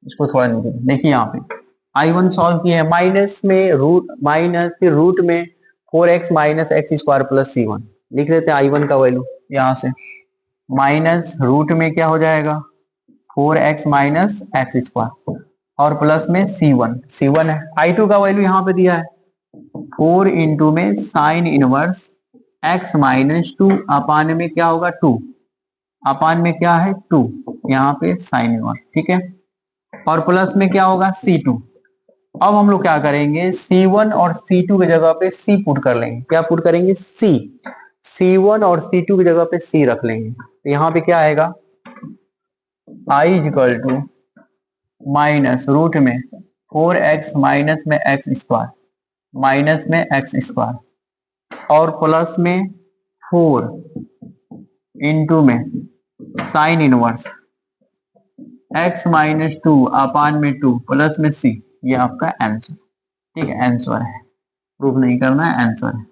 इसको थोड़ा नीचे देखिए, यहाँ पे I1 सॉल्व किए हैं, माइनस में रूट माइनस फिर रूट में 4x minus x square plus C1 लिख लेते हैं I1 का वैल्यू यहाँ से, माइनस रूट में क्या हो जाएगा 4x माइनस एक्स स्क्वायर और प्लस में C1 है। I2 का वैल्यू यहाँ पे दिया है 4 इंटू में sine inverse x minus 2 upon में क्या होगा 2, अपान में क्या है 2, यहाँ पे साइन इनवर्स। ठीक है, और प्लस में क्या होगा C2। अब हम लोग क्या करेंगे C1 और C2 की जगह पे C पुट कर लेंगे, क्या पुट करेंगे C1 और C2 की जगह पे C रख लेंगे तो यहाँ पे क्या आएगा I is equal to minus root में 4x माइनस में एक्स स्क्वायर, माइनस में एक्स स्क्वायर और प्लस में 4 इंटू में sine inverse x minus 2 upon में 2 प्लस में c। ये आपका आंसर, ठीक है, आंसर है, प्रूफ नहीं करना है, आंसर है,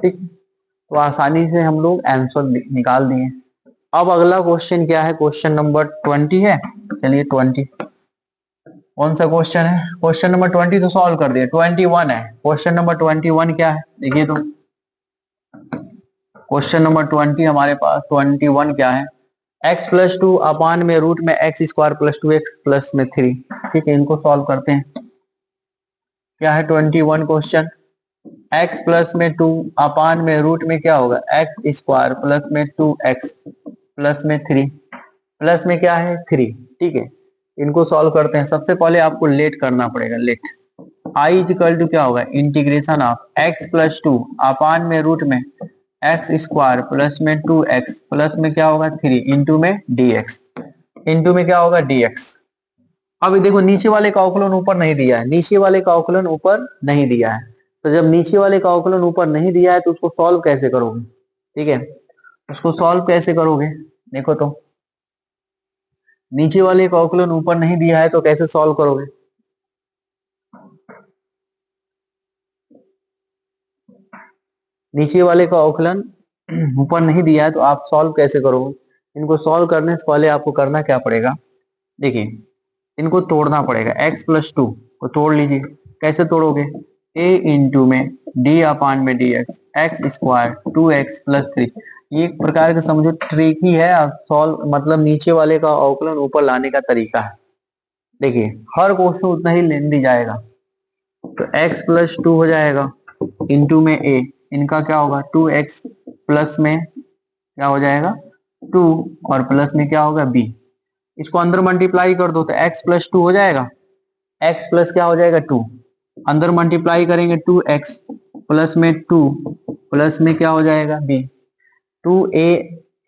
ठीक। तो आसानी से हम लोग आंसर निकाल दिए। अब अगला क्वेश्चन क्या है, क्वेश्चन नंबर 20 है। चलिए 20 कौन सा क्वेश्चन है, क्वेश्चन नंबर 20 तो सॉल्व कर दिया। 21 है, क्वेश्चन नंबर 21 क्या है देखिए। तो क्वेश्चन नंबर 20 हमारे पास 21 क्या है, x प्लस 2 अपान में रूट में x square plus 2x plus में 3। ठीक है, इनको सॉल्व करते हैं। क्या है 21 क्वेश्चन, x प्लस में 2 अपान में रूट में क्या होगा एक्स स्क्वायर प्लस में 2x प्लस में 3 प्लस में क्या है 3। ठीक है, इनको सॉल्व करते हैं। सबसे पहले आपको लेट करना पड़ेगा, लेट आई इक्वल टू क्या होगा integration of x plus 2 upon में रूट में एक्स स्क्वायर प्लस में 2x प्लस में क्या होगा 3 इंटू में dx, इंटू में क्या होगा dx। अब देखो नीचे वाले का अवकलन ऊपर नहीं दिया है, नीचे वाले का अवकलन ऊपर नहीं दिया है, तो जब नीचे वाले का अवकलन ऊपर नहीं दिया है तो उसको सॉल्व कैसे करोगे। ठीक है, उसको सॉल्व कैसे करोगे, देखो तो नीचे वाले का अवकलन ऊपर नहीं दिया है तो कैसे सॉल्व करोगे। नीचे वाले का अवकलन ऊपर नहीं दिया है तो आप सॉल्व कैसे करोगे। इनको सॉल्व करने से पहले आपको करना क्या पड़ेगा, देखिए इनको तोड़ना पड़ेगा। x प्लस 2 को तोड़ लीजिए, कैसे तोड़ोगे, a इंटू में d अपान में dx x square 2x plus 3। ये एक प्रकार का समझो ट्रिक ही है, सॉल्व मतलब नीचे वाले का अवकलन ऊपर लाने का तरीका है। देखिए हर क्वेश्चन उतना ही लेंदी जाएगा, तो x प्लस 2 हो जाएगा इंटू में a, इनका क्या होगा 2x प्लस में क्या हो जाएगा 2 और प्लस में क्या होगा b। इसको अंदर मल्टीप्लाई कर दो तो x प्लस 2 हो जाएगा, x प्लस क्या हो जाएगा 2, अंदर मल्टीप्लाई करेंगे 2x प्लस में 2 प्लस में क्या हो जाएगा b, 2a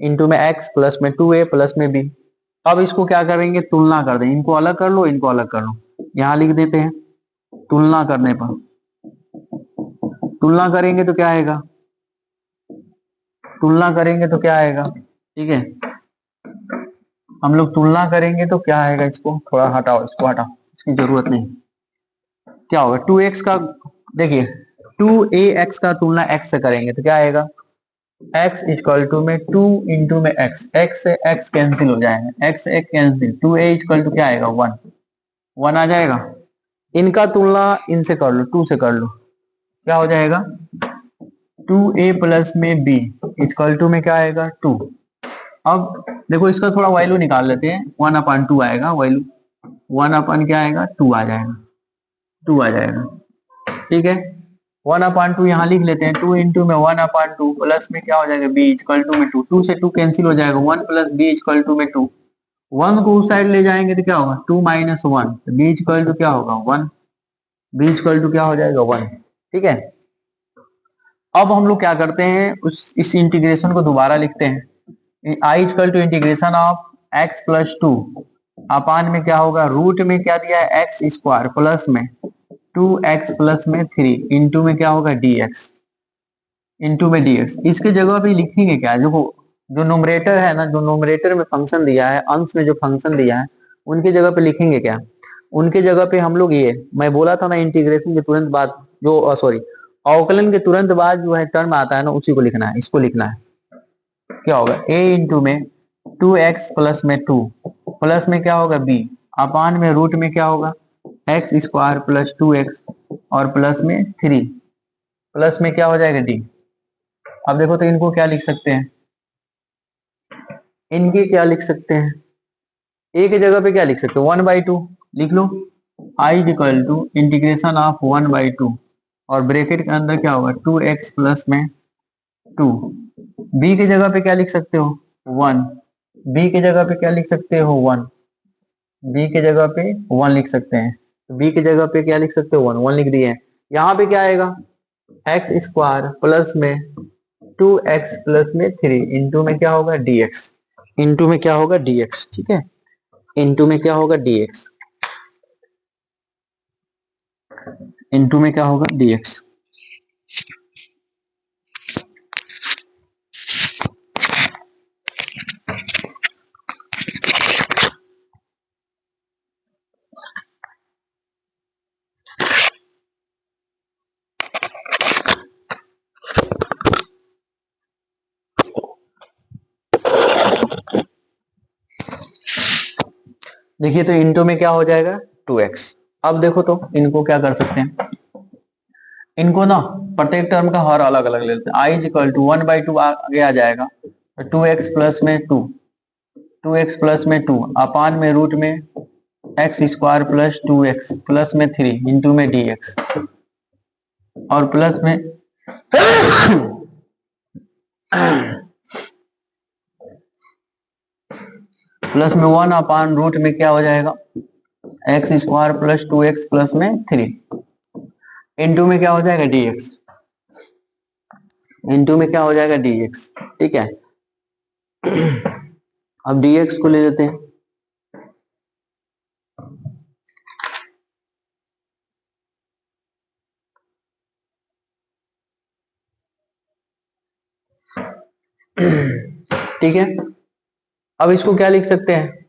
इंटू में x प्लस में 2a प्लस में b। अब इसको क्या करेंगे तुलना कर दें, इनको अलग कर लो, इनको अलग कर लो, यहां लिख देते हैं। तुलना करने पर तुलना करेंगे तो क्या आएगा, तुलना करेंगे तो क्या आएगा, ठीक है, हम लोग तुलना करेंगे तो क्या आएगा, इसको थोड़ा हटाओ, इसको हटाओ, इसकी जरूरत नहीं। क्या होगा 2x का, देखिए 2ax का तुलना x से करेंगे तो क्या आएगा x इक्वल टू में 2 इंटू में x से x कैंसिल हो जाएगा, x से x cancel, 2a equal to क्या आएगा 1 आ जाएगा। इनका तुलना इनसे कर लो, 2 से कर लो, क्या हो जाएगा 2a प्लस में b इक्वल टू में क्या आएगा 2। अब देखो इसका थोड़ा वैल्यू निकाल लेते हैं, 1/2 आएगा वैल्यू, 1 अपन क्या आएगा 2 आ जाएगा, 2 आ जाएगा। ठीक है, 1/2 यहाँ लिख लेते हैं, 2 इंटू में 1/2 प्लस में क्या हो जाएगा b इक्वल टू में 2, 2 से 2 कैंसिल हो जाएगा, 1 प्लस b इक्वल टू में 2, 1 को उस साइड ले जाएंगे तो क्या होगा 2 माइनस 1, तो b इक्वल टू क्या होगा 1, b इक्वल टू क्या हो जाएगा 1। ठीक है, अब हम लोग क्या करते हैं इस इंटीग्रेशन को दोबारा लिखते हैं, I equal to integration of x plus 2 upon में क्या होगा रूट में क्या दिया है एक्स स्क्वायर प्लस में 2x प्लस में 3 इंटू में क्या होगा dx, इंटू में dx। इसके जगह पे लिखेंगे क्या, जो नोमरेटर है ना, जो नोमरेटर में फंक्शन दिया है, अंश में जो फंक्शन दिया है उनके जगह पे लिखेंगे क्या, उनके जगह पे हम लोग ये मैं बोला था ना इंटीग्रेशन के तुरंत बाद जो सॉरी अवकलन के तुरंत बाद जो है टर्म आता है ना उसी को लिखना है, इसको लिखना है। क्या होगा a इंटू में 2x प्लस में 2 प्लस में क्या होगा b अपान में रूट में क्या होगा एक्स स्क्वायर प्लस 2x और प्लस में 3 प्लस में क्या हो जाएगा d। अब देखो तो इनको क्या लिख सकते हैं, इनके क्या लिख सकते हैं, a की जगह पे क्या लिख सकते हो 1/2 लिख लो, आई इक्वल टू इंटीग्रेशन ऑफ 1/2 और ब्रैकेट के अंदर क्या होगा 2x प्लस में 2। b की जगह पे क्या लिख सकते हो 1, b की जगह पे क्या लिख सकते हो 1, b की जगह पे 1 लिख सकते हैं, तो b की जगह पे क्या लिख सकते हो 1 लिख दिए हैं। यहाँ पे क्या आएगा एक्स स्क्वायर प्लस में 2x प्लस में 3 इंटू में क्या होगा dx, इनटू में क्या होगा dx, ठीक है, इनटू में क्या होगा dx, इनटू में क्या होगा dx। देखिए तो इनटू में क्या हो जाएगा 2x। अब देखो तो इनको क्या कर सकते हैं, इनको ना प्रत्येक टर्म का हर अलग अलग लेते हैं। i इज इक्वल टू 1/2 आगे आ जाएगा, 2x प्लस में 2, 2x प्लस में 2 अपान में रूट में x square plus 2x plus में 3 इंटू में dx, और प्लस में प्लस में 1 अपान रूट में क्या हो जाएगा x square plus 2x plus में 3 इंटू में क्या हो जाएगा dx, इंटू में क्या हो जाएगा dx, ठीक है। अब dx को ले लेते हैं, ठीक है। अब इसको क्या लिख सकते हैं,